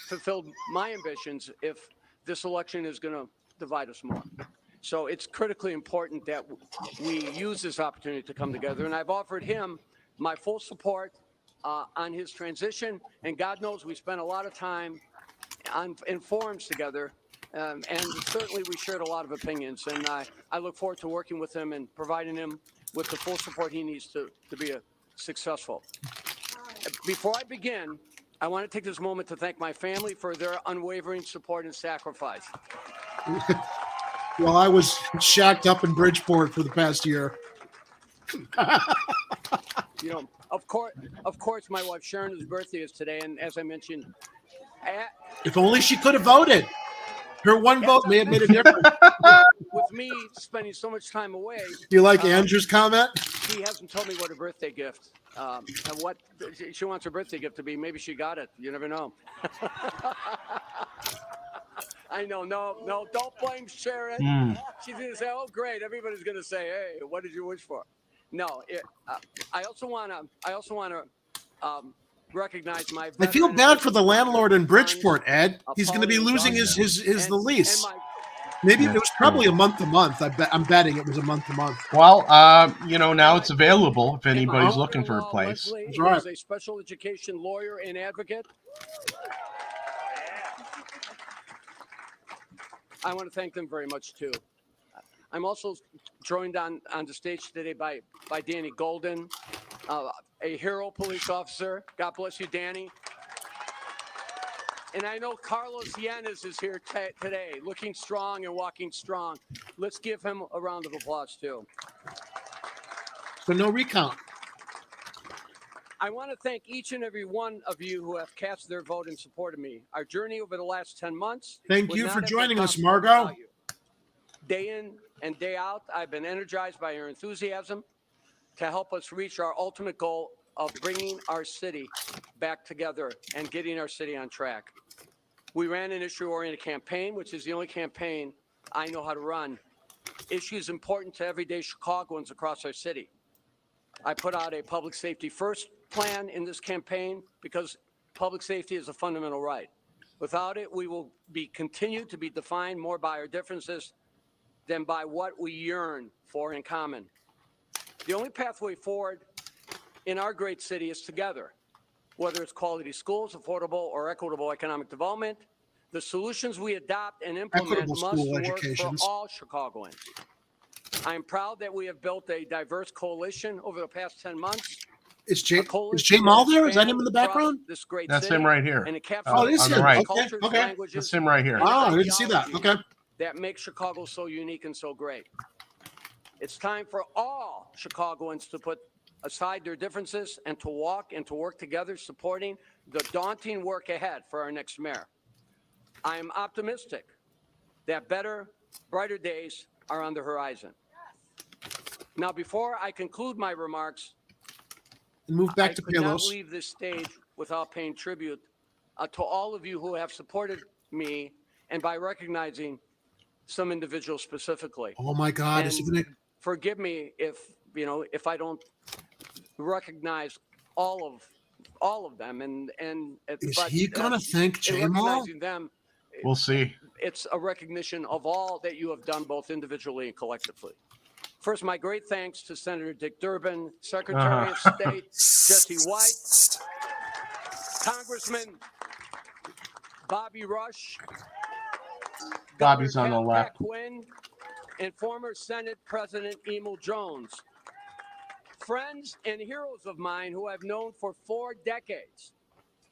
fulfilled my ambitions if this election is going to divide us more. So it's critically important that we use this opportunity to come together. And I've offered him my full support on his transition. And God knows we spent a lot of time in forums together. And certainly we shared a lot of opinions. And I look forward to working with him and providing him with the full support he needs to be successful. Before I begin, I want to take this moment to thank my family for their unwavering support and sacrifice. Well, I was shacked up in Bridgeport for the past year. You know, of course, my wife Sharon's birthday is today, and as I mentioned, If only she could have voted. Her one vote may have made a difference. With me spending so much time away. Do you like Andrew's comment? She hasn't told me what her birthday gift, and what she wants her birthday gift to be. Maybe she got it. You never know. I know. No, don't blame Sharon. She's going to say, oh, great. Everybody's going to say, hey, what did you wish for? No, I also want to recognize my. I feel bad for the landlord in Bridgeport, Ed. He's going to be losing his the lease. Maybe it was probably a month to month. I'm betting it was a month to month. Well, now it's available if anybody's looking for a place. That's right. He's a special education lawyer and advocate. I want to thank them very much too. I'm also joined on the stage today by Danny Golden, a hero police officer. God bless you, Danny. And I know Carlos Yanes is here today, looking strong and walking strong. Let's give him a round of applause, too. So no recount. I want to thank each and every one of you who have cast their vote in support of me. Our journey over the last 10 months. Thank you for joining us, Margot. Day in and day out, I've been energized by your enthusiasm to help us reach our ultimate goal of bringing our city back together and getting our city on track. We ran an issue-oriented campaign, which is the only campaign I know how to run. Issues important to everyday Chicagoans across our city. I put out a public safety first plan in this campaign because public safety is a fundamental right. Without it, we will continue to be defined more by our differences than by what we yearn for in common. The only pathway forward in our great city is together. Whether it's quality schools, affordable or equitable economic development, the solutions we adopt and implement must work for all Chicagoans. I am proud that we have built a diverse coalition over the past 10 months. Is Jay Mall there? Is that him in the background? That's him right here. And it Oh, it is him. Right. Okay. That's him right here. Oh, I didn't see that. Okay. That makes Chicago so unique and so great. It's time for all Chicagoans to put aside their differences and to walk and to work together, supporting the daunting work ahead for our next mayor. I am optimistic that better, brighter days are on the horizon. Now, before I conclude my remarks, And move back to I could not Palos. leave this stage without paying tribute to all of you who have supported me and by recognizing some individuals specifically. Oh my God! Is he gonna? Forgive me if I don't recognize all of them, and Is but, he gonna thank in J Mall? recognizing them, We'll see. it's a recognition of all that you have done, both individually and collectively. First, my great thanks to Senator Dick Durbin, Secretary of State Jesse White, Congressman Bobby Rush, Bobby's on the Governor left. Pat Quinn, and former Senate President Emil Jones. Friends and heroes of mine who I've known for 4 decades,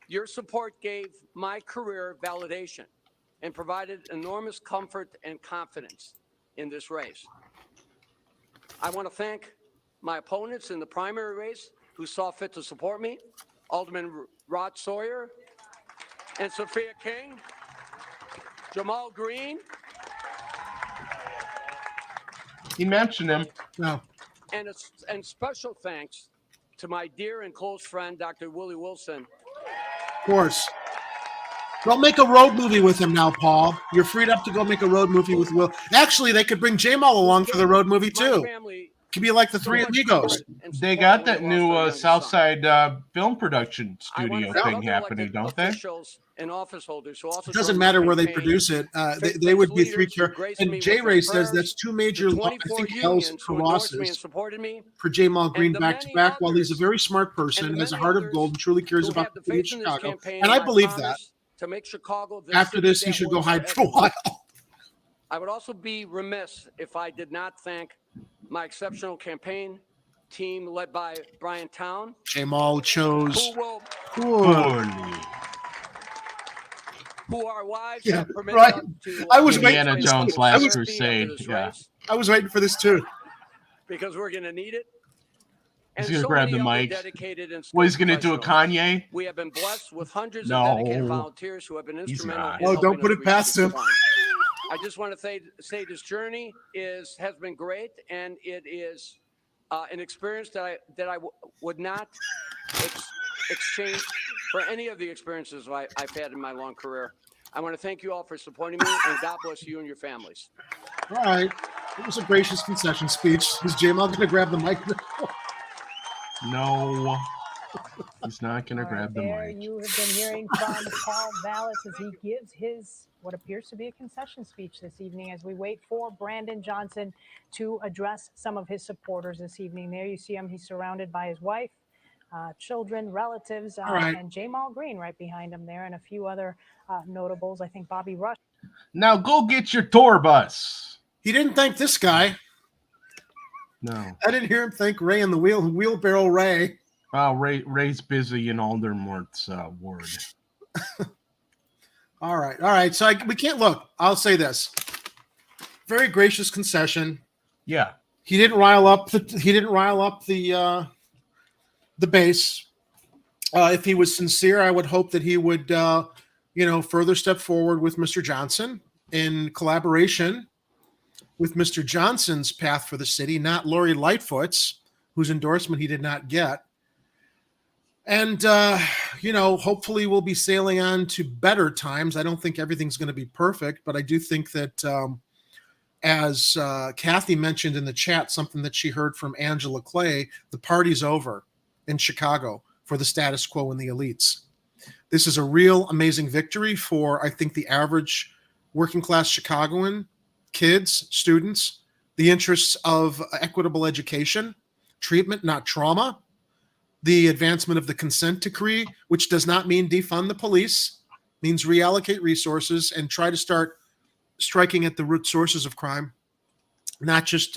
your support gave my career validation and provided enormous comfort and confidence in this race. I want to thank my opponents in the primary race who saw fit to support me, Alderman Rod Sawyer and Sophia King, Jamal Green. He mentioned him. No. And special thanks to my dear and close friend, Dr. Willie Wilson. Of course. Go make a road movie with him now, Paul. You're freed up to go make a road movie with Will. Actually, they could bring J-Mal along for the road movie too. Could be like the Three Amigos. They got that new Southside film production studio thing happening, don't they? And office holders who also It doesn't matter where they produce it. They would be 3 characters. And J-Ray says that's 2 major, I think, L's Colossus for J-Mal Green back to back. While he's a very smart person, has a heart of gold, and truly cares about the city of Chicago, and I believe that. To make Chicago After this, he should go hide for a while. I would also be remiss if I did not thank my exceptional campaign team led by Brian Town. J-Mal chose who our wives Yeah, have permitted right. us to I was waiting Indiana for this Jones too. Last I was- Crusade. Yeah. I was waiting for this too. because we're going to need it. He's and gonna so grab many the other mic. dedicated and What, he's skilled gonna do a professionals. Kanye? We have been blessed with hundreds of No. dedicated volunteers who have been He's instrumental not. in Oh, helping don't put us it reach past this him. point. I just want to say this journey has been great, and it is an experience that I would not exchange for any of the experiences I've had in my long career. I want to thank you all for supporting me, and God bless you and your families. All right. It was a gracious concession speech. Is Jamal going to grab the mic? No. He's not going to All right, grab the there mic. you have been hearing from Paul Vallis as he gives his what appears to be a concession speech this evening as we wait for Brandon Johnson to address some of his supporters this evening. There you see him. He's surrounded by his wife, children, relatives, right. and Jamal Green right behind him there, and a few other notables. I think Bobby Rush. Now go get your tour bus. He didn't thank this guy. No. I didn't hear him thank Ray in the wheelbarrow Ray. Oh, Ray's busy in Aldermont's ward. All right. So we can't look. I'll say this. Very gracious concession. Yeah. He didn't rile up the base. If he was sincere, I would hope that he would further step forward with Mr. Johnson in collaboration with Mr. Johnson's path for the city, not Lori Lightfoot's, whose endorsement he did not get. And, hopefully we'll be sailing on to better times. I don't think everything's going to be perfect, but I do think that as Kathy mentioned in the chat, something that she heard from Angela Clay, the party's over in Chicago for the status quo and the elites. This is a real amazing victory for, I think, the average working class Chicagoan, kids, students, the interests of equitable education, treatment, not trauma, the advancement of the consent decree, which does not mean defund the police, means reallocate resources and try to start striking at the root sources of crime, not just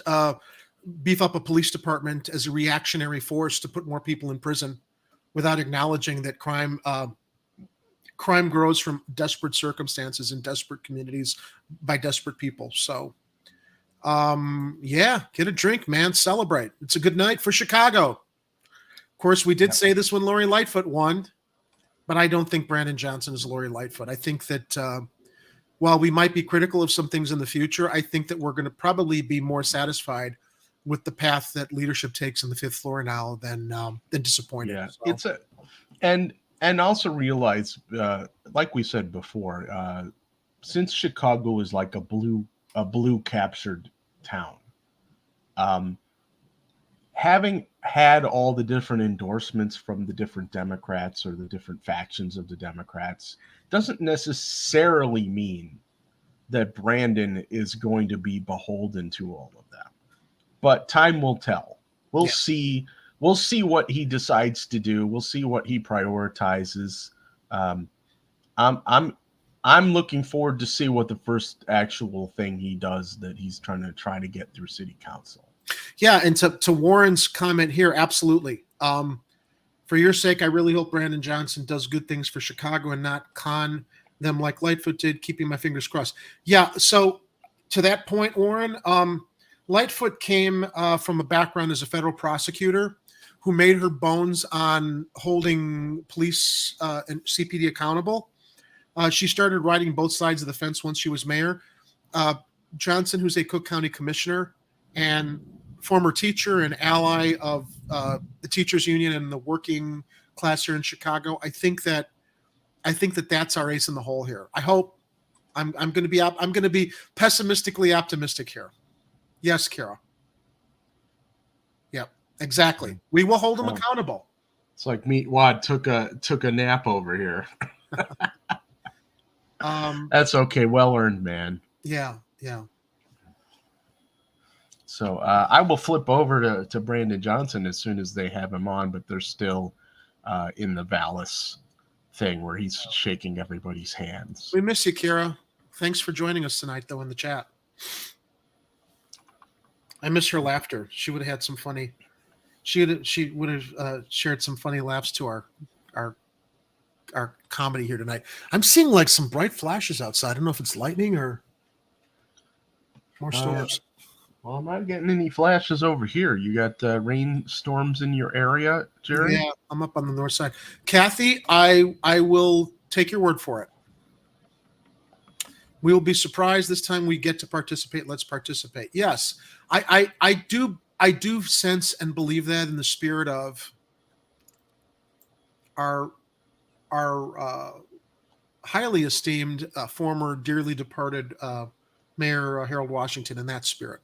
beef up a police department as a reactionary force to put more people in prison without acknowledging that crime grows from desperate circumstances in desperate communities by desperate people. So, get a drink, man. Celebrate. It's a good night for Chicago. Of course, we did say this when Lori Lightfoot won, but I don't think Brandon Johnson is Lori Lightfoot. I think that while we might be critical of some things in the future, I think that we're going to probably be more satisfied with the path that leadership takes in the fifth floor now than disappointed. Yeah, So, and also realize, like we said before, since Chicago is like a blue captured town, having had all the different endorsements from the different Democrats or the different factions of the Democrats doesn't necessarily mean that Brandon is going to be beholden to all of them. But time will tell. We'll see. We'll see what he decides to do. We'll see what he prioritizes. I'm looking forward to see what the first actual thing he does that he's trying to get through city council. Yeah, and to Warren's comment here, absolutely. For your sake, I really hope Brandon Johnson does good things for Chicago and not con them like Lightfoot did, keeping my fingers crossed. Yeah, so to that point, Warren, Lightfoot came from a background as a federal prosecutor who made her bones on holding police and CPD accountable. She started riding both sides of the fence once she was mayor. Johnson, who's a Cook County commissioner and former teacher and ally of the teachers union and the working class here in Chicago, I think that that's our ace in the hole here. I hope. I'm going to be pessimistically optimistic here. Yes, Kara. Yep, exactly. We will hold them accountable. It's like Meatwad took a nap over here. That's okay. Well earned, man. Yeah. So I will flip over to Brandon Johnson as soon as they have him on, but they're still in the Vallis thing where he's shaking everybody's hands. We miss you, Kara. Thanks for joining us tonight, though, in the chat. I miss her laughter. She would have had some funny. She would have shared some funny laughs to our comedy here tonight. I'm seeing like some bright flashes outside. I don't know if it's lightning or more storms. Well, I'm not getting any flashes over here. You got rainstorms in your area, Jerry? Yeah, I'm up on the north side. Kathy, I will take your word for it. We will be surprised this time we get to participate. Let's participate. Yes, I do sense and believe that in the spirit of our highly esteemed former dearly departed Mayor Harold Washington, in that spirit.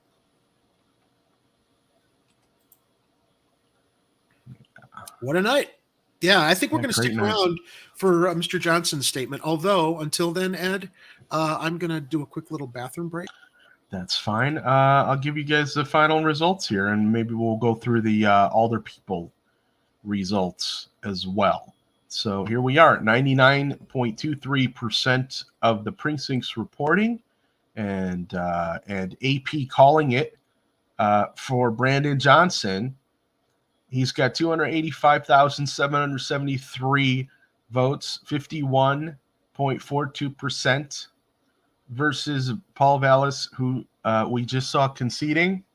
What a night. Yeah, I think we're going to stick around for Mr. Johnson's statement. Although, until then, Ed, I'm going to do a quick little bathroom break. That's fine. I'll give you guys the final results here, and maybe we'll go through the Alder people results as well. So here we are, 99.23% of the precincts reporting, and AP calling it for Brandon Johnson. He's got 285,773 votes, 51.42%, versus Paul Vallis, who we just saw conceding.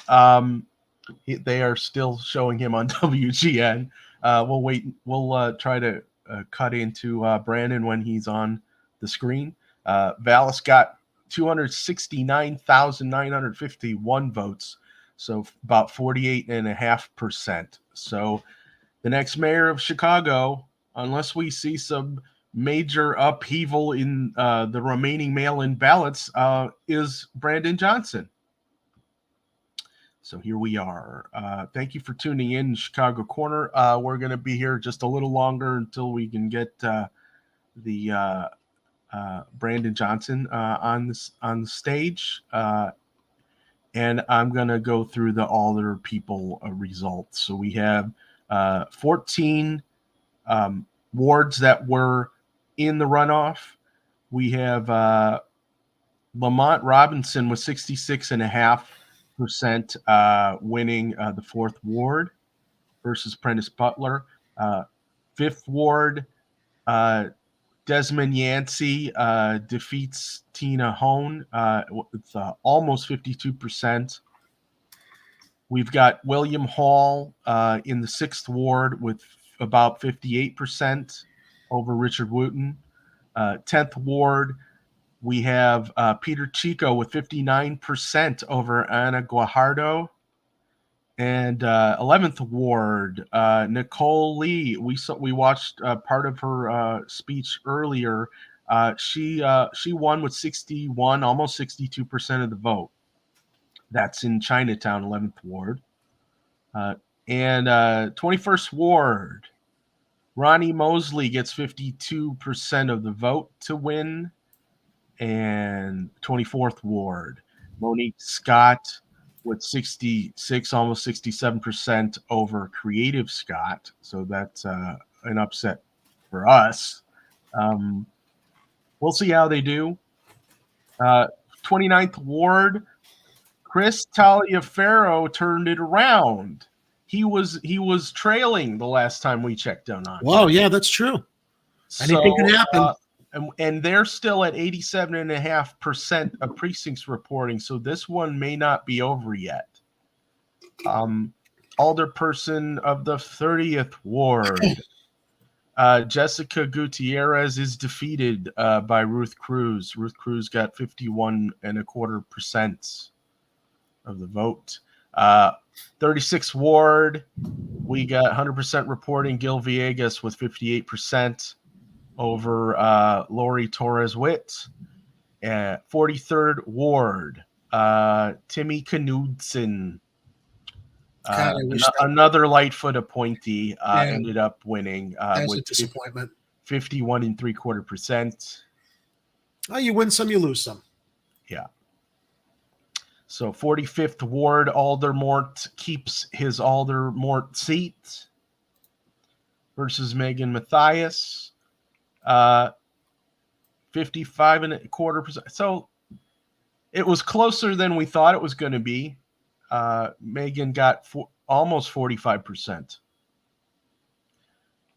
They are still showing him on WGN. We'll wait. We'll try to cut into Brandon when he's on the screen. Vallis got 269,951 votes. So about 48.5%. So the next mayor of Chicago, unless we see some major upheaval in the remaining mail-in ballots, is Brandon Johnson. So here we are. Thank you for tuning in, Chicago Corner. We're going to be here just a little longer until we can get the Brandon Johnson on the stage. And I'm going to go through the Alder people results. So we have 14 wards that were in the runoff. We have Lamont Robinson with 66.5% winning the 4th ward versus Prentice Butler. 5th ward, Desmond Yancey defeats Tina Hone with almost 52%. We've got William Hall in the 6th ward with about 58% over Richard Wooten. 10th ward, we have Peter Chico with 59% over Ana Guajardo. And 11th ward, Nicole Lee. We watched part of her speech earlier. She won with 61, almost 62% of the vote. That's in Chinatown, 11th ward. And 21st ward, Ronnie Mosley gets 52% of the vote to win. And 24th ward, Monique Scott with 66, almost 67% over Creative Scott. So that's an upset for us. We'll see how they do. 29th ward, Chris Taliaferro turned it around. He was trailing the last time we checked on him. Wow, yeah, that's true. Anything can happen. And they're still at 87.5% of precincts reporting, so this one may not be over yet. Alderperson of the 30th ward, Jessica Gutierrez is defeated by Ruth Cruz. Ruth Cruz got 51.25% of the vote. 36th ward, we got 100% reporting Gil Villegas with 58%. Over Lori Torres-Witt. 43rd ward, Timmy Knudsen. Another Lightfoot appointee ended up winning with 51.75%. Oh, you win some, you lose some. Yeah. So 45th ward, Aldermort keeps his Aldermort seat versus Megan Mathias. 55.25%. So it was closer than we thought it was going to be. Megan got almost 45%.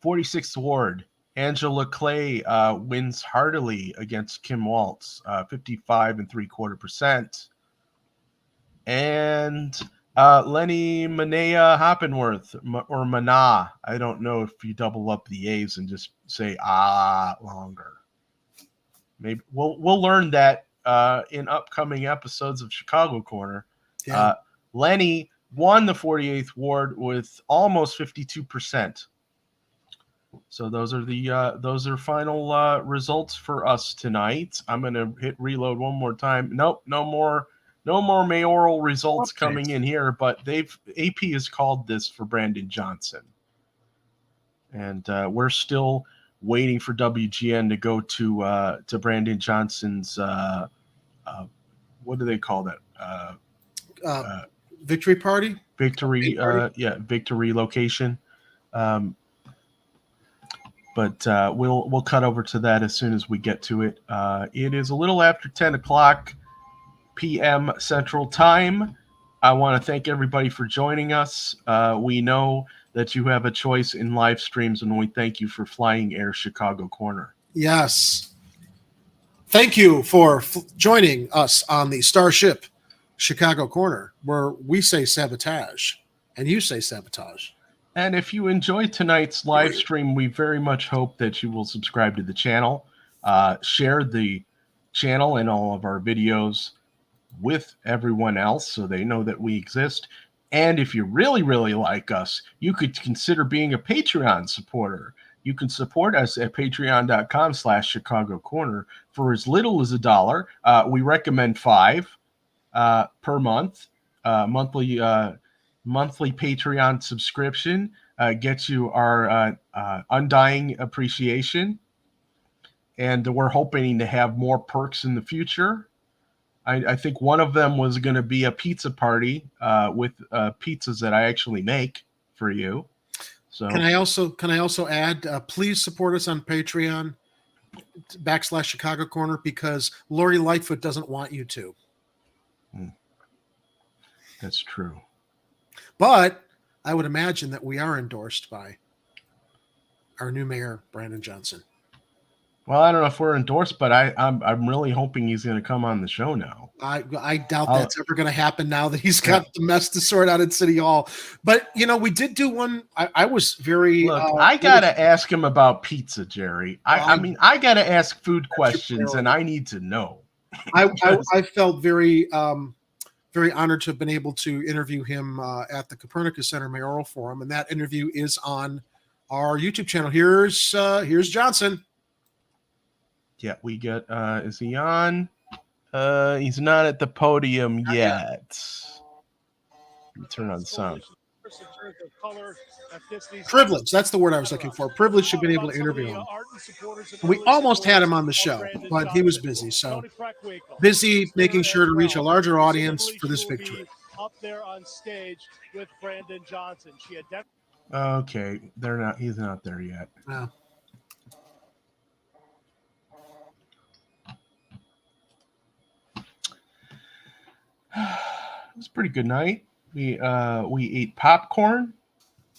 46th ward, Angela Clay wins heartily against Kim Waltz, 55.75%. And Lenny Manea Hoppenworth, or Mana. I don't know if you double up the A's and just say longer. Maybe we'll learn that in upcoming episodes of Chicago Corner. Yeah. Lenny won the 48th ward with almost 52%. So those are final results for us tonight. I'm gonna hit reload one more time. Nope, no more mayoral results coming in here, but AP has called this for Brandon Johnson, and we're still waiting for WGN to go to Brandon Johnson's what do they call that? Victory party? Victory location. But we'll cut over to that as soon as we get to it. It is a little after 10 o'clock p.m. Central Time. I want to thank everybody for joining us. We know that you have a choice in live streams, and we thank you for Flying Air Chicago Corner. Yes. Thank you for joining us on the Starship Chicago Corner, where we say sabotage and you say sabotage. And if you enjoyed tonight's live stream, we very much hope that you will subscribe to the channel, share the channel and all of our videos with everyone else so they know that we exist. And if you really, really like us, you could consider being a Patreon supporter. You can support us at patreon.com/Chicago Corner for as little as $1. We recommend $5 per month, monthly Patreon subscription gets you our undying appreciation, and we're hoping to have more perks in the future. I think one of them was going to be a pizza party with pizzas that I actually make for you. So can I also add, please support us on Patreon /Chicago Corner, because Lori Lightfoot doesn't want you to. That's true. But I would imagine that we are endorsed by our new mayor, Brandon Johnson. Well, I don't know if we're endorsed, but I'm really hoping he's going to come on the show now. I doubt that's ever going to happen now that he's got the mess to sort out at City Hall. But, we did do one. I was very... Look, I got to ask him about pizza, Jerry. I mean, I got to ask food questions, and I need to know. I felt very... very honored to have been able to interview him at the Copernicus Center Mayoral Forum, and that interview is on our YouTube channel. Here's Johnson. Yeah, we get. Is he on? He's not at the podium yet. Let me turn on sound. Privilege. That's the word I was looking for. Privilege to have been able to interview him. We almost had him on the show, but he was busy. So busy making sure to reach a larger audience for this victory. Up there on stage with Brandon Johnson. Okay, they're not. He's not there yet. No. It was a pretty good night. We ate popcorn.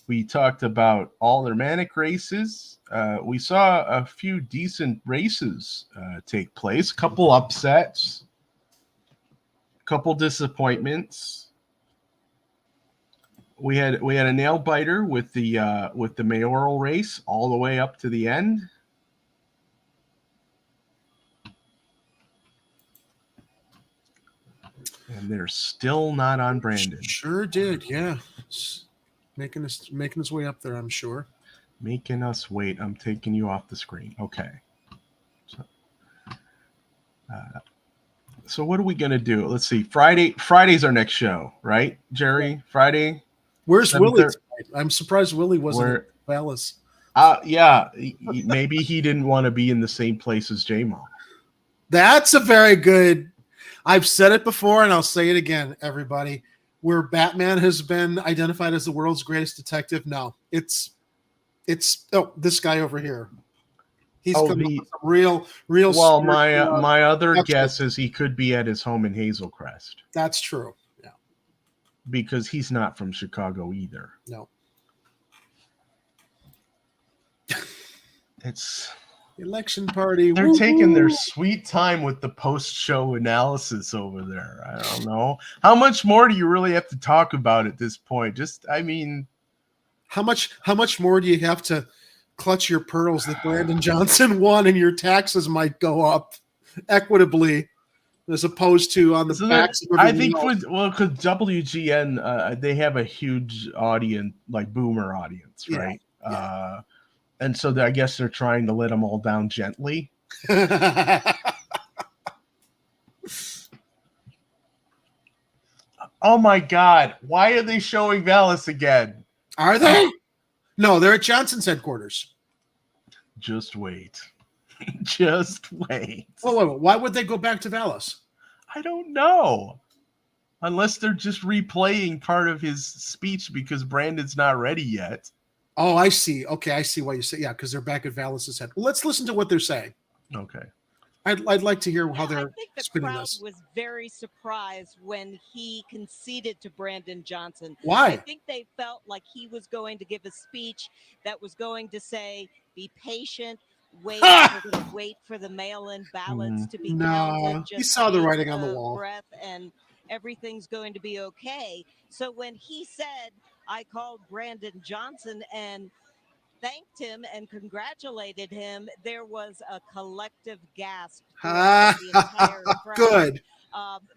We talked about all their manic races. We saw a few decent races take place. A couple upsets. A couple disappointments. We had a nail biter with the mayoral race all the way up to the end. And they're still not on Brandon. Sure did, yeah. It's making his way up there, I'm sure. Making us wait. I'm taking you off the screen. Okay. So what are we gonna do? Let's see. Friday's our next show, right, Jerry? Friday. Where's Willie? I'm surprised Willie wasn't at Palace. Yeah. Maybe he didn't want to be in the same place as J-Mo. That's a very good. I've said it before, and I'll say it again, everybody. Where Batman has been identified as the world's greatest detective, no, it's this guy over here. He's real. Well, my other guess is he could be at his home in Hazel Crest. That's true. Yeah, because he's not from Chicago either. No, it's Election party. They're taking their sweet time with the post-show analysis over there. I don't know. How much more do you really have to talk about at this point? How much more do you have to clutch your pearls that Brandon Johnson won and your taxes might go up equitably as opposed to on the backs of everything else? Because WGN, they have a huge audience, like boomer audience, right? Yeah. And so I guess they're trying to let them all down gently. Oh my God. Why are they showing Vallis again? Are they? No, they're at Johnson's headquarters. Just wait. Just wait. Whoa. Why would they go back to Vallis? I don't know. Unless they're just replaying part of his speech because Brandon's not ready yet. Oh, I see. Okay, I see why you say, yeah, because they're back at Vallis's head. Well, let's listen to what they're saying. Okay. I'd like to hear how they're I think the spinning crowd this. was very surprised when he conceded to Brandon Johnson. Why? I think they felt like he was going to give a speech that was going to say, be patient, wait, we're going to wait for the mail-in ballots to be counted. He saw the writing on the wall. Breath and everything's going to be okay. So when he said, I called Brandon Johnson and thanked him and congratulated him, there was a collective gasp. The entire crowd. Good.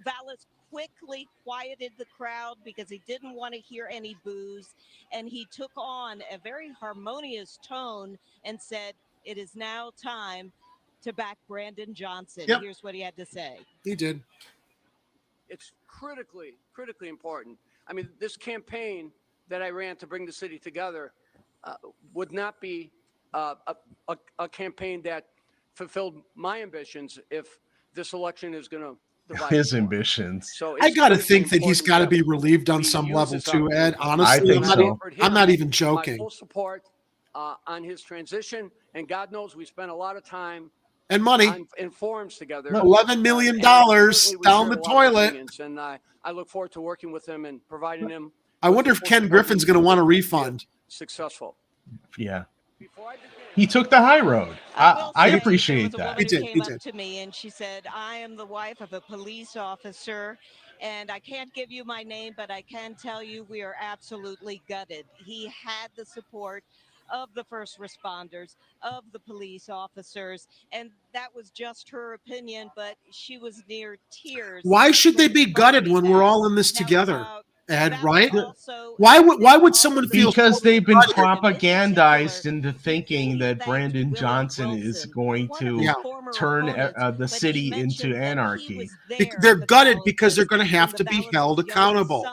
Vallis quickly quieted the crowd because he didn't want to hear any boos, and he took on a very harmonious tone and said, it is now time to back Brandon Johnson. Yep. Here's what he had to say. He did. It's critically important. I mean, this campaign that I ran to bring the city together would not be a campaign that fulfilled my ambitions if this election is going to divide His ambitions. So I got to think that he's got to be relieved on some level too, Ed. Honestly, I'm not even joking. My full support on his transition, and God knows we spent a lot of time and money in forums together. $11 million down the toilet. And I look forward to working with him and providing him. I wonder if Ken Griffin's going to want a refund. Successful. Yeah. He took the high road. I appreciate that. He came up to me and she said, I am the wife of a police officer, and I can't give you my name, but I can tell you we are absolutely gutted. He had the support of the first responders, of the police officers, and that was just her opinion, but she was near tears. Why should they be gutted when we're all in this together, Ed, right? Why would someone feel? Because they've been propagandized into thinking that Brandon Johnson is going to turn the city into anarchy. They're gutted because they're going to have to be held accountable.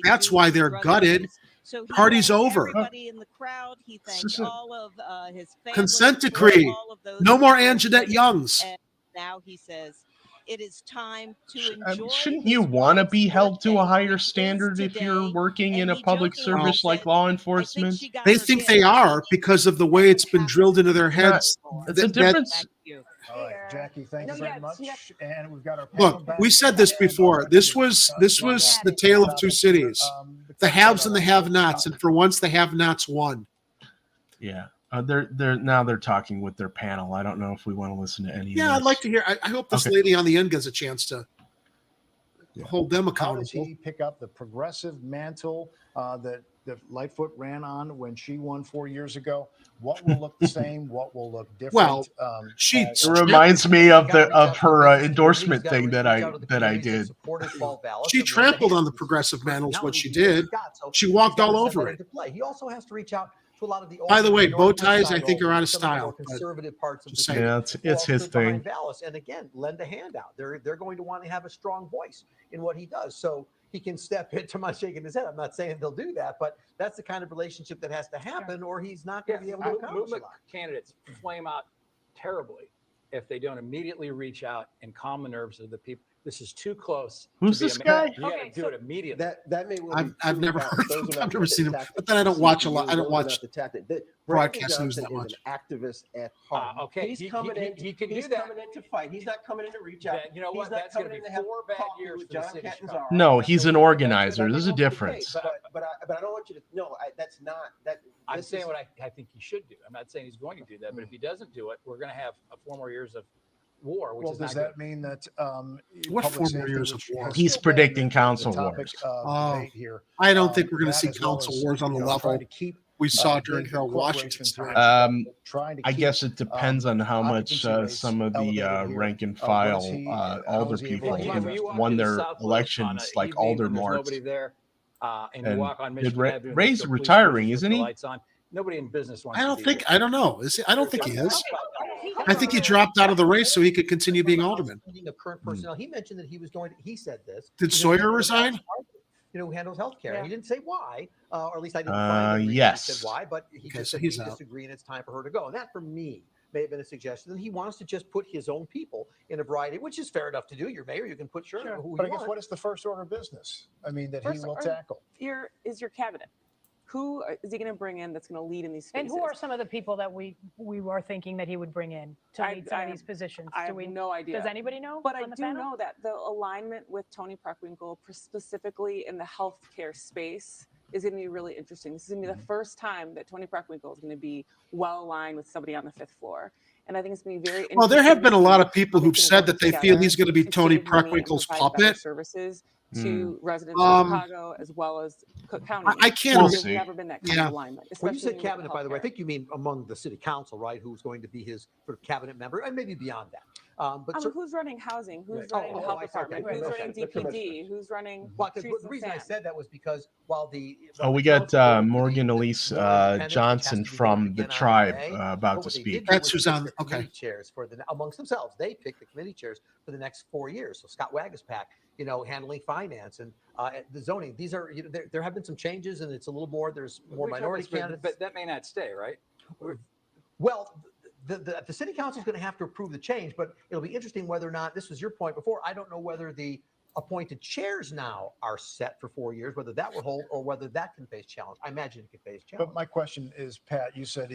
That's why they're gutted. So party's over. Everybody in the crowd, he thanked all of his family. Consent decree. No more Anjanette Youngs. And now he says, it is time to enjoy. Shouldn't you want to be held to a higher standard if you're working in a public service like law enforcement? They think they are because of the way it's been drilled into their heads. The difference. All right, Jackie, thank you very much. And we've got our Look, we said this before. This was the tale of two cities, the haves and the have-nots, and for once the have-nots won. Yeah, they're talking with their panel. I don't know if we want to listen to any. Yeah, I'd like to hear. I hope this lady on the end gets a chance to hold them accountable. How does he pick up the progressive mantle that Lightfoot ran on when she won 4 years ago? What will look the same? What will look different? Well, it reminds me of her endorsement thing that I did. She trampled on the progressive mantles. What she did, she walked all over it. He also has to reach out to a lot of the. By the way, bow ties I think are out of style. Conservative parts of the city. Yeah, it's his thing. And again, lend a hand out. They're going to want to have a strong voice in what he does. So he can step into my shaking his head. I'm not saying they'll do that, but that's the kind of relationship that has to happen, or he's not going to be able to accomplish Movement candidates flame out terribly if they don't immediately reach out and calm the nerves of the people. This is too close. Who's to be this a guy? You got to do it immediately. That may well be I've true, never but heard those of are him. not I've never seen him, tactics. but then I don't watch a lot. I don't Those are watch not the tactics. Brandon broadcast news Johnson that is much. an activist at heart. Okay, he's he coming in. He can he's do that. coming in to fight. He's not coming in to reach out. You know He's what? not That's going to coming be in have 4 bad coffee years with for the John city of Catanzaro. Chicago. No, he's an So- organizer. There's a Okay, difference. but I don't want you to. No, that's not that. I'm this saying is- what I think he should do. I'm not saying he's going to do that, but if he doesn't do it, we're going to have 4 more years of war, which Well, is does not that mean that What public 4 more safety, years of which war? has He's still been predicting the council topic wars. of debate here, I don't think we're going to that see as well council as, wars on the you know, level trying to keep, we saw big during Harold Washington's corporations time. here, trying to I keep, guess it depends on how much occupancy rates some of the elevated here. rank and What file is he- alder how is he able people to do who that? you walk won into their South Loop on elections, a like evening Alder when there's Marts. nobody there, and you And walk on did Michigan Avenue. and there's Ray's still police retiring, cruisers with isn't the he? lights on. Nobody in business wants I to don't be think. there. I don't know. Is he? I don't think he is. I think he Okay. dropped out of the race so he could continue being alderman. Speaking of current personnel, he mentioned that he was going to. He said this. Did He Sawyer said, resign? You know, who handles healthcare. Yeah. He didn't say why, or at least I didn't find a reason Yes. he said why, but he Okay, just so said he's we out. disagree and it's time for her to go. And that, for me, may have been a suggestion. And he wants to just put his own people in a variety, which is fair enough to do. You're mayor, you can put who But I you guess want. what is the first order of business? I mean, that he First will order- tackle. Is your cabinet. Who is he going to bring in that's going to lead in these And spaces? who are some of the people that we were thinking that he would bring in to lead some of these positions? I have no idea. Does anybody know? But I on the do panel? know that the alignment with Tony Preckwinkle, specifically in the healthcare space, is going to be really interesting. This is going to be the first time that Tony Preckwinkle is going to be well aligned with somebody on the 5th floor. And I think it's going to be very interesting. Well, there have been a lot of to people see how who've they can said work that they feel together he's going to be to Tony save money and Preckwinkle's provide better puppet. services to residents Um, of Chicago as well as Cook County. I can't- There's We'll see. never been that kind Yeah. of alignment. When you especially said with cabinet, by the way, I healthcare. think you mean among the city council, right? Who's going to be his sort of cabinet member, and maybe beyond that. But so, who's running housing? Who's Right. running the health I see. department? Okay. Who's Okay. running The commissioner. DPD? Who's running well, 'cause streets the and reason I sand? said that was because while the Oh, we got Morgan Elise Johnson from the tribe about to speak. That's who's on. Committee Okay. chairs for the amongst themselves. They pick the committee chairs for the next 4 years. So Scott Wagaspack, you know, handling finance and the zoning. These are there have been some changes, and it's a little more. There's more We know minority this, but- candidates. But that may not stay, right? Well, the city council is going to have to approve the change, but it'll be interesting whether or not, this was your point before, I don't know whether the appointed chairs now are set for 4 years, whether that will hold or whether that can face challenge. I imagine it could face challenge. But my question is, Pat, you said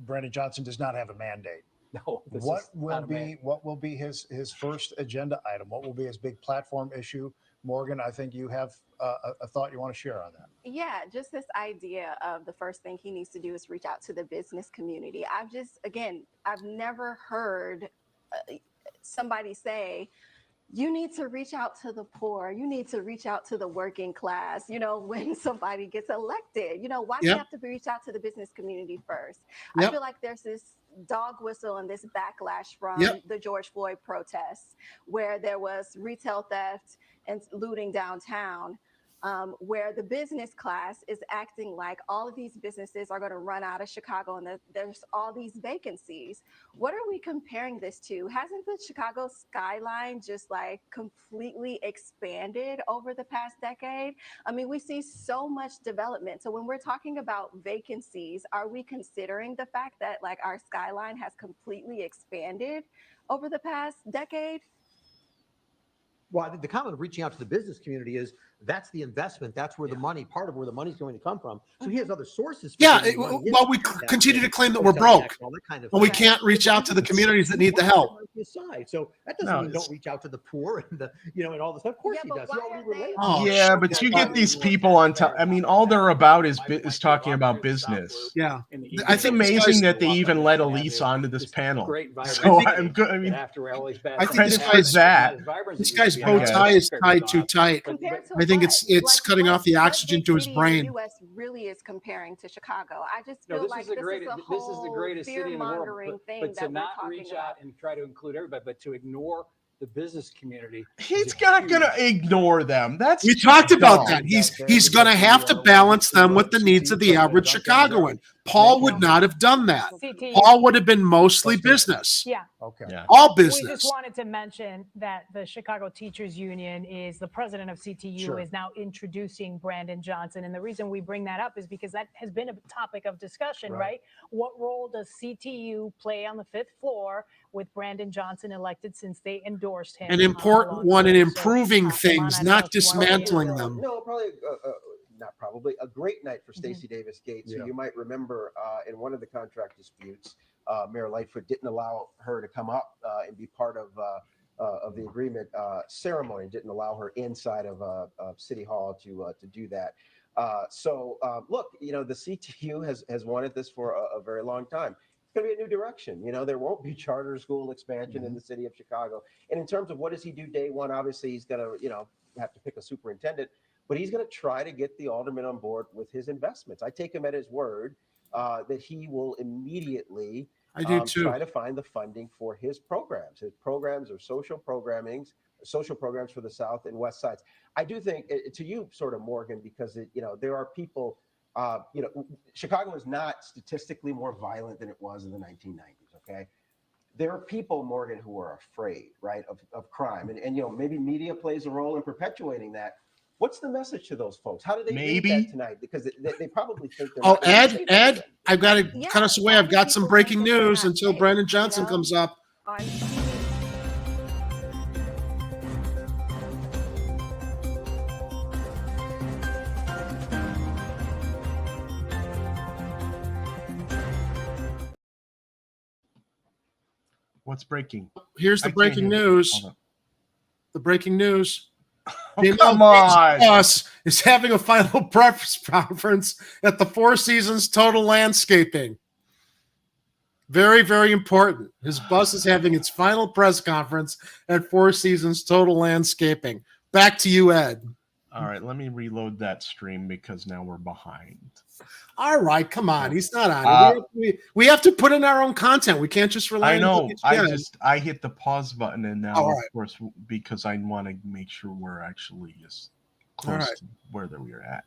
Brandon Johnson does not have a mandate. No. this What is not a man. will be his first agenda item? What will be his big platform issue? Morgan, I think you have a thought you want to share on that. Yeah, just this idea of the first thing he needs to do is reach out to the business community. I've never heard somebody say, you need to reach out to the poor. You need to reach out to the working class. You know, when somebody gets elected, you know, why do you have to reach out to the business community first? I feel like there's this dog whistle and this backlash from the George Floyd protests, where there was retail theft and looting downtown, where the business class is acting like all of these businesses are going to run out of Chicago and there's all these vacancies. What are we comparing this to? Hasn't the Chicago skyline just like completely expanded over the past decade? I mean, we see so much development. So when we're talking about vacancies, are we considering the fact that like our skyline has completely expanded over the past decade? Well, I think the comment of reaching out to the business community is that's the investment. That's where the money, part of where the money's going to come from. So he has other sources. for Yeah. getting money in. Well, we continue to claim that we're broke, All that kind of and we thing. can't reach out to the communities that need the help. Aside. So that doesn't mean don't reach out to the poor and the, you know, and all this stuff. Of course he does. He already relates. Yeah, but you get these people on top. I mean, all they're about is talking about business. Yeah, It's amazing that they even let Elise onto this panel. So I'm good. I mean, I think this guy's bow tie is tied too tight. I think it's cutting off the oxygen to his brain. The U.S. really is comparing to Chicago. I just No, feel this like is the this greatest. is a This is the whole greatest city in the world. fear-mongering thing But to that we're not talking reach about. out and try to include everybody, but to ignore the business community. He's not going to ignore them. That's We talked about dumb. that. He's going to have to balance them with the needs of the average Chicagoan. Paul would not have done that. Paul would have been mostly business. Yeah. Okay. All We business. just wanted to mention that the Chicago Teachers Union is the president of CTU Sure. is now introducing Brandon Johnson. And the reason we bring that up is because that has been a topic of discussion, right? What role does CTU play on the 5th floor with Brandon Johnson elected since they endorsed him. An important one in improving things, not dismantling No, them. No, probably not probably a great night for Stacey Davis Gates. Yeah. So you might remember in one of the contract disputes, Mayor Lightfoot didn't allow her to come up and be part of the agreement ceremony. Didn't allow her inside of City Hall to do that. Look, you know, the CTU has wanted this for a very long time. It's going to be a new direction. You know, there won't be charter school expansion in the city of Chicago. And in terms of what does he do day one, obviously he's going to, you know, have to pick a superintendent, but he's going to try to get the aldermen on board with his investments. I take him at his word that he will immediately try to find the funding for his programs. His programs are social programs for the South and West Sides. I do think, to you, sort of, Morgan, because you know, there are people. You know, Chicago is not statistically more violent than it was in the 1990s. Okay, there are people, Morgan, who are afraid, right, of crime, and you know, maybe media plays a role in perpetuating that. What's the message to those folks? How do they read that tonight? Because they probably think they're. Oh, Ed, I've got to cut us away. I've got some breaking news until Brandon Johnson comes up. What's breaking? Here's the breaking news. The breaking news. Come on. Boss is having a final press conference at the Four Seasons Total Landscaping. Very, very important. His bus is having its final press conference at Four Seasons Total Landscaping. Back to you, Ed. All right, let me reload that stream because now we're behind. All right, come on. He's not on it. We have to put in our own content. We can't just rely on I hit the pause button, and now, All of right. course, because I want to make sure we're actually as close to where we are at.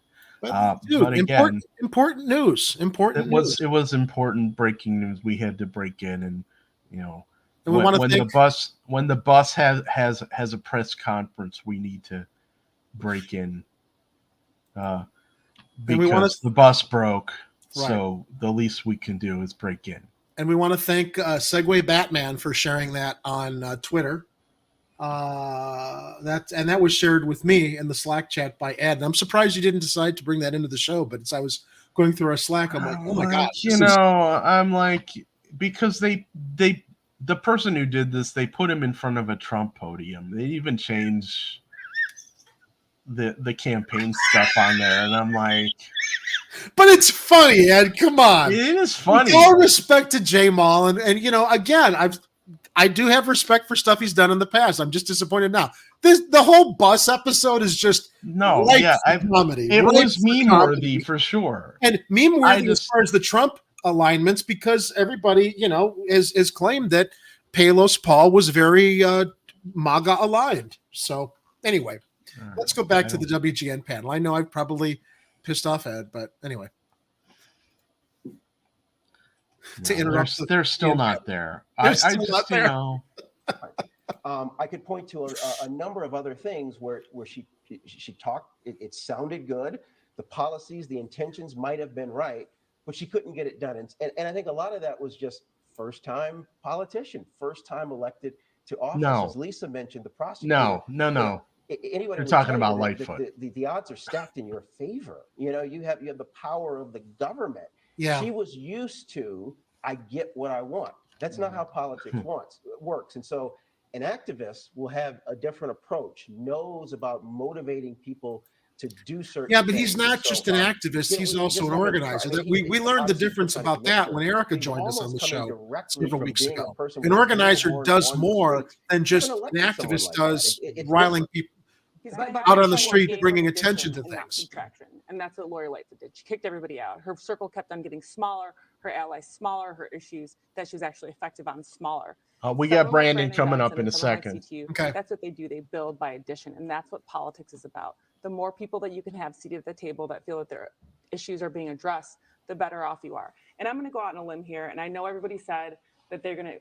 Dude, but again, important news. Important news. It was important breaking news. We had to break in, and you know, And we when the bus has a press conference, we need to break in. Because the bus broke, so the least we can do is break in. And we want to thank Segway Batman for sharing that on Twitter. That was shared with me in the Slack chat by Ed. And I'm surprised you didn't decide to bring that into the show. But as I was going through our Slack, I'm like, oh my god! I'm like, because the person who did this, they put him in front of a Trump podium. They even changed the campaign stuff on there, and I'm like, but it's funny, Ed. Come on, it is funny. With all respect to J Mall, and you know, again, I do have respect for stuff he's done in the past. I'm just disappointed now. The whole bus episode is just comedy. It was meme worthy for sure, and meme worthy as far as the Trump alignments, because everybody, you know, is claimed that Palos Paul was very MAGA aligned. So anyway. Let's go back to the WGN panel. I know I've probably pissed off Ed, but anyway. To interrupt, they're still not there. I could point to a number of other things where she talked. It sounded good. The policies, the intentions might have been right, but she couldn't get it done. And I think a lot of that was just first-time politician, first-time elected to office. No. As Lisa mentioned, the prosecutor. No. Anyway, You're talking about Lightfoot. The odds are stacked in your favor. You know, you have the power of the government. Yeah. She was used to, I get what I want. That's not how politics works. And so an activist will have a different approach, knows about motivating people to do certain but things. he's not just an activist, he's also an organizer. We learned the difference about that when Erica joined us on the show several weeks ago. An organizer does more than just an activist does, riling people out on the street, bringing attention to things. And that's what Lori Lightfoot did. She kicked everybody out. Her circle kept on getting smaller, her allies smaller, her issues that she was actually effective on smaller. We got Brandon coming up in a second. Okay. That's what they do. They build by addition. And that's what politics is about. The more people that you can have seated at the table that feel that their issues are being addressed, the better off you are. And I'm going to go out on a limb here. And I know everybody said that they're going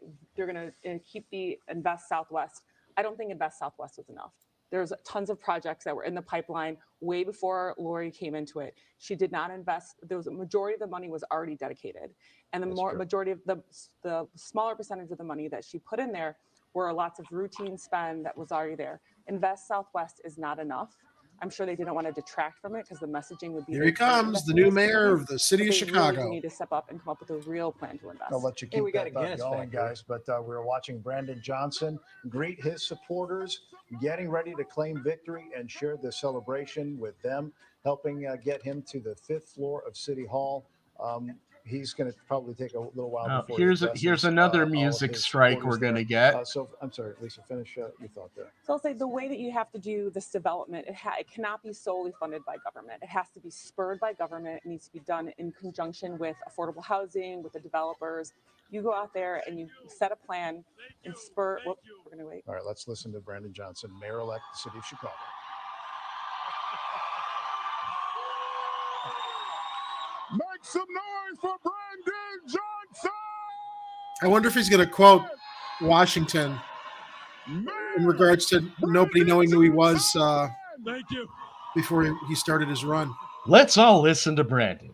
to keep the Invest Southwest. I don't think Invest Southwest was enough. There's tons of projects that were in the pipeline way before Lori came into it. She did not invest. There was a majority of the money was already dedicated. And the majority of the smaller percentage of the money that she put in there were lots of routine spend that was already there. Invest Southwest is not enough. I'm sure they didn't want to detract from it because the messaging would be. Here he comes, the new mayor of the city of Chicago. Really need to step up and come up with a real plan to invest. I'll let you keep that going, guys. But we were watching Brandon Johnson greet his supporters, getting ready to claim victory and share the celebration with them, helping get him to the 5th floor of City Hall. He's going to probably take a little while before here's another music strike we're going to get. So I'm sorry, Lisa, finish your thought there. So I'll say the way that you have to do this development, it cannot be solely funded by government. It has to be spurred by government. It needs to be done in conjunction with affordable housing, with the developers. You go out there and you set a plan and spur. We're going to wait. All right, let's listen to Brandon Johnson, mayor-elect the city of Chicago. Make some noise for Brandon Johnson! I wonder if he's going to quote Washington in regards to nobody knowing who he was Thank you. before he started his run. Let's all listen to Brandon.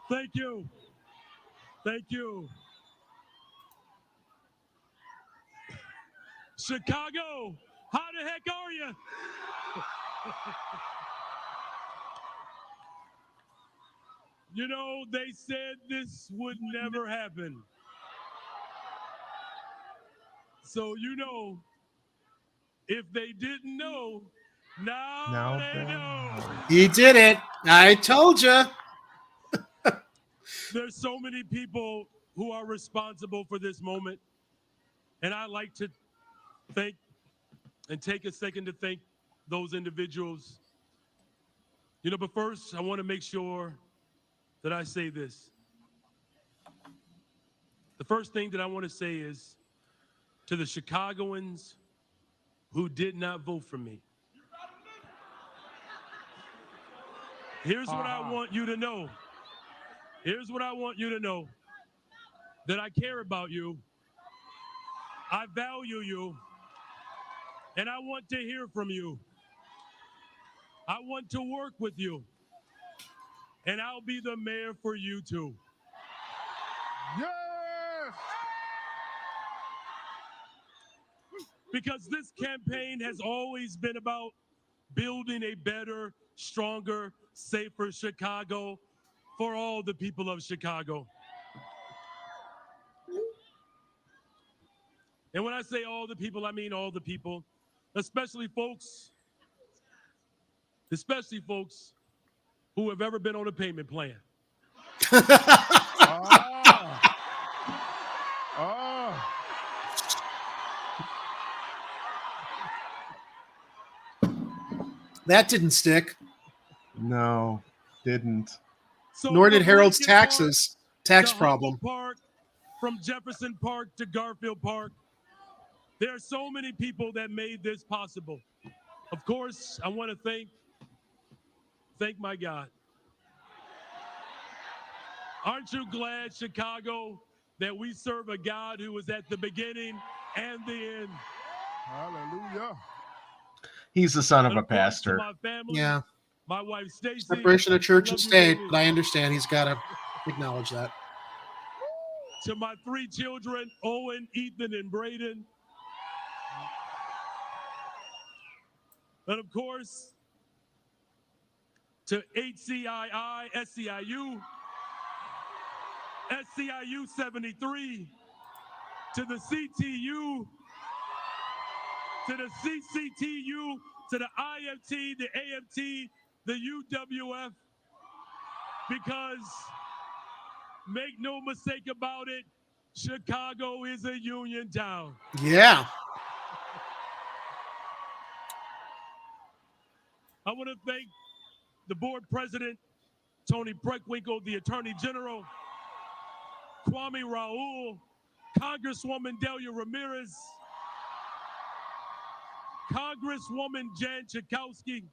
Thank you. Thank you. Chicago, how the heck are you? You know, they said this would never happen. So, you know, if they didn't know, now they know. He did it. I told you. There's so many people who are responsible for this moment. And I like to thank and take a second to thank those individuals. You know, but first, I want to make sure that I say this. The first thing that I want to say is to the Chicagoans who did not vote for me. Here's what I want you to know. Here's what I want you to know. That I care about you. I value you. And I want to hear from you. I want to work with you. And I'll be the mayor for you too. Yes! Because this campaign has always been about building a better, stronger, safer Chicago for all the people of Chicago. And when I say all the people, I mean all the people, especially folks who have ever been on a payment plan. That didn't stick. No, didn't. So Nor did from Harold's Lincoln Park tax to problem. Humboldt Park, from Jefferson Park to Garfield Park, there are so many people that made this possible. Of course, I want to thank my God. Aren't you glad, Chicago, that we serve a God who was at the beginning and the end? Hallelujah. He's the son of a pastor. My family, Yeah. my wife Stacy. Separation of church and love you, state, baby. but I understand he's got to acknowledge that. To my 3 children, Owen, Ethan, and Braden. And of course, to HCII, SCIU, SCIU 73, to the CTU, to the CCTU, to the IMT, the AMT, the UWF, because make no mistake about it, Chicago is a union town. Yeah. I want to thank the board president, Tony Preckwinkle, the attorney general, Kwame Raoul, Congresswoman Delia Ramirez, Congresswoman Jan Chakowski,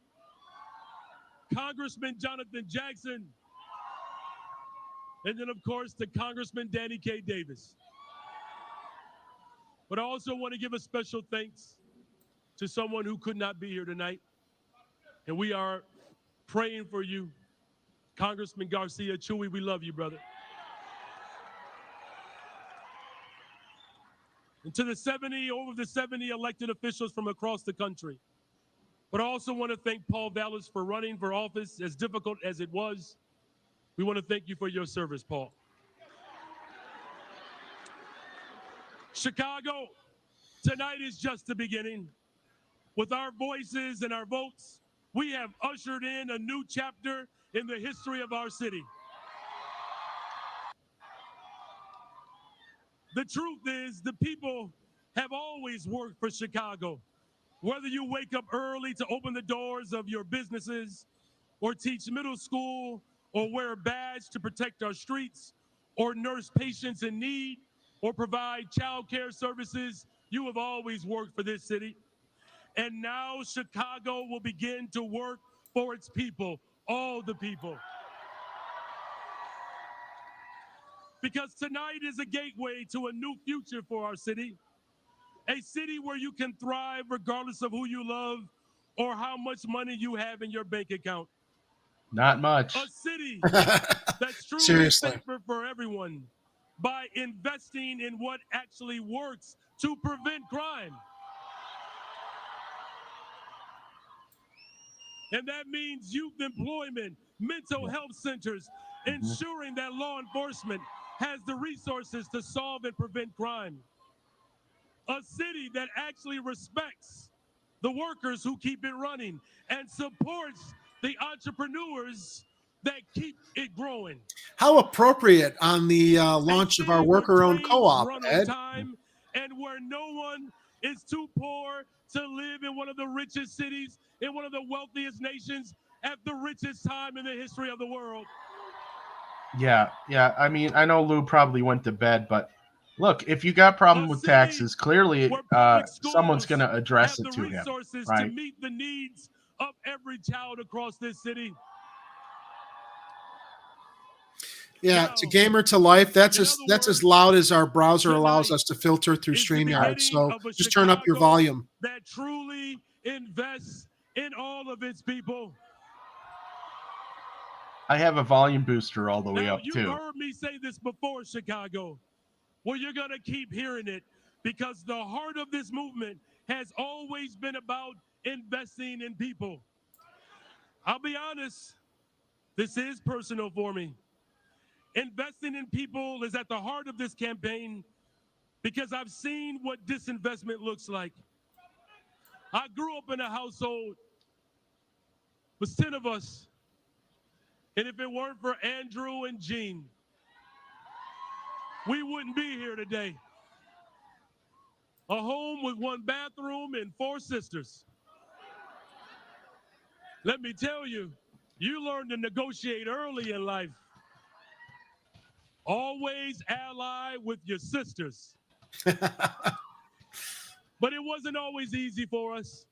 Congressman Jonathan Jackson, and then, of course, the Congressman Danny K. Davis. But I also want to give a special thanks to someone who could not be here tonight. And we are praying for you. Congressman Garcia, Chewy, we love you, brother. And to over the 70 elected officials from across the country. But I also want to thank Paul Vallas for running for office, as difficult as it was. We want to thank you for your service, Paul. Chicago, tonight is just the beginning. With our voices and our votes, we have ushered in a new chapter in the history of our city. The truth is, the people have always worked for Chicago. Whether you wake up early to open the doors of your businesses, or teach middle school, or wear a badge to protect our streets, or nurse patients in need, or provide child care services, you have always worked for this city. And now Chicago will begin to work for its people, all the people. Because tonight is a gateway to a new future for our city. A city where you can thrive regardless of who you love or how much money you have in your bank account. Not much. A city that's truly Seriously. safer for everyone by investing in what actually works to prevent crime. And that means youth employment, mental health centers, ensuring that law enforcement has the resources to solve and prevent crime. A city that actually respects the workers who keep it running and supports the entrepreneurs that keep it growing. How appropriate on the launch of our worker-owned co-op, Run on Ed. time, and where no one is too poor to live in one of the richest cities, in one of the wealthiest nations, at the richest time in the history of the world. Yeah. I mean, I know Lou probably went to bed, but look, if you got problem with taxes, clearly someone's going to address it to him, Resources right? to meet the needs of every child across this city. Yeah, to Gamer to Life, that's as loud as our browser allows us to filter through StreamYard. So just turn up your volume. That truly invests in all of its people. I have a volume booster all the way Now, up you've too. heard me say this before, Chicago. Well, you're going to keep hearing it because the heart of this movement has always been about investing in people. I'll be honest, this is personal for me. Investing in people is at the heart of this campaign because I've seen what disinvestment looks like. I grew up in a household with 10 of us, and if it weren't for Andrew and Jean, we wouldn't be here today. A home with 1 bathroom and 4 sisters. Let me tell you, you learn to negotiate early in life. Always ally with your sisters. But it wasn't always easy for us.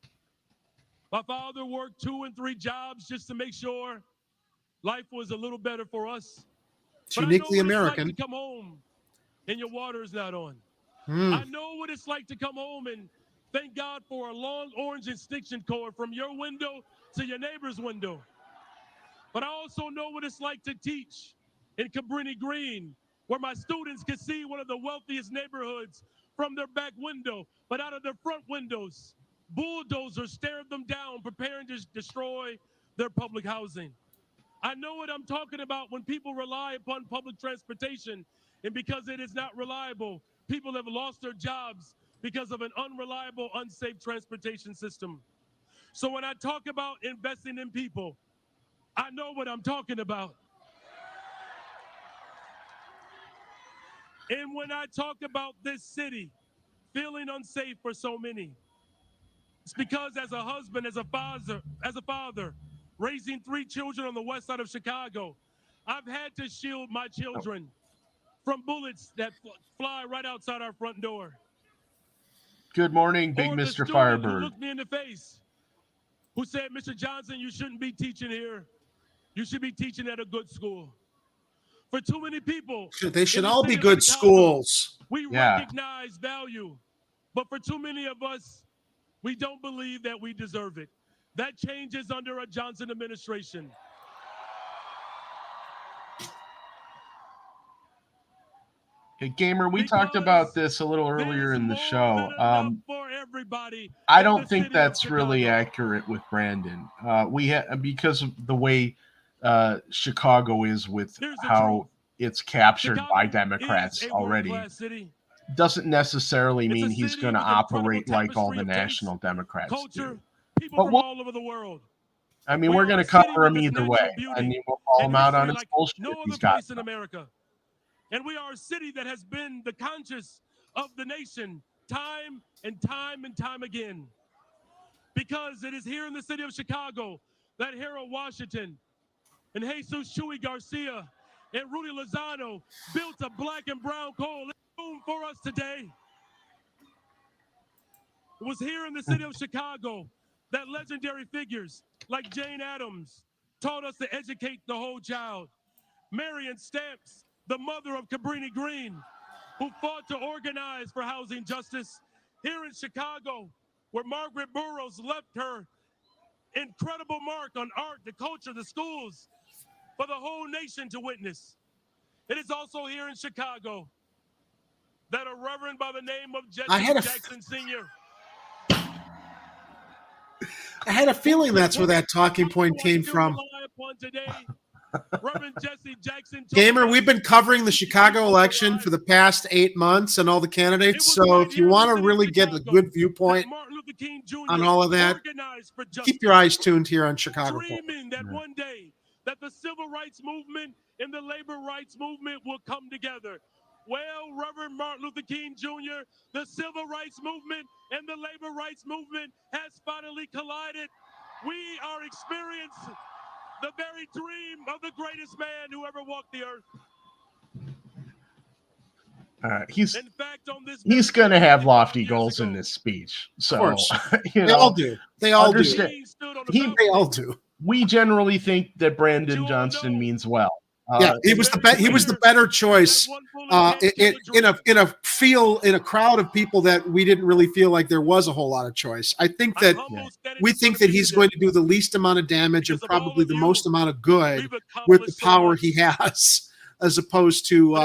My father worked 2 and 3 jobs just to make sure life was a little better for us. It's but uniquely I know what American. It's like to come home and your water is not on. Mm. I know what it's like to come home and thank God for a long orange extension cord from your window to your neighbor's window. But I also know what it's like to teach in Cabrini Green, where my students can see one of the wealthiest neighborhoods from their back window, but out of their front windows, bulldozers stare them down, preparing to destroy their public housing. I know what I'm talking about when people rely upon public transportation, and because it is not reliable, people have lost their jobs because of an unreliable, unsafe transportation system. So when I talk about investing in people, I know what I'm talking about. And when I talk about this city feeling unsafe for so many, it's because as a husband, as a father, raising 3 children on the west side of Chicago, I've had to shield my children from bullets that fly right outside our front door. Good morning, Big Or Mr. the student Firebird. who looked me in the face, who said, Mr. Johnson, you shouldn't be teaching here. You should be teaching at a good school. For too many people, They should in the all be city of good Chicago, schools. we Yeah. recognize value But for too many of us, we don't believe that we deserve it. That changes under a Johnson administration. Gamer, we talked about this a little earlier in the show. I don't think that's really accurate with Brandon. Because of the way Chicago is with how it's captured by Democrats already. Doesn't necessarily mean he's going to operate like all the national Democrats do. But all over the world. I mean, we're going to cover him either way. I mean, we'll call him out on his bullshit. No He's other got place in America. And we are a city that has been the conscience of the nation time and time and time again. Because it is here in the city of Chicago that Harold Washington and Jesus Chuy Garcia and Rudy Lozano built a black and brown coalition for us today. It was here in the city of Chicago that legendary figures like Jane Addams taught us to educate the whole child. Marion Stamps, the mother of Cabrini Green, who fought to organize for housing justice. Here in Chicago, where Margaret Burroughs left her incredible mark on art, the culture, the schools, for the whole nation to witness. It is also here in Chicago that a reverend by the name of Jesse Jackson Sr. I had a feeling that's where that talking point came from. Gamer, we've been covering the Chicago election for the past 8 months and all the candidates. So if you want to really get a good viewpoint on all of that, keep your eyes tuned here on Chicago. Dreaming that one day that the civil rights movement and the labor rights movement will come together. Well, Reverend Martin Luther King Jr., the civil rights movement and the labor rights movement has finally collided. We are experiencing the very dream of the greatest man who ever walked the earth. He's going to have lofty goals in this speech. So, of course. They all do. They all do. They all do. We generally think that Brandon Johnston means well. Yeah, he was the better choice in a crowd of people that we didn't really feel like there was a whole lot of choice. I think that we think that he's going to do the least amount of damage and probably the most amount of good with the power he has, as opposed to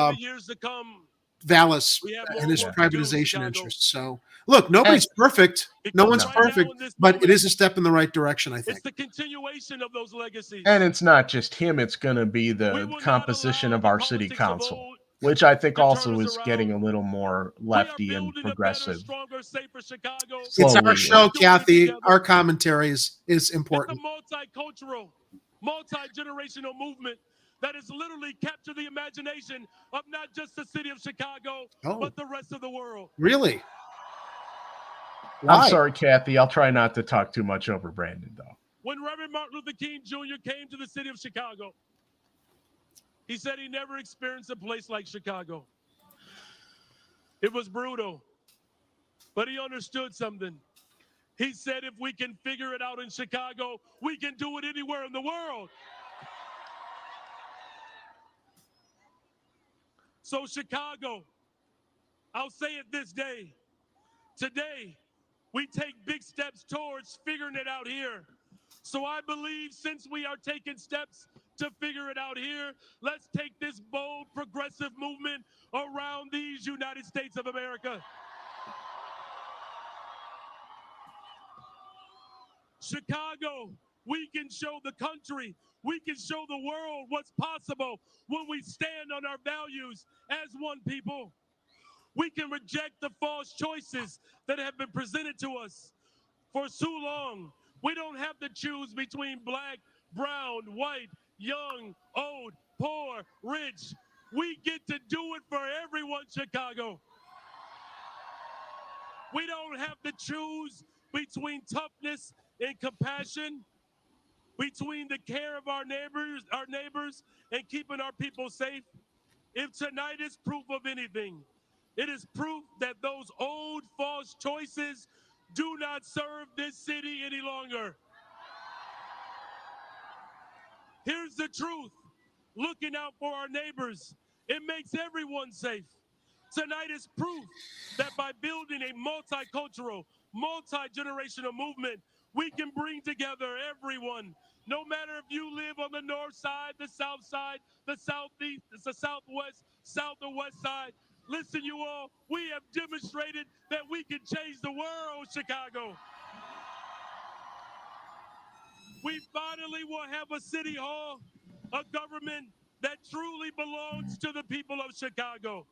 Vallis and his privatization interests. So, look, nobody's perfect. No one's perfect, but it is a step in the right direction, I think. It's the continuation of those legacies. And it's not just him. It's going to be the composition of our city council, which I think also is getting a little more lefty and progressive. It's our show, Kathy. Our commentary is important. It's a multicultural, multi-generational movement that has literally captured the imagination of not just the city of Chicago, but the rest of the world. Really? I'm sorry, Kathy. I'll try not to talk too much over Brandon, though. When Reverend Martin Luther King Jr. came to the city of Chicago, he said he never experienced a place like Chicago. It was brutal, but he understood something. He said, if we can figure it out in Chicago, we can do it anywhere in the world. So Chicago, I'll say it this day. Today, we take big steps towards figuring it out here. So I believe since we are taking steps to figure it out here, let's take this bold, progressive movement around these United States of America. Chicago, we can show the country, we can show the world what's possible when we stand on our values as one people. We can reject the false choices that have been presented to us for so long. We don't have to choose between black, brown, white, young, old, poor, rich. We get to do it for everyone, Chicago. We don't have to choose between toughness and compassion, between the care of our neighbors and keeping our people safe. If tonight is proof of anything, it is proof that those old false choices do not serve this city any longer. Here's the truth. Looking out for our neighbors, it makes everyone safe. Tonight is proof that by building a multicultural, multi-generational movement, we can bring together everyone. No matter if you live on the north side, the south side, the southeast, the southwest, south or west side. Listen, you all, we have demonstrated that we can change the world, Chicago. We finally will have a city hall, a government that truly belongs to the people of Chicago.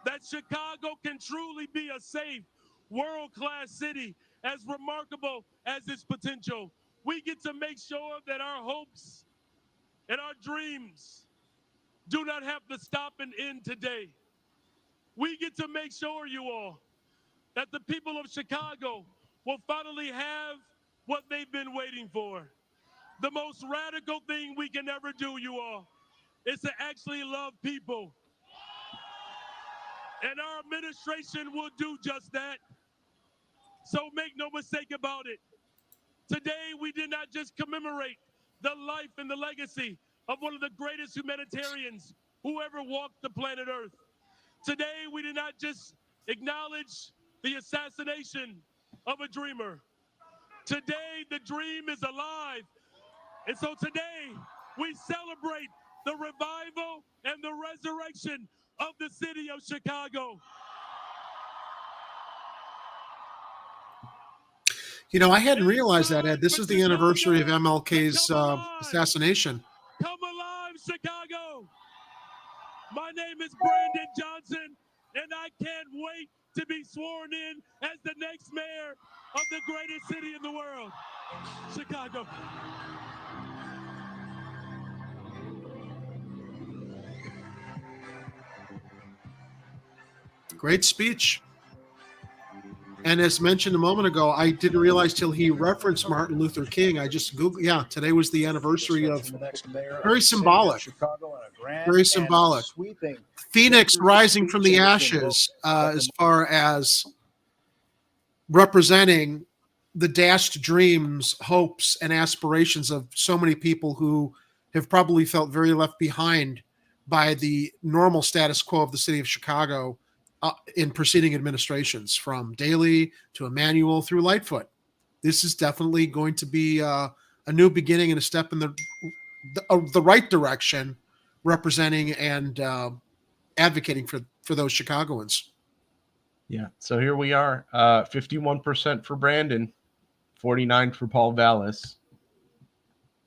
That Chicago can truly be a safe, world-class city, as remarkable as its potential. We get to make sure that our hopes and our dreams do not have to stop and end today. We get to make sure, you all, that the people of Chicago will finally have what they've been waiting for. The most radical thing we can ever do, you all, is to actually love people. And our administration will do just that. So make no mistake about it. Today, we did not just commemorate the life and the legacy of one of the greatest humanitarians who ever walked the planet Earth. Today, we did not just acknowledge the assassination of a dreamer. Today, the dream is alive. And so today, we celebrate the revival and the resurrection of the city of Chicago. You know, I hadn't realized that, Ed. This is the anniversary of MLK's assassination. Come alive, Chicago. My name is Brandon Johnson, and I can't wait to be sworn in as the next mayor of the greatest city in the world, Chicago. Great speech. And as mentioned a moment ago, I didn't realize till he referenced Martin Luther King. I just Googled, yeah, today was the anniversary of, very symbolic, very symbolic. Phoenix rising from the ashes as far as representing the dashed dreams, hopes, and aspirations of so many people who have probably felt very left behind by the normal status quo of the city of Chicago in preceding administrations, from Daley to Emanuel through Lightfoot. This is definitely going to be a new beginning and a step in the right direction, representing and advocating for those Chicagoans. Yeah. So here we are, 51% for Brandon, 49 for Paul Vallis.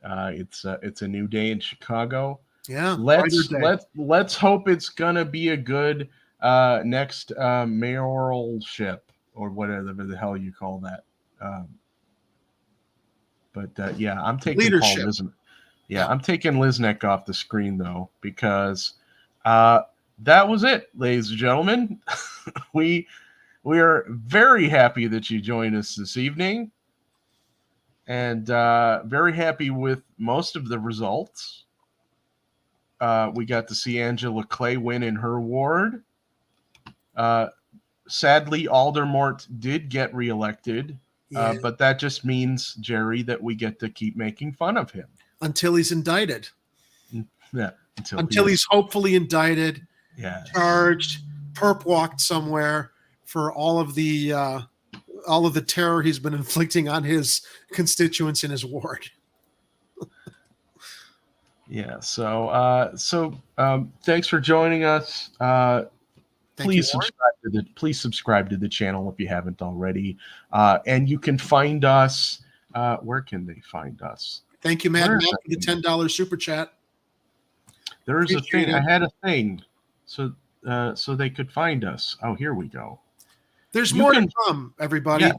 It's a new day in Chicago. Yeah. Let's hope it's gonna be a good next mayoralship, or whatever the hell you call that. But yeah, I'm taking leadership. Paul Lisnek. Yeah, I'm taking Lisnek off the screen though, because that was it, ladies and gentlemen. We are very happy that you joined us this evening, and very happy with most of the results. We got to see Angela Clay win in her ward. Sadly, Aldermort did get reelected, but that just means, Jerry, that we get to keep making fun of him until he's indicted. Yeah, until he's hopefully indicted, charged, perp walked somewhere for all of the terror he's been inflicting on his constituents in his ward. Yeah. So thanks for joining us. Please subscribe to the channel if you haven't already. And you can find us. Where can they find us? Thank you, Matt, for the $10 super chat. There is a thing. I had a thing, so they could find us. Oh, here we go. There's more to come, everybody.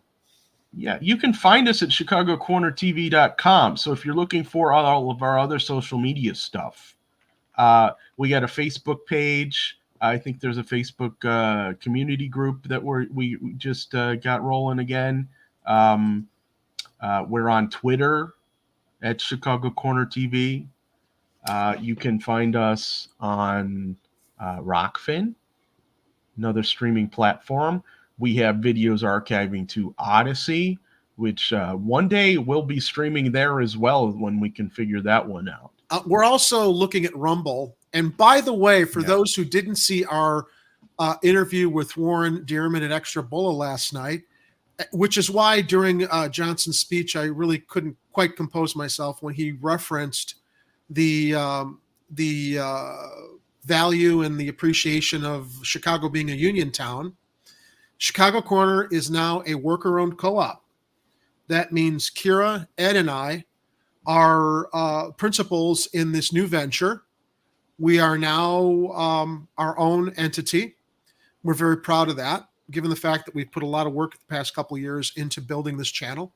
Yeah, you can find us at ChicagoCornerTV.com. So if you're looking for all of our other social media stuff, we got a Facebook page. I think there's a Facebook community group that we just got rolling again. We're on Twitter at Chicago Corner TV. You can find us on Rockfin, another streaming platform. We have videos archiving to Odyssey, which one day we'll be streaming there as well when we can figure that one out. We're also looking at Rumble. And by the way, for those who didn't see our interview with Warren Dearman at Extra Bulla last night, which is why during Johnson's speech, I really couldn't quite compose myself when he referenced the value and the appreciation of Chicago being a union town. Chicago Corner is now a worker-owned co-op. That means Kira, Ed, and I are principals in this new venture. We are now our own entity. We're very proud of that, given the fact that we've put a lot of work the past couple of years into building this channel.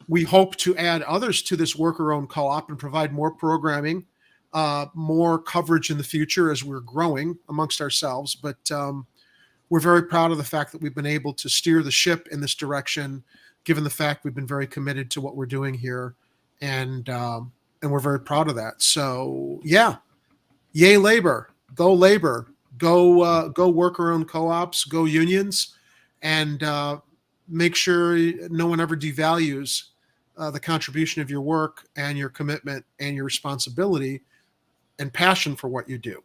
We hope to add others to this worker-owned co-op and provide more programming, more coverage in the future as we're growing amongst ourselves. But we're very proud of the fact that we've been able to steer the ship in this direction, given the fact we've been very committed to what we're doing here. And we're very proud of that. So yeah, yay labor, go worker-owned co-ops, go unions, and make sure no one ever devalues the contribution of your work and your commitment and your responsibility and passion for what you do.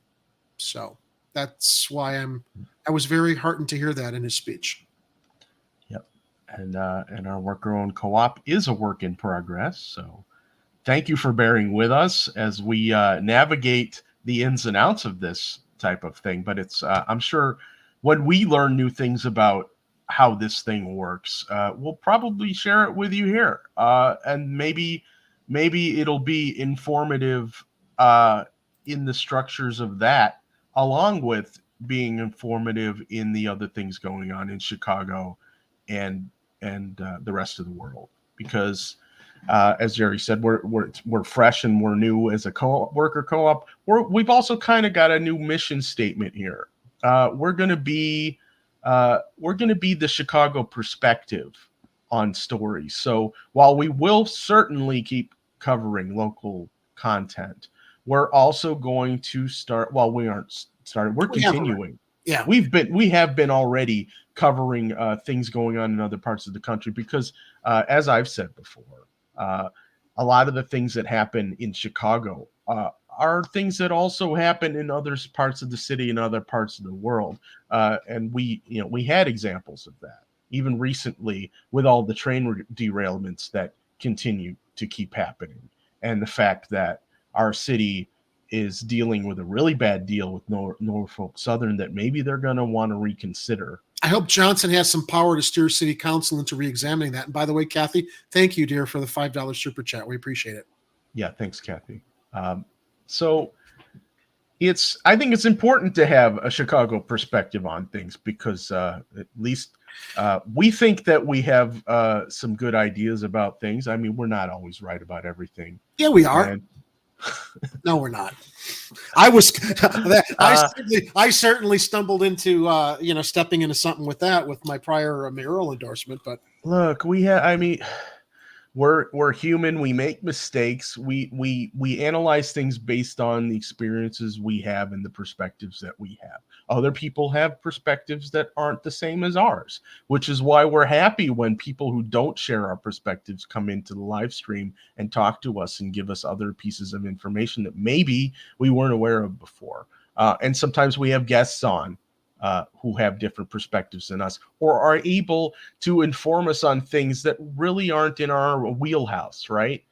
So that's why I was very heartened to hear that in his speech. Yep. And our worker-owned co-op is a work in progress. So thank you for bearing with us as we navigate the ins and outs of this type of thing. But it's I'm sure when we learn new things about how this thing works, we'll probably share it with you here. And maybe it'll be informative in the structures of that, along with being informative in the other things going on in Chicago and the rest of the world. Because as Jerry said, we're fresh and we're new as a worker co-op. We've also kind of got a new mission statement here. We're going to be the Chicago perspective on stories. So while we will certainly keep covering local content, we're also going to start. Well, we aren't started. We're continuing. Yeah, we have been already covering things going on in other parts of the country because, as I've said before, a lot of the things that happen in Chicago are things that also happen in other parts of the city and other parts of the world. And we had examples of that even recently with all the train derailments that continue to keep happening. And the fact that our city is dealing with a really bad deal with Norfolk Southern that maybe they're going to want to reconsider. I hope Johnson has some power to steer city council into re-examining that. And by the way, Kathy, thank you, dear, for the $5 super chat. We appreciate it. Yeah, thanks, Kathy. So I think it's important to have a Chicago perspective on things because at least we think that we have some good ideas about things. I mean, we're not always right about everything. Yeah, we are. No, we're not. I certainly stumbled into stepping into something with my prior mayoral endorsement. But look, we're human. We make mistakes. We analyze things based on the experiences we have and the perspectives that we have. Other people have perspectives that aren't the same as ours, which is why we're happy when people who don't share our perspectives come into the live stream and talk to us and give us other pieces of information that maybe we weren't aware of before. And sometimes we have guests on who have different perspectives than us or are able to inform us on things that really aren't in our wheelhouse, right?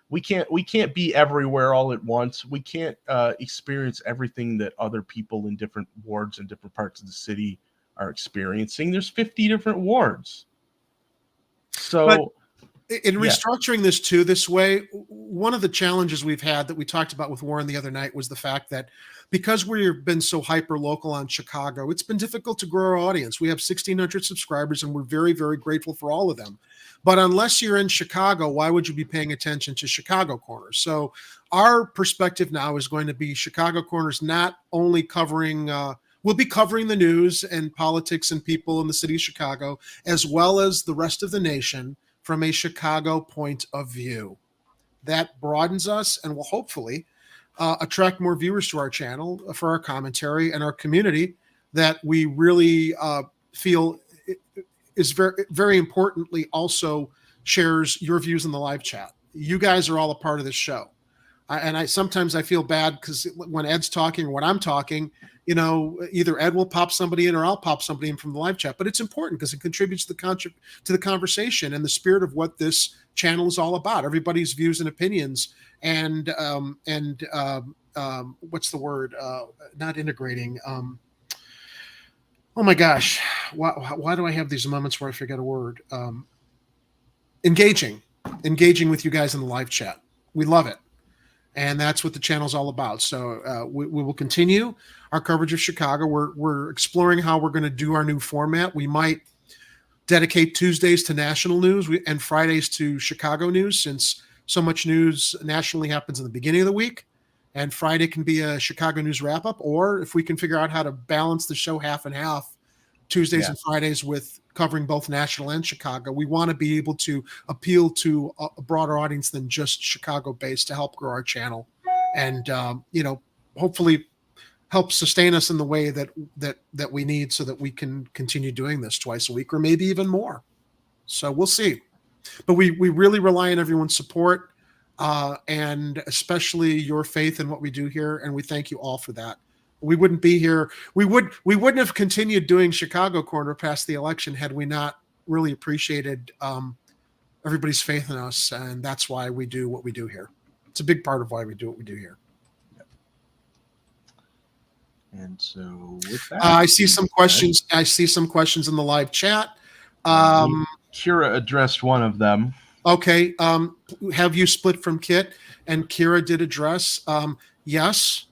We can't be everywhere all at once. We can't experience everything that other people in different wards and different parts of the city are experiencing. There's 50 different wards. So in restructuring this this way, one of the challenges we've had that we talked about with Warren the other night was the fact that because we've been so hyper local on Chicago, it's been difficult to grow our audience. We have 1,600 subscribers and we're very, very grateful for all of them. But unless you're in Chicago, why would you be paying attention to Chicago Corner? So our perspective now is going to be Chicago Corner's not only covering, we'll be covering the news and politics and people in the city of Chicago, as well as the rest of the nation from a Chicago point of view. That broadens us and will hopefully attract more viewers to our channel for our commentary and our community that we really feel is very, very importantly also shares your views in the live chat. You guys are all a part of this show. And sometimes I feel bad because when Ed's talking or when I'm talking, either Ed will pop somebody in or I'll pop somebody in from the live chat. But it's important because it contributes to the conversation and the spirit of what this channel is all about. Everybody's views and opinions, and what's the word? Not integrating. Oh my gosh, why do I have these moments where I forget a word? Engaging with you guys in the live chat. We love it. And that's what the channel's all about. So we will continue our coverage of Chicago. We're exploring how we're going to do our new format. We might dedicate Tuesdays to national news and Fridays to Chicago news, since so much news nationally happens in the beginning of the week. And Friday can be a Chicago news wrap-up. Or if we can figure out how to balance the show half and half, Tuesdays and Fridays with covering both national and Chicago. We want to be able to appeal to a broader audience than just Chicago-based to help grow our channel, and hopefully help sustain us in the way that we need, so that we can continue doing this twice a week or maybe even more. So we'll see. But we really rely on everyone's support, and especially your faith in what we do here, and we thank you all for that. We wouldn't be here. We wouldn't have continued doing Chicago Corner past the election had we not really appreciated everybody's faith in us, and that's why we do what we do here. It's a big part of why we do what we do here. And so with that, I see some questions. I see some questions in the live chat. Kira addressed one of them. Okay. Have you split from Kit? And Kira did address. Yes.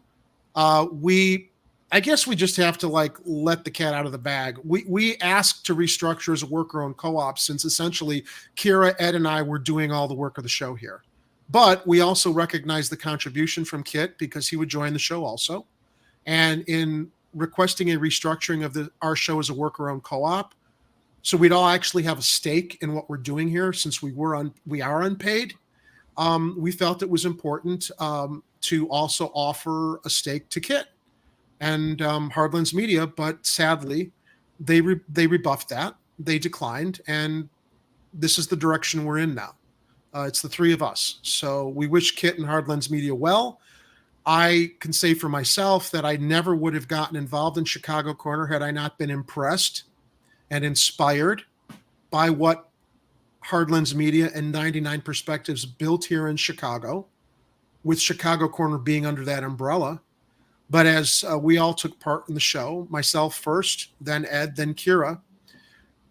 I guess we just have to let the cat out of the bag. We asked to restructure as a worker-owned co-op, since essentially Kira, Ed, and I were doing all the work of the show here. But we also recognize the contribution from Kit, because he would join the show also. And in requesting a restructuring of our show as a worker-owned co-op, so we'd all actually have a stake in what we're doing here, since we are unpaid. We felt it was important to also offer a stake to Kit and Hardlands Media, but sadly, they rebuffed that. They declined, and this is the direction we're in now. It's the three of us. So we wish Kit and Hardlands Media well. I can say for myself that I never would have gotten involved in Chicago Corner had I not been impressed and inspired by what Hardlands Media and 99 Perspectives built here in Chicago, with Chicago Corner being under that umbrella. But as we all took part in the show, myself first, then Ed, then Kira,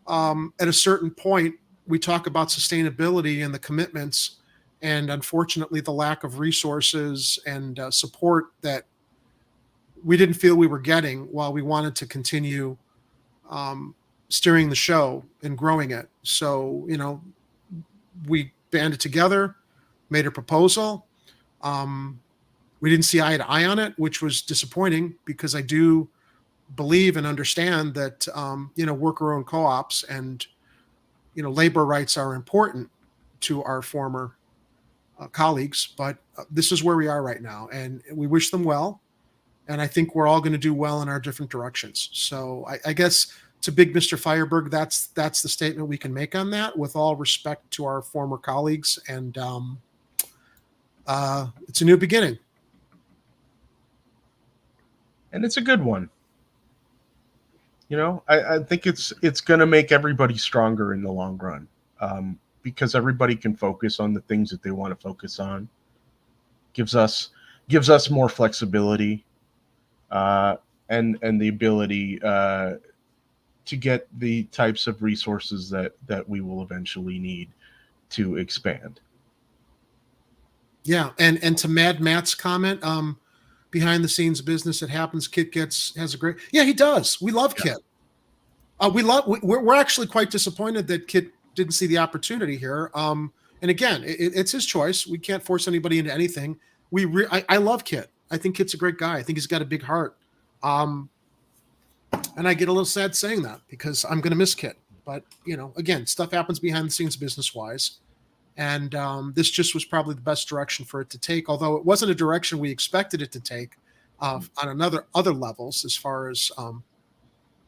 at a certain point, we talk about sustainability and the commitments, and unfortunately the lack of resources and support that we didn't feel we were getting while we wanted to continue steering the show and growing it. So, we banded together, made a proposal. We didn't see eye to eye on it, which was disappointing, because I do believe and understand that, worker-owned co-ops and, labor rights are important to our former colleagues. But this is where we are right now, and we wish them well. And I think we're all going to do well in our different directions. So I guess to Big Mr. Fireberg, that's the statement we can make on that, with all respect to our former colleagues. And it's a new beginning. And it's a good one. I think it's going to make everybody stronger in the long run, because everybody can focus on the things that they want to focus on. Gives us more flexibility, and the ability to get the types of resources that we will eventually need to expand. Yeah, and to Mad Matt's comment, behind the scenes business that happens, Kit has a great. Yeah, he does. We love Kit. We're actually quite disappointed that Kit didn't see the opportunity here. And again, it's his choice. We can't force anybody into anything. I love Kit. I think Kit's a great guy. I think he's got a big heart. And I get a little sad saying that, because I'm going to miss Kit. But again, stuff happens behind the scenes business wise. And this just was probably the best direction for it to take, although it wasn't a direction we expected it to take on other levels as far as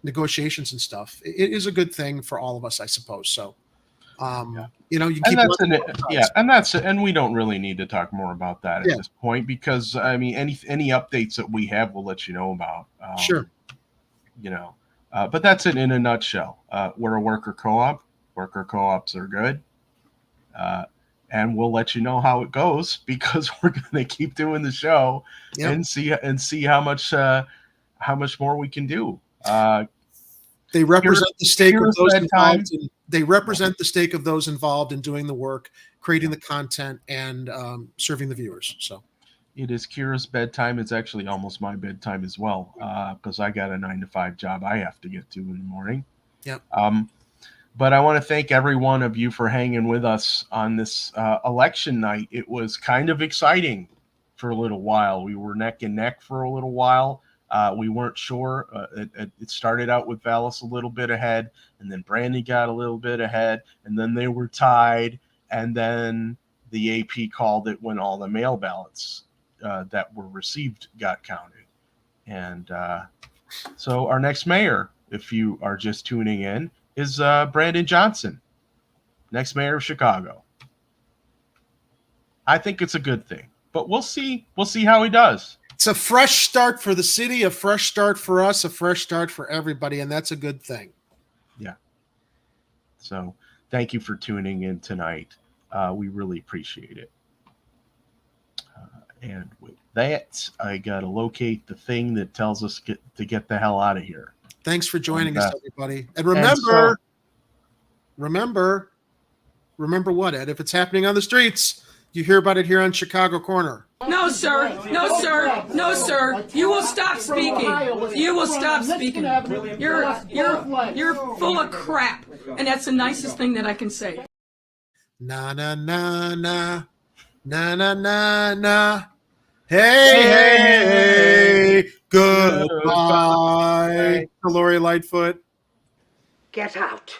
negotiations and stuff. It is a good thing for all of us, I suppose. So You know, you And keep that's and we don't really need to talk more about that at this point, because I mean, any updates that we have, we'll let you know about. Sure. You know, but that's it in a nutshell. We're a worker co-op. Worker co-ops are good. And we'll let you know how it goes, because we're going to keep doing the show and see how much more we can do. They represent the stake of those involved. They represent the stake of those involved in doing the work, creating the content, and serving the viewers. So it is Kira's bedtime. It's actually almost my bedtime as well, because I got a 9-to-5 job I have to get to in the morning. Yep. But I want to thank every one of you for hanging with us on this election night. It was kind of exciting for a little while. We were neck and neck for a little while. We weren't sure. It started out with Vallis a little bit ahead, and then Brandy got a little bit ahead, and then they were tied, and then the AP called it when all the mail ballots that were received got counted. And so our next mayor, if you are just tuning in, is Brandon Johnson, next mayor of Chicago. I think it's a good thing, but we'll see. We'll see how he does. It's a fresh start for the city, a fresh start for us, a fresh start for everybody, and that's a good thing. Yeah. So thank you for tuning in tonight. We really appreciate it. And with that, I got to locate the thing that tells us to get the hell out of here. Thanks for joining us, everybody. And remember what, Ed? If it's happening on the streets, you hear about it here on Chicago Corner. No, sir. No, sir. No, sir. You will stop speaking. You will stop speaking. You're full of crap, and that's the nicest thing that I can say. Na na na na na na na na. Hey, goodbye, Lori Lightfoot. Get out,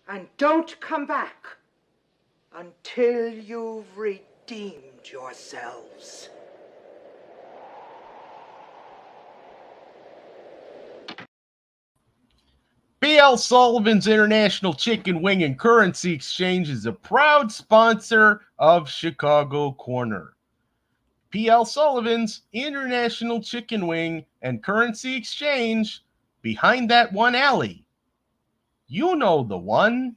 and don't come back until you've redeemed yourselves. B.L. Sullivan's International Chicken Wing and Currency Exchange is a proud sponsor of Chicago Corner. P.L. Sullivan's International Chicken Wing and Currency Exchange, behind that one alley. You know the one.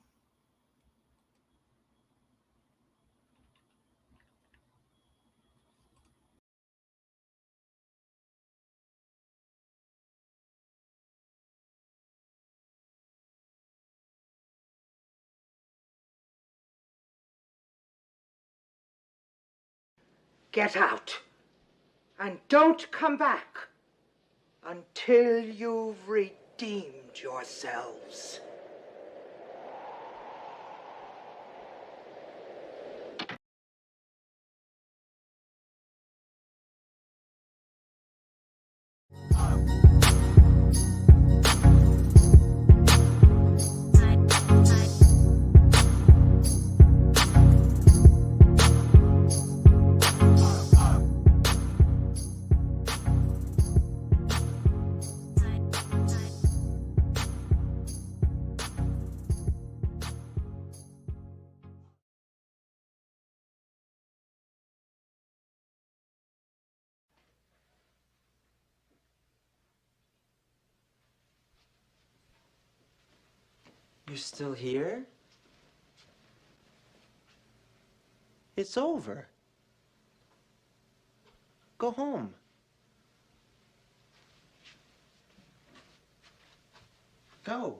Get out, and don't come back until you've redeemed yourselves. You're still here? It's over. Go home. Go.